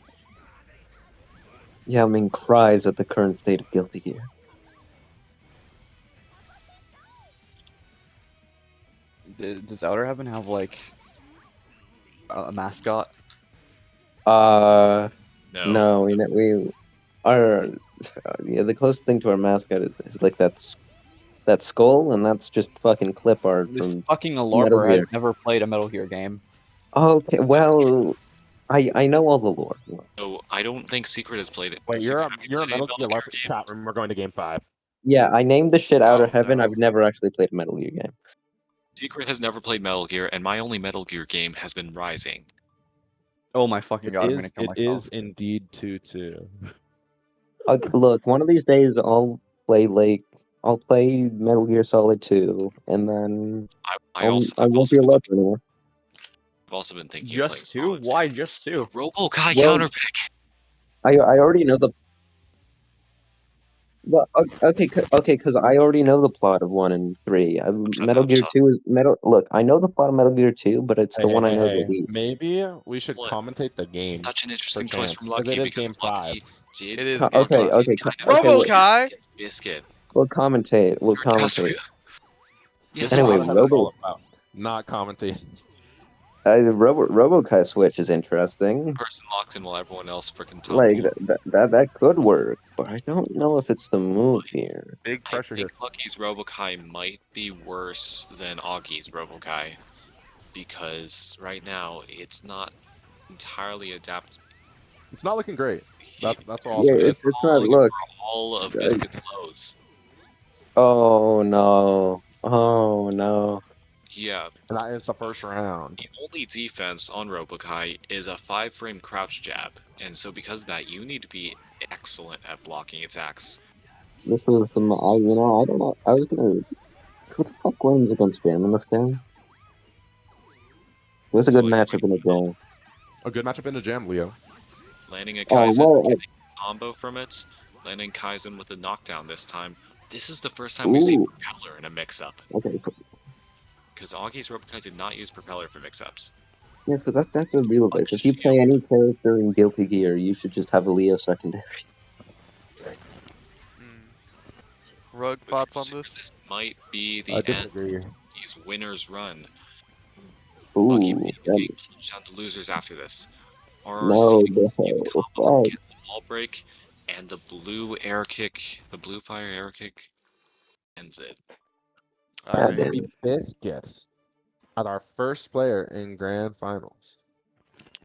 Yao Ming cries at the current state of Guilty Gear. Does Outer Heaven have like a mascot? No. No, we our yeah, the closest thing to our mascot is like that skull, and that's just fucking clip art This from fucking Metal Alarper Gear. has never played a Metal Gear game. Okay, well, I know all the lore. No, I don't think Secret has played it. Wait, Secret, you're a have you you're a played Metal Gear Gear LARP game? chat room. We're going to game 5. Yeah, I named the shit Outer Oh, Heaven. no. I've never actually played a Metal Gear game. Secret has never played Metal Gear, and my only Metal Gear game has been Rising. Oh my fucking god! I'm gonna kill It myself. is indeed 2-2. Okay, look, one of these days I'll play Metal Gear Solid 2, and then I won't be a LARP anymore. I've also been thinking of playing Just two? Solid Why Snake. just two? Robo-Kai Well- counterpick. I already know the. Well, okay, because I already know the plot of 1 and 3. Metal Gear 2 is Metal. Look, I know the plot of Metal Gear 2, but it's the one I know the least. Maybe we should What? commentate the game. Such an interesting choice from chance, 'cause Lucky it is because game 5. Lucky did. It is Co- game okay, five. okay, kind of Robo-Kai! against Biscuit. We'll commentate. We'll You're just- commentate. Yes, This is Anyway, what Outer Heaven's Robo- all about. Not commentate. RoboKai Switch is interesting. person locked in while everyone else freaking tells Like you. that could work, but I don't know if it's the move here. Big I pressure here. think Lucky's Robo-Kai might be worse than Augie's Robo-Kai because right now it's not entirely adapted. It's not looking great. That's what I'll Yeah, say. it's not. Look. All of Biscuit's lows. Oh no. Oh no. Yeah, And that is the first round. the only defense on Robo-Kai is a 5-frame crouch jab, and so because of that, you need to be excellent at blocking attacks. This is some. I don't know. I was gonna. Who the fuck wins against Jam in this game? It was a good matchup in the game. A good matchup in the jam, Leo. Landing a Oh, Kaizen, well, getting a combo from it, landing Kaizen with a knockdown this time. This is the first time we've seen Ooh. Propeller in a mix-up, Okay. because Augie's Robo-Kai did not use Propeller for mix-ups. Yeah, so that's the real base. If you play any character in Guilty Gear, you should just have a Leo secondary. Rug thoughts on this? This might be the I end disagree. of Lucky's winner's run. Ooh, Lucky may that- be plunged down to losers after this. Or No, seeing the the hell, combo fuck. get the wall break and the blue air kick, the blue fire air kick ends it. God It's gonna damn. be Biscuits as our first player in grand finals.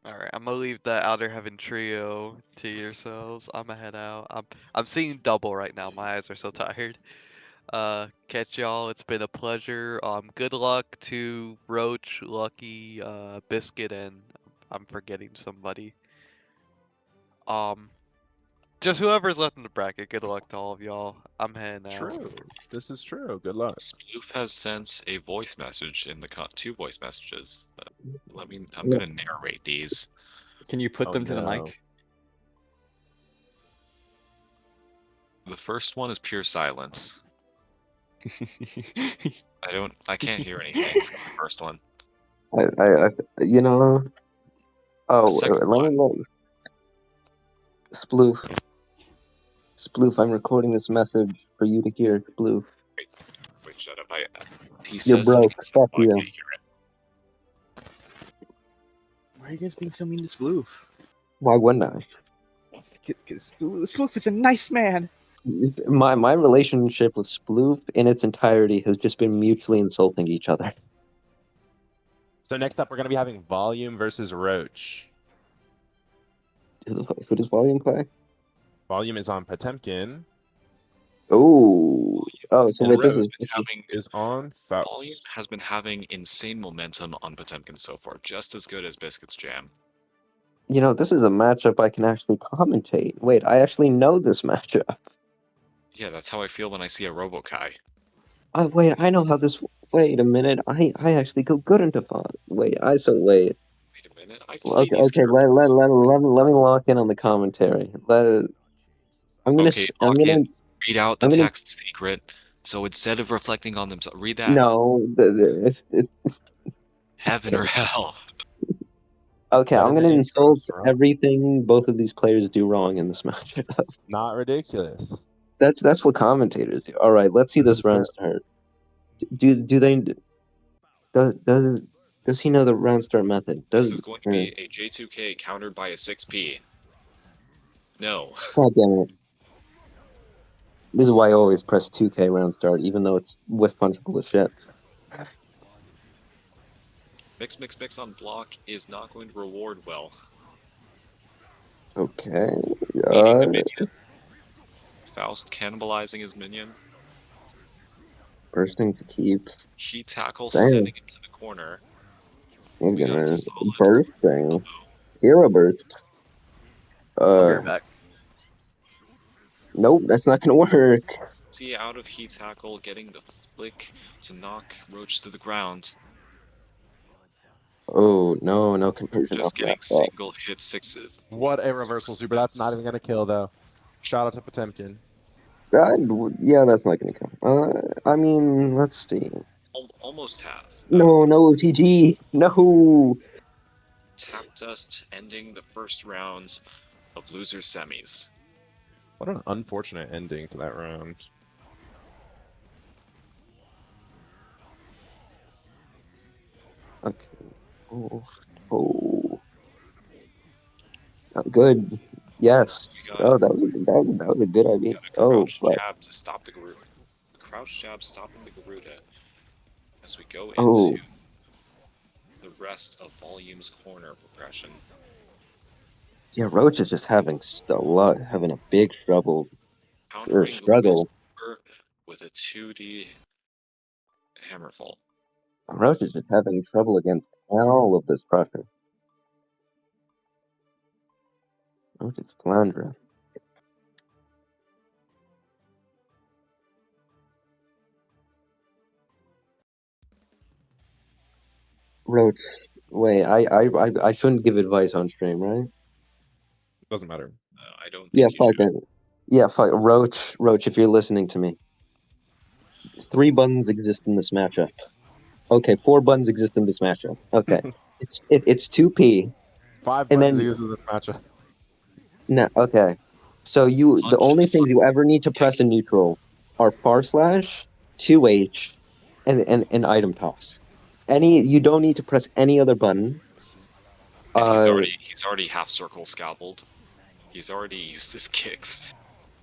Alright, I'm gonna leave the Outer Heaven trio to yourselves. I'm gonna head out. I'm seeing double right now. My eyes are so tired. Catch y'all. It's been a pleasure. Good luck to Roach, Lucky, Biscuit, and I'm forgetting somebody. Just whoever's left in the bracket. Good luck to all of y'all. I'm heading out. True. This is true. Good luck. Sploof has sent a voice message in the two voice messages. I'm Yeah. gonna narrate these. Can you put Oh, them to the no. mic? The first one is pure silence. I can't hear anything from the first one. You know. Oh, second let me look. Sploof, I'm recording this message for you to hear. Sploof. Wait, shut up. He You're says broke. it, Fuck I you. can't hear it. Why are you guys being so mean to Sploof? Why wouldn't I? Because Sploof is a nice man. My relationship with Sploof in its entirety has just been mutually insulting each other. So next up, we're gonna be having Volume versus Roach. Who does Volume play? Volume is on Potemkin. Oh, so And wait, Roach this Having is on Volume Faust. has been having insane momentum on Potemkin so far, just as good as Biscuit's Jam. this is a matchup I can actually commentate. Wait, I actually know this matchup. Yeah, that's how I feel when I see a Robo-Kai. Wait, I know how this. Wait a minute, I actually go good into font. Wait. Wait a minute, I play Okay, these okay. Let characters. me lock in on the commentary. I'm gonna. Okay, I'm log gonna. in. Read out the I'm gonna- text secret. So instead of reflecting on themselves, read that. No, it's Heaven or hell. Okay, That I'm is gonna an intro, insult bro. everything both of these players do wrong in this match. Not ridiculous. That's what commentators do. All right, let's see This this is round it. start. Do they does he know the round start method? This Does is going to be a J2K countered by a 6P. No. God damn it! This is why I always press 2K round start, even though it's whiff punchable as shit. Mix on block is not going to reward well. Okay. Beating the minion. Faust cannibalizing his minion. Bursting to keep. He tackle Damn. sending him to the corner. He's We got a gonna solid bursting. Hero burst. I'll be right back. Nope, that's not gonna work. see out of heat tackle, getting the flick to knock Roach to the ground. Oh no, no conversion Just off getting that. Oh. single hit sixes. What a reversal super. That's not even gonna kill though. Shout out to Potemkin. Yeah, that's not gonna count. I mean, let's see. Almost half. No, no OTG. No. Tap dust ending the first round of loser semis. What an unfortunate ending to that round. Okay. Oh. Good. Yes. Oh, that was a good idea. Oh, Crouch but jab to stop the Garuda. Crouch jab stopping the Garuda. As we go oh, into the rest of Volume's corner progression. yeah. Roach is just having having a big struggle or Countering struggle. with a 2D hammerfall. Roach is just having trouble against all of this pressure. Roach is Flandra. Roach. Wait, I shouldn't give advice on stream, right? Doesn't matter. I don't Yeah, think you fuck should. it. Yeah, fuck Roach. If you're listening to me, 3 buttons exist in this matchup. Okay, 4 buttons exist in this matchup. Okay, it's 2P, 5 and buttons then used in this matchup. no. Okay, so the Punch only is things you ever need to kick. press in neutral are far slash, 2H, and item toss. You don't need to press any other button. And he's already half circle scalpeled. He's already used his kicks.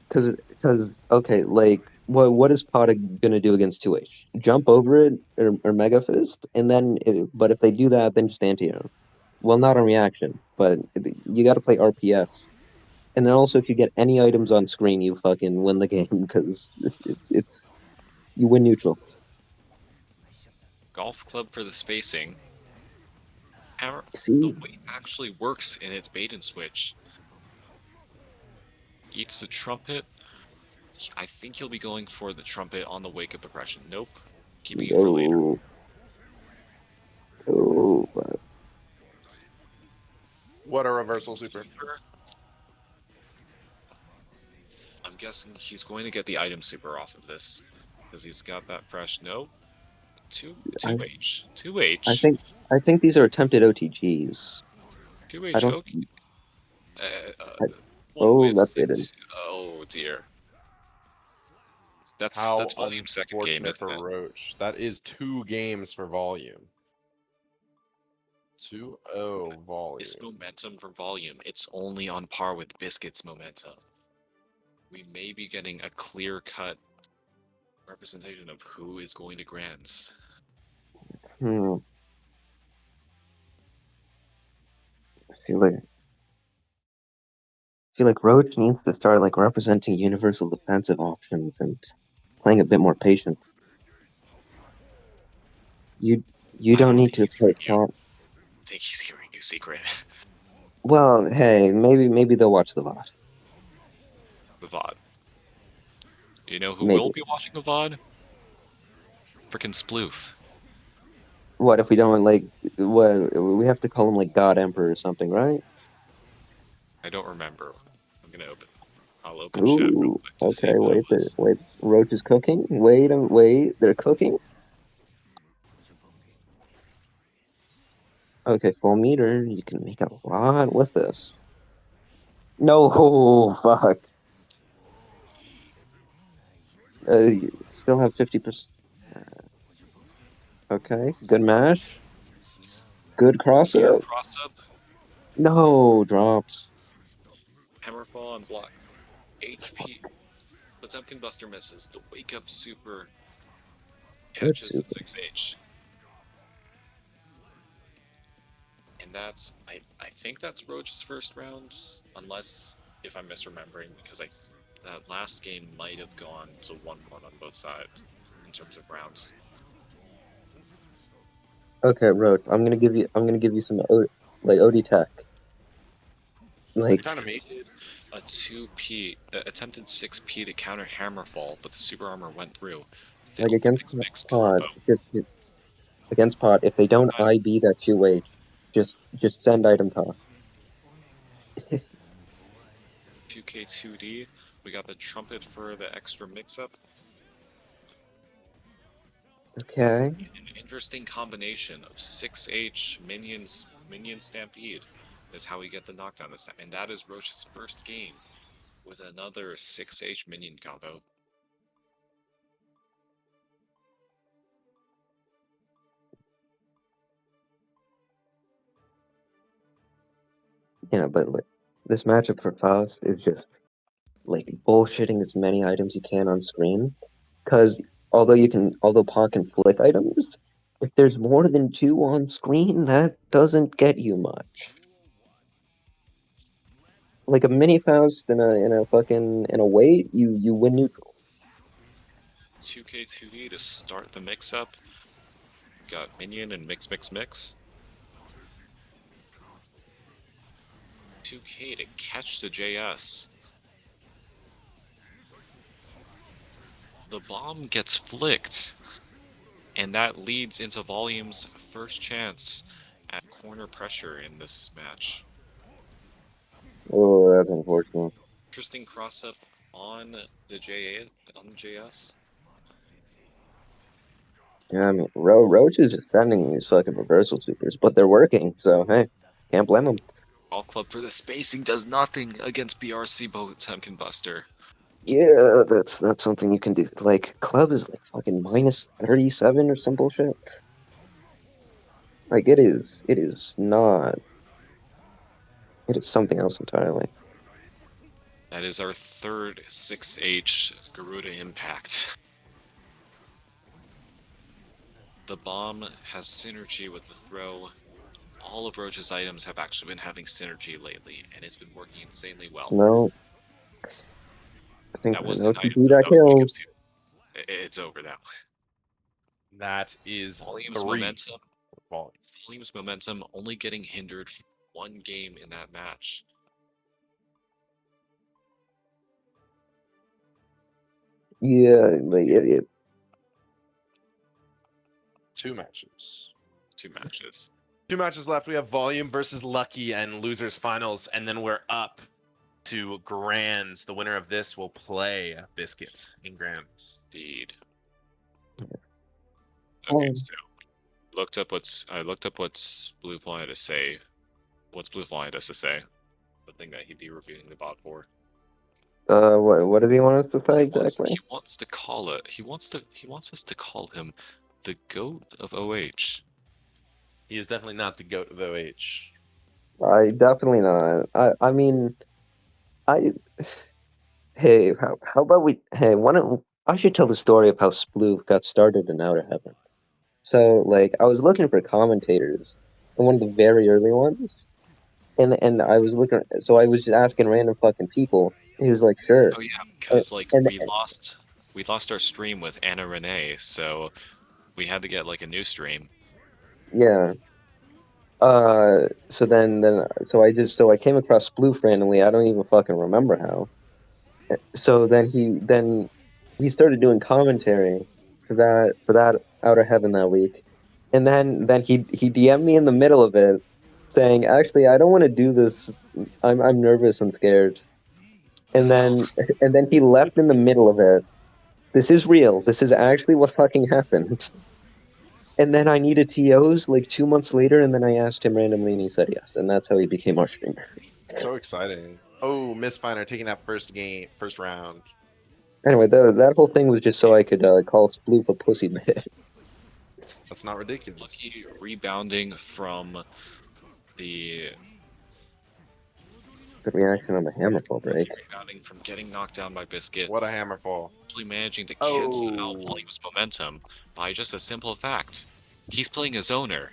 Because okay, like what is Potta gonna do against 2H? Jump over it or Mega Fist, and then but if they do that, then just anti-air. Well, not on reaction, but you got to play RPS. And then also, if you get any items on screen, you fucking win the game because it's you win neutral. Golf club for the spacing. Hammer. See, The weight actually works in its bait and switch. Eats the trumpet. I think he'll be going for the trumpet on the wake up aggression. Nope. Keeping it for later. Oh, but What a reversal super. I'm guessing he's going to get the item super off of this because he's got that fresh. No, 2H. 2H. I think these are attempted OTGs. 2H. I don't. Okay. Oh, that's it. Oh dear. That's How Volume's second game, unfortunate isn't for it? Roach. That is 2 games for Volume. 2-0 Volume. This momentum for Volume, it's only on par with Biscuit's momentum. We may be getting a clear-cut representation of who is going to Grands. I feel like Roach needs to start like representing universal defensive options and playing a bit more patient. You don't need to play top. I think he's hearing you, Secret. Well, hey, maybe they'll watch the VOD. The VOD. You know who Maybe. will be watching the VOD? Frickin' Sploof. What if we don't like? What we have to call him like God Emperor or something, right? I don't remember. I'm gonna open. I'll open chat real Ooh, quick to see okay. what it was. Wait. Roach is cooking. Wait. They're cooking. Okay, full meter. You can make a lot with this. No, fuck. You still have 50%. Okay, good mash. Good cross Here, up. cross up, No, dropped. Hammerfall on block. HP. Potemkin Buster misses. The wake up super Good catches the super. 6H. And that's I think that's Roach's first round, unless if I'm misremembering, because that last game might have gone to 1-1 on both sides in terms of rounds. Okay, Roach. I'm gonna give you some like OD tech. Like Trying to make Attempted a 2P, attempted 6P to counter Hammerfall, but the super armor went through. Failed the against mix pod, combo. just against pod. If they don't IB that 2H, just send item toss. 2K2D. We got the trumpet for the extra mix-up. Okay. An interesting combination of 6H minion stampede is how we get the knockdown this time, and that is Roach's first game with another 6H minion combo. Yeah, but like this matchup for Faust is just like bullshitting as many items you can on screen. Because although Pod can flick items, if there's more than two on screen, that doesn't get you much. Like a mini Faust in a weight, you win neutral. 2K2D to start the mix-up. Got minion and mix. 2K to catch the JS. The bomb gets flicked, and that leads into Volume's first chance at corner pressure in this match. Oh, that's unfortunate. Interesting cross-up on the JS. Yeah, I mean, Roach is just sending these fucking reversal supers, but they're working, so hey, can't blame them. All club for the spacing does nothing against BRC Potemkin Buster. Yeah, that's something you can do. Like, club is like fucking minus 37 or some bullshit. Like, it is not. It is something else entirely. That is our third 6H Garuda impact. The bomb has synergy with the throw. All of Roach's items have actually been having synergy lately, and it's been working insanely well. No. I think That the wasn't an OTP item, that that was a wake-up kills. super. It's over now. that is Volume's three. momentum. Volume. Volume's momentum only getting hindered one game in that match. Yeah, like it. Two matches. 2 matches. 2 matches left. We have Volume versus Lucky and losers finals, and then we're up to Grands. The winner of this will play Biscuit in Grands. Indeed. Oh. Okay, so I looked up what's Blue wanted to say. What's Blue wanted us to say? The thing that he'd be reviewing the bot for. What does he want us to say exactly? He wants to call it. He wants us to call him the GOAT of OH. He is definitely not the GOAT of OH. I definitely not. I mean, I. Hey, how about we? Hey, I should tell the story of how Sploof got started in Outer Heaven. So, like, I was looking for commentators, and one of the very early ones, and I was looking. So I was just asking random fucking people. And he was like, "Sure." Oh yeah, because like and- we lost our stream with Anna Renee, so we had to get like a new stream. Yeah. So I came across Sploof randomly. I don't even fucking remember how. So then he started doing commentary for that Outer Heaven that week, and then he DM'd me in the middle of it, saying, "Actually, I don't want to do this. I'm nervous and scared." And then he left in the middle of it. This is real. This is actually what fucking happened. And then I needed TOs like 2 months later, and then I asked him randomly, and he said yes, and that's how he became our streamer. So exciting. Oh, Mistfinder taking that first round. Anyway, that whole thing was just so I could call Sploop a pussy bitch. That's not ridiculous. Lucky rebounding from the Good reaction on the Hammerfall break. rebounding from getting knocked down by Biscuit. What a Hammerfall. Actually managing to cancel out Oh. Volume's momentum by just a simple fact. He's playing a zoner.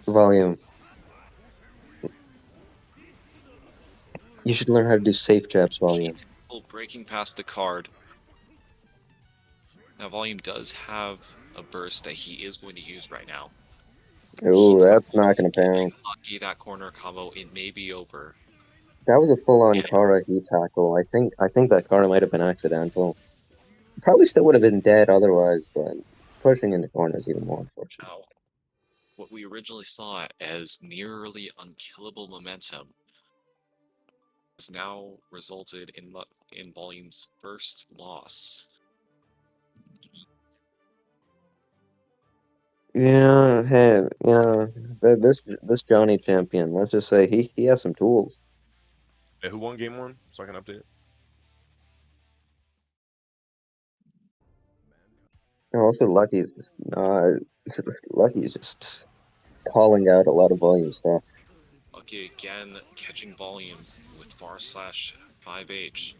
Volume. You should learn how to do safe jabs, Volume. Breaking past the card. Now Volume does have a burst that he is going to use right now. Ooh, that's not gonna pound. Lucky that corner combo, it may be over. That was a full-on Kara heat tackle. I think that Kara might have been accidental. Probably still would have been dead otherwise, but pushing in the corner is even more unfortunate. Now, what we originally saw as nearly unkillable momentum has now resulted in Volume's first loss. Yeah, hey, yeah. This Johnny champion, let's just say he has some tools. Hey, who won game 1? So I can update. Also, Lucky's just calling out a lot of Volume stuff. Lucky again catching Volume with /5H.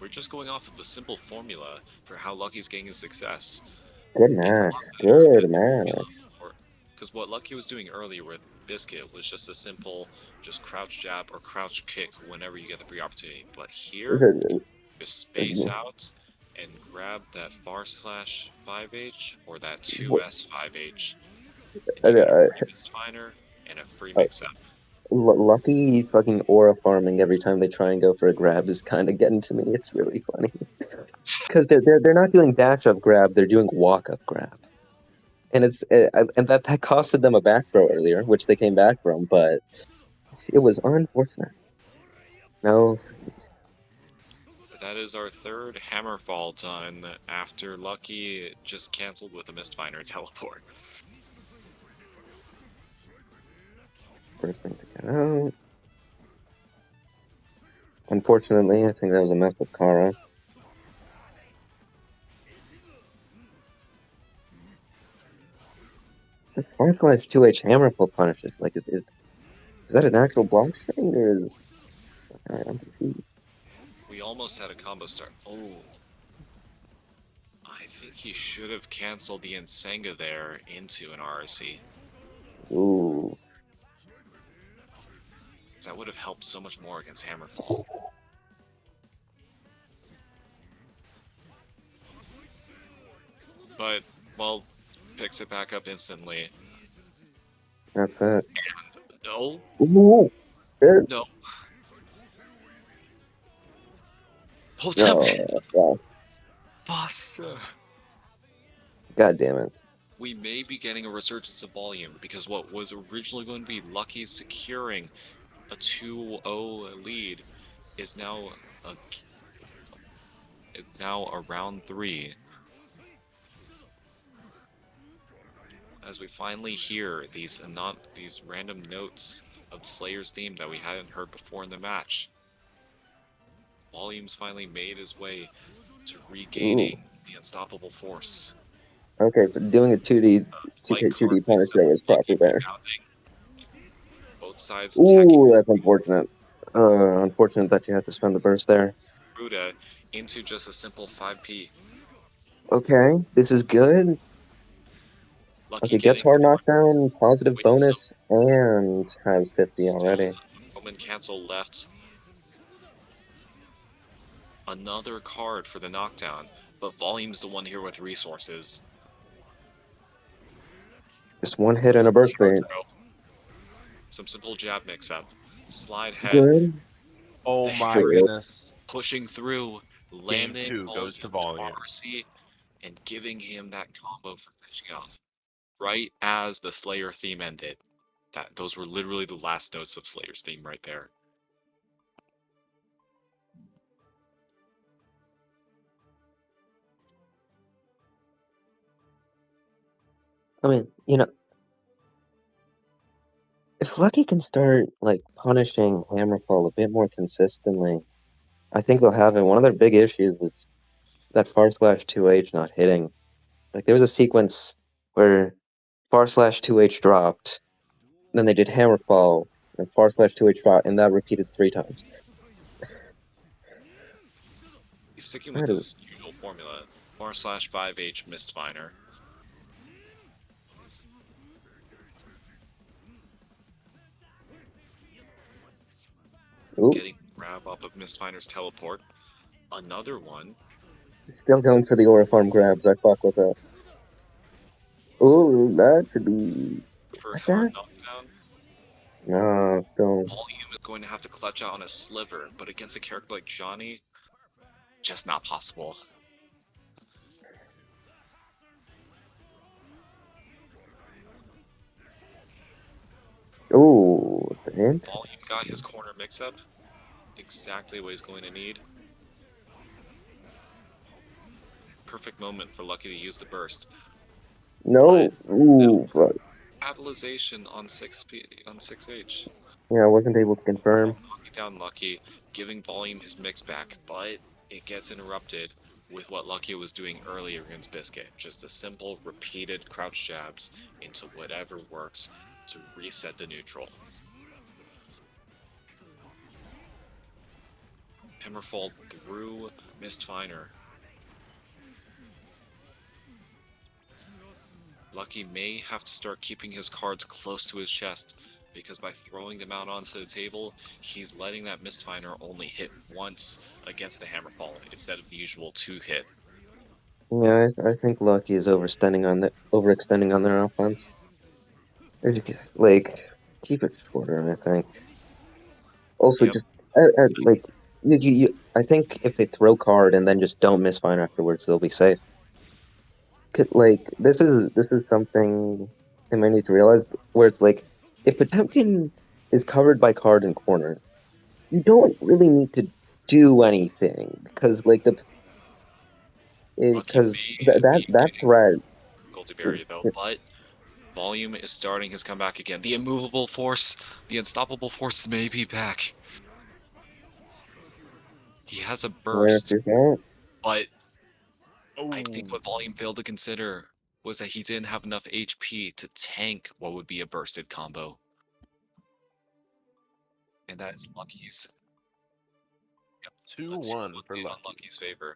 We're just going off of a simple formula for how Lucky's getting his success. Good match. Good match. Because what Lucky was doing earlier with Biscuit was just a simple just crouch jab or crouch kick whenever you get the free opportunity. But here, just space out and grab that /5H or that 2S5H. And you get a Mistfinder and a free mix-up. Lucky fucking aura farming every time they try and go for a grab is kind of getting to me. It's really funny because they're not doing dash up grab, they're doing walk up grab, and and that costed them a back throw earlier, which they came back from, but it was unfortunate. No. That is our third Hammerfall done after Lucky just canceled with a Mistfinder teleport. First thing to get out. Unfortunately, I think that was a mess with Kara. The Far Slash 2H Hammerfall punishes. Like, is that an actual block string or is? Alright, I'm confused. We almost had a combo start. Oh. I think he should have canceled the Nsenga there into an RRC. Ooh. That would have helped so much more against Hammerfall. But, well, picks it back up instantly. That's it. No. Ooh. There. No. Hold No. up. Buster. God damn it. We may be getting a resurgence of Volume because what was originally going to be Lucky securing a 2-0 lead is now a round 3. As we finally hear these random notes of Slayer's theme that we hadn't heard before in the match. Volume's finally made his way to regaining the unstoppable force. Okay, so doing a 2D punish there was proper there. Both sides Ooh, that's unfortunate. Unfortunate that you had to spend the burst there. Ruda into just a simple 5p. Okay, this is good. Lucky Okay, gets hard knockdown, positive with bonus, and has 50 already. Roman cancel left. Another card for the knockdown, but Volume's the one here with resources. Just one hit and a burst rate. Some simple jab mix-up. Slide head. Good. Oh my Sure. goodness. Pushing through. Landing 2 goes to Volume. RC and giving him that combo for finishing off. right as the Slayer theme ended. Those were literally the last notes of Slayer's theme right there. I mean, if Lucky can start like punishing Hammerfall a bit more consistently, I think they'll have it. One of their big issues is that far slash 2H not hitting. Like there was a sequence where far slash 2H dropped, then they did Hammerfall, and far slash 2H dropped, and that repeated 3 times. He's sticking with That is- his usual formula. 4/5H Mistfinder. Ooh, Getting grab up of Mistfinder's teleport. Another one. still going for the Aura Farm grabs. I fuck with that. Ooh, that should be. For What's hard that? knockdown. No, don't. Volume is going to have to clutch out on a sliver, but against a character like Johnny, just not possible. Ooh, the hint? Volume's got his corner mix-up. Exactly what he's going to need. Perfect moment for Lucky to use the burst. No. Ooh, but Capitalization on 6H. yeah, I wasn't able to confirm. Knocking down Lucky, giving Volume his mix back, but it gets interrupted with what Lucky was doing earlier against Biscuit. Just a simple, repeated crouch jabs into whatever works to reset the neutral. Hammerfall through Mistfinder. Lucky may have to start keeping his cards close to his chest, because by throwing them out onto the table, he's letting that Mistfinder only hit once against the Hammerfall instead of the usual 2 hit. Yeah, I think Lucky is overextending on their offense. There's like keep it shorter. I think. Also, Yep. just like I think if they throw card and then just don't miss fine afterwards, they'll be safe. Like this is something they might need to realize, where it's like if Potemkin is covered by card and corner, you don't really need to do anything because like because that threat. Difficult to bury though, but Volume is starting his comeback again. The immovable force, the unstoppable force may be back. He has a burst, but I think what Volume failed to consider was that he didn't have enough HP to tank what would be a bursted combo. And that is Lucky's. Yep, 2-1 for in Lucky. Lucky's favor.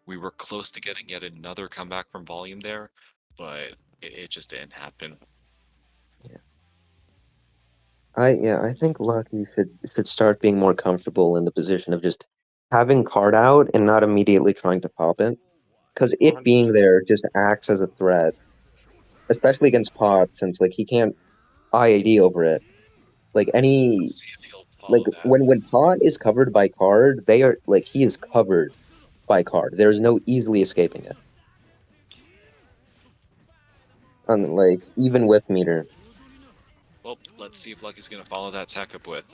We were close to getting yet another comeback from Volume there, but it just didn't happen. I think Lucky should start being more comfortable in the position of just having card out and not immediately trying to pop it, because it being there just acts as a threat, especially against Pot, since like he can't IAD over it. Like any Let's see if he'll follow that. when Pot is covered by card, they are like he is covered by card. There is no easily escaping it. And like even with meter. Well, let's see if Lucky's gonna follow that tech up with.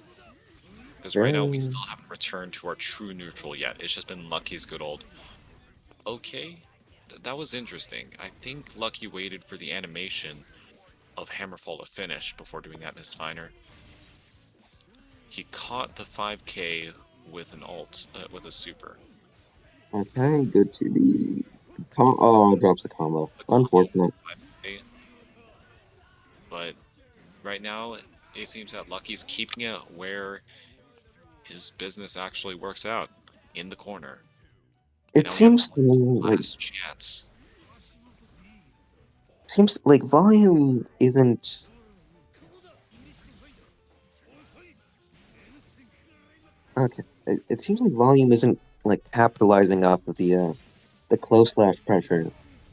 Because right now we still haven't returned to our true neutral yet. It's just been Lucky's good old. Okay, that was interesting. I think Lucky waited for the animation of Hammerfall to finish before doing that Mistfinder. He caught the 5k with an ult, with a super. Okay, good to be. Oh, drops the combo. Unfortunate. But right now, it seems that Lucky's keeping it where his business actually works out, in the corner. It seems to me like last chance. Seems like Volume isn't. Okay, it seems like Volume isn't like capitalizing off of the close slash pressure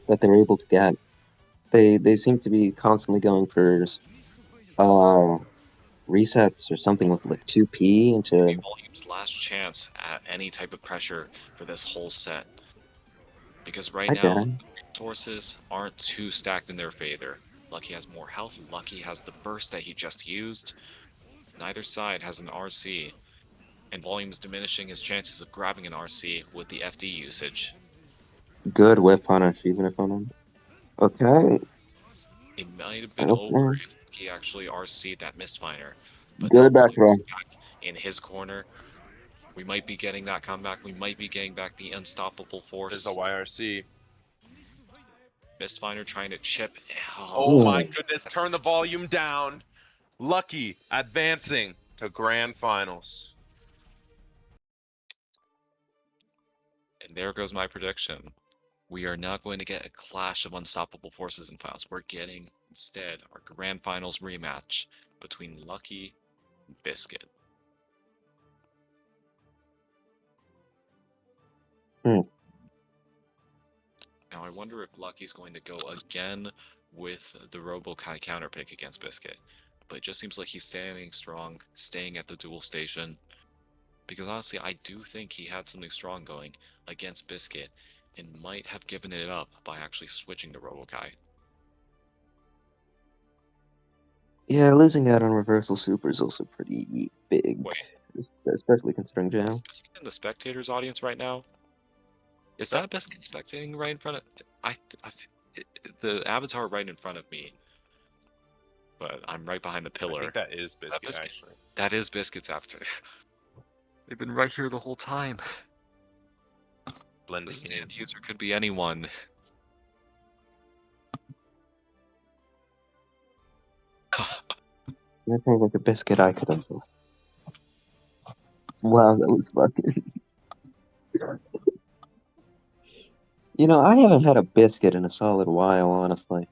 that they're able to get. They seem to be constantly going for resets or something with like 2P into Volume's last chance at any type of pressure for this whole set. Because right now, resources aren't too stacked in their favor. Lucky has more health. Lucky has the burst that he just used. Neither side has an RC, and volume is diminishing his chances of grabbing an RC with the FD usage. Good whip punish, even if I'm on. Okay. It might have been Okay. over if he actually RC'd that Mistfinder. But Good now back throw. Volume's back in his corner. We might be getting that comeback. We might be getting back the unstoppable force. There's a YRC. Mistfinder trying to chip. Oh my Ooh. goodness, turn the volume down. Lucky advancing to grand finals. And there goes my prediction. We are not going to get a clash of unstoppable forces in finals. We're getting, instead, our grand finals rematch between Lucky and Biscuit. Hmm. Now, I wonder if Lucky's going to go again with the Robo-Kai counter pick against Biscuit. But it just seems like he's standing strong, staying at the dual station. Because honestly, I do think he had something strong going against Biscuit and might have given it up by actually switching to Robo-Kai. Yeah, losing out on reversal super is also pretty big, Wait, especially considering is Jao. Biscuit in the spectators audience right now? Is that Biscuit spectating right in front of... the avatar right in front of me. But I'm right behind the I pillar. think that is Biscuit, Biscuit? actually. That is Biscuit's avatar. They've been right here the whole time. The Blending in. stand user could be anyone. That sounds like a biscuit I could have. Wow, that was fucking. You know, I haven't had a biscuit in a solid while, honestly.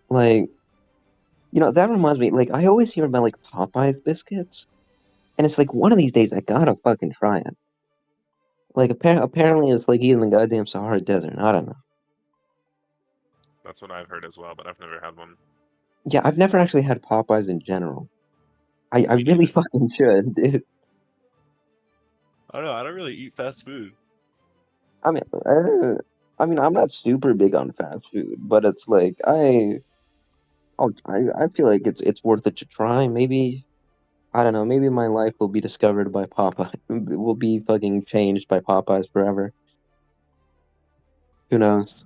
Like, you know, that reminds me, like, I always hear about, like, Popeye's biscuits. And it's like, one of these days I gotta fucking try it. Like, apparently it's like eating the goddamn Sahara Desert. I don't know. That's what I've heard as well, but I've never had one. Yeah, I've never actually had Popeyes in general. I really fucking should, dude. I don't know. I don't really eat fast food. I mean, I'm not super big on fast food, but it's like I feel like it's worth it to try. Maybe I don't know. Maybe my life will be discovered by Popeye. Will be fucking changed by Popeyes forever. Who knows?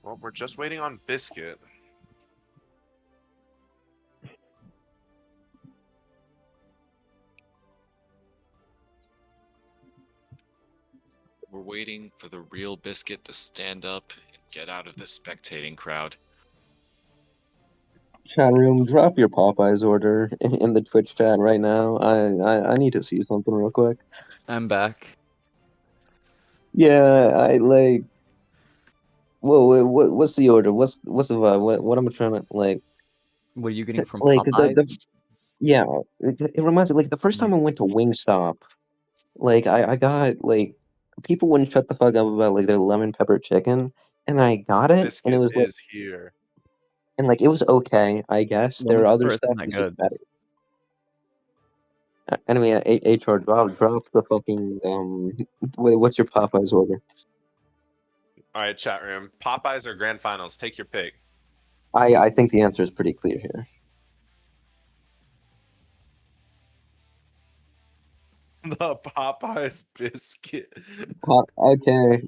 Well, we're just waiting on Biscuit. We're waiting for the real Biscuit to stand up and get out of this spectating crowd. Chat room, drop your Popeyes order in the Twitch chat right now. I need to see something real quick. I'm back. Yeah, I like. Whoa, what's the order? What's the vibe? What am I trying to like? What are you getting from Like Popeyes? yeah, it reminds me like the first time I went to Wingstop, like I got like people wouldn't shut the fuck up about like their lemon pepper chicken, and I got it, and Biscuit it was like, is here. and like it was okay, I guess. There Lemon are pepper other isn't stuff that that was good. better. Anyway, HR drop the fucking what's your Popeyes order? All right, chat room. Popeyes or grand finals? Take your pick. I think the answer is pretty clear here. The Popeyes biscuit. Okay,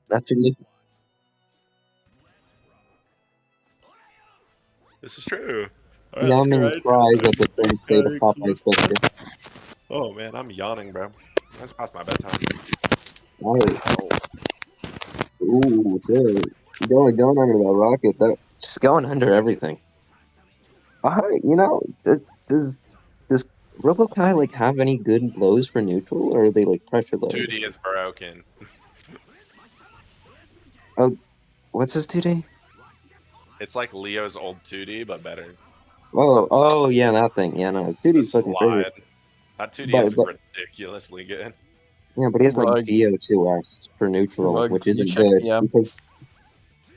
that's your This is true. All yeah, I'm in fries at the current state of Popeyes biscuit. Oh man, I'm yawning, bro. That's past my bedtime. Oh, ooh, dude. Going under that rocket, just going under everything. You know, does Robokai like have any good blows for neutral, or are they like pressure lows? 2D is broken. Oh, what's his 2D? It's like Leo's old 2D, but better. Oh yeah, that thing. Yeah, no, his 2D The is fucking crazy. slide. That 2D is But ridiculously good. yeah, but he has like Rug. GO2S for neutral, Rug, which can you isn't check good DM? because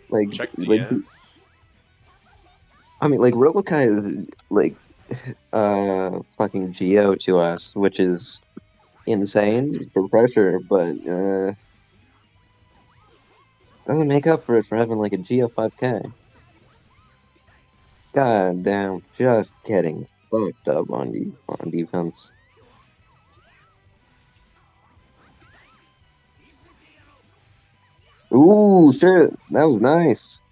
like Check like DM. I mean like Robokai is like fucking GO2S, which is insane for pressure, but Doesn't make up for it for having like a Geo5K. God damn, just getting fucked up on defense. Ooh, shit, that was nice.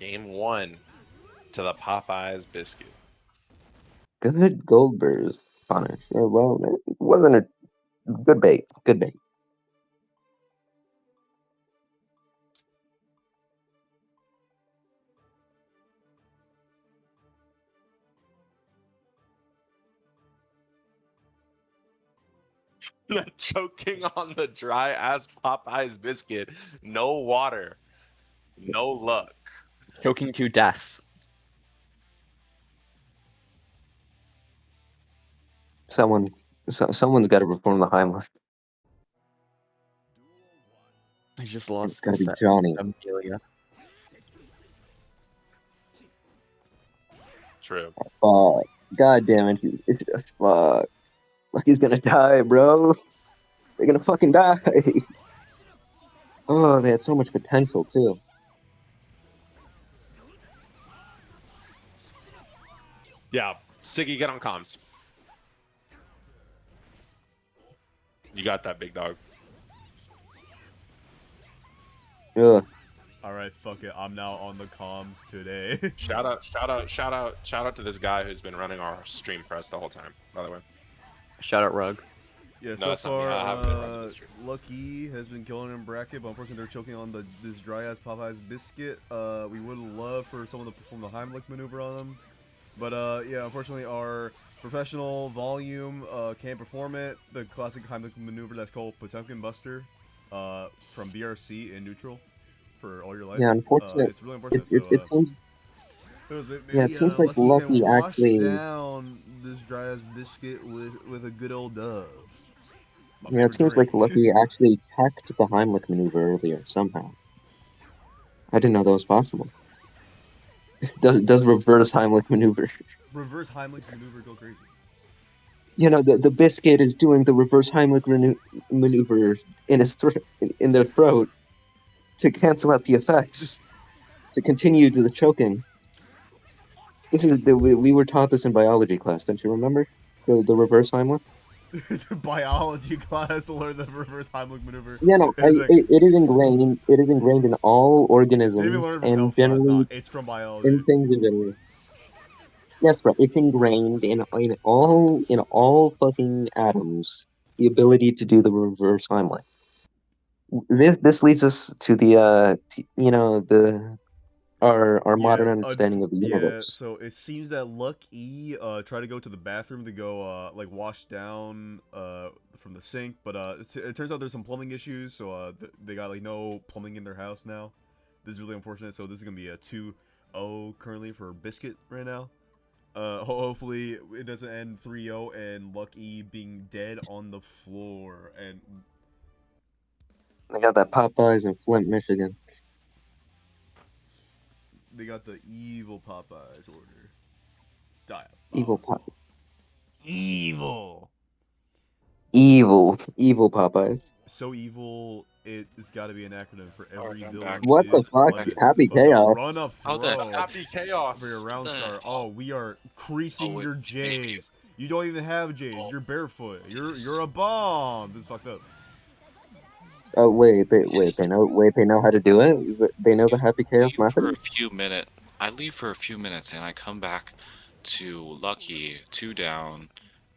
Game 1 to the Popeyes biscuit. Good gold burst punish. Yeah, well, it wasn't a good bait. Good bait. Choking on the dry ass Popeyes biscuit. No water. No luck. Choking to death. Someone's got to perform the Heimlich. I just It's lost gotta the be set. Johnny. Amelia. True. Fuck. God damn it. Fuck. Like he's gonna die, bro. They're gonna fucking die. Oh, they had so much potential too. Yeah, Siggy, get on comms. You got that, big dog. Ugh. Alright, fuck it. I'm now on the comms today. Shout out to this guy who's been running our stream for us the whole time, by the way. Shout out Rug. Yeah, No, so that's not me. far, I haven't been running the stream. Lucky has been killing in bracket, but unfortunately they're choking on this dry-ass Popeyes biscuit. We would love for someone to perform the Heimlich maneuver on them. But, yeah, unfortunately our professional volume can't perform it. The classic Heimlich maneuver that's called Potemkin Buster from BRC in neutral for all your life. Yeah, unfortunate. It's really unfortunate. It seems. Yeah, it seems like Lucky can wash actually. down this dry ass biscuit with a good old dub. My Yeah, it favorite seems like drink. Lucky actually hacked the Heimlich maneuver earlier somehow. I didn't know that was possible. Does reverse Heimlich maneuver. Reverse Heimlich maneuver, go crazy. You know, the biscuit is doing the reverse Heimlich maneuver in his in their throat to cancel out the effects, to continue to the choking. We were taught this in biology class, don't you remember? The reverse Heimlich? Biology class to learn the reverse Heimlich maneuver. Yeah, no, It's like, it is ingrained. It is ingrained in all maybe organisms learn from and health class. generally Nah, it's from biology. in things in general. Yes, bro. It's ingrained in all fucking atoms. The ability to do the reverse Heimlich. This leads us to the our modern understanding of the Yeah, universe. so it seems that Lucky tried to go to the bathroom to go like wash down from the sink, but it turns out there's some plumbing issues, so they got like no plumbing in their house now. This is really unfortunate. So this is gonna be a 2-0 currently for Biscuit right now. Hopefully it doesn't end 3-0 and Lucky being dead on the floor. And They got that Popeyes in Flint, Michigan. they got the evil Popeyes order. Evil Pop. Evil. Evil Popeyes. So evil, it's got to be an acronym for every I'm villain. back. What the is fuck? Lemons. Happy So the Chaos. Run up How the throw Happy chaos. for your round The start. hell? Oh, we are creasing Oh, your maybe. J's. You don't even have J's. Oh, You're barefoot. You're yes. a bomb. This is fucked up. Oh wait, Yes. they know how to do it. They know the Happy Chaos Leave for a method. few minutes. I leave for a few minutes and I come back to Lucky 2 down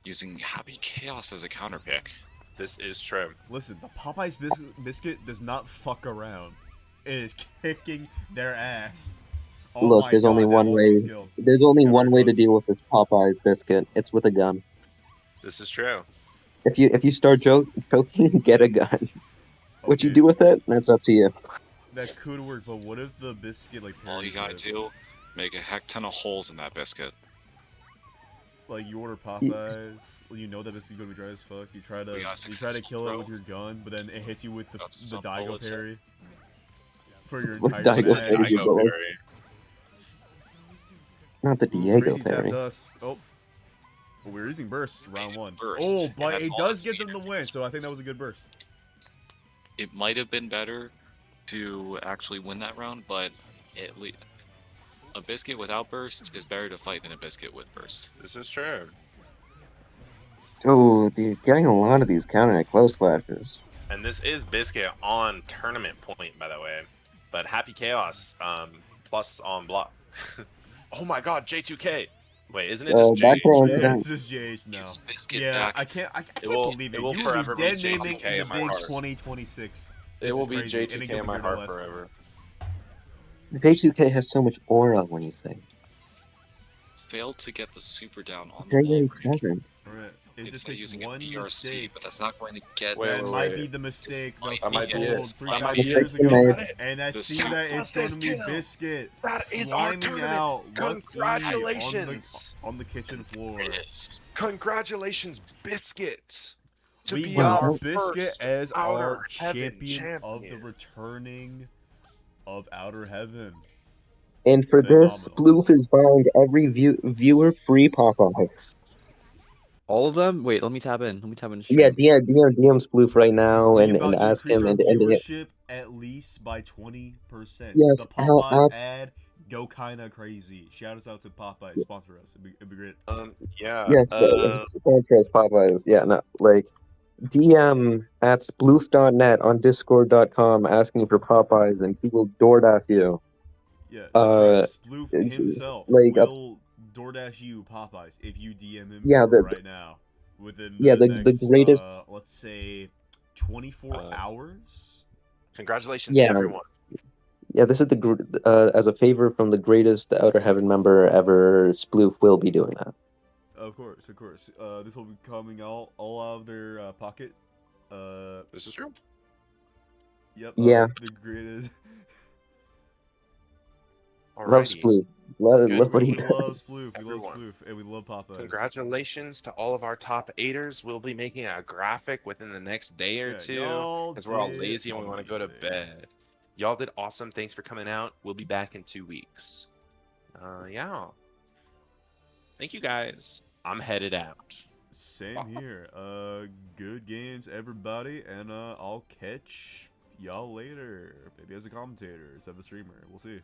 using Happy Chaos as a counter pick. This is true. Listen, the Popeyes biscuit does not fuck around. It is kicking their ass. Oh Look, my there's God, only that one way. almost killed. There's only Got one very way to close. deal with this Popeyes biscuit. It's with a gun. This is true. If you start choking, get a gun. What you Okay, do with it, that's up to you. that could work, but what if the biscuit like All you parries gotta it? do, make a heck ton of holes in that biscuit. Like you order Popeyes, you know that biscuit's gonna be dry as fuck. You try to We got a kill it successful with throw. your gun, but then it hits you with the Got some Daigo bullets. parry for your What entire Daigo set. parry? Daigo Daigo Berry. Not the Ooh, Diego Crazy parry. tapped us. Oh. But we're using burst round one. Burst, Oh, and but that's it all does that's get them the needed. win, so I think that was a good burst. It might have been better to actually win that round, but a biscuit without burst is better to fight than a biscuit with burst. This is true. Oh, dude, getting a lot of these counter at close flashes. And this is Biscuit on tournament point, by the way. But Happy Chaos, plus on block. Oh my god, J2K. Wait, isn't it just back J? row Yeah, incident. it's just JH now. Gives Biscuit Yeah, back. I can't will- believe it. it will You forever will be be dead naming J2K in the in my big heart. 2026. It This will is be crazy. And it J2K could in my be heart OS. forever. J2K has so much aura when you sing. Failed to get the super down on the wall Very break. clever. Alright, it It's just not takes using a one BRC, mistake. but that's not going to get Wait, That wait, might wait. be the mistake Might that be was it. told That 3,000 might be years it. ago. Is that it? And I The see super that it's going to be kill. Biscuit That is our sliming tournament. out Lucky Congratulations. on the kitchen floor. It is. Congratulations, Biscuit. To We be got our Biscuit first as our Outer Heaven champion of the champion. returning of Outer Heaven. And for this, Phenomenal. Sploof is buying every viewer free Popeyes. All of them? Wait, let me tap in. Let me tap in. Yeah, Stream. DM Sploof right now We and about to ask increase him our and viewership at least by 20%. Yes, The I'll Popeyes ask- ad go kinda crazy. Shout us out to Popeyes, sponsor us. It'd be great. Yeah. yes, franchise Popeyes. Yeah, no, like DM at sploof.net on discord.com asking for Popeyes and he will DoorDash you. Yeah, that's right. Sploof it's- himself like, will DoorDash you Popeyes if you DM him Yeah, right now. Within yeah, the the next, greatest- let's say, 24 hours. Congratulations, Yeah. everyone. Yeah, this is as a favor from the greatest Outer Heaven member ever. Sploof will be doing that. Of course, of course. This will be coming all out of their pocket. This is true. Yep. Yeah. The greatest. Love Alrighty. Sploof. Love Good what We he does. love Sploof. We love Everyone. Sploof, and we love Popeyes. Congratulations to all of our top 8ers. We'll be making a graphic within the next day or Yeah, two y'all because we're all did lazy and we want to go to amazing. bed. Y'all did awesome. Thanks for coming out. We'll be back in 2 weeks. Yeah. Thank you guys. I'm headed out. Same here. Good games, everybody, and I'll catch y'all later. Maybe as a commentator, instead of a streamer. We'll see.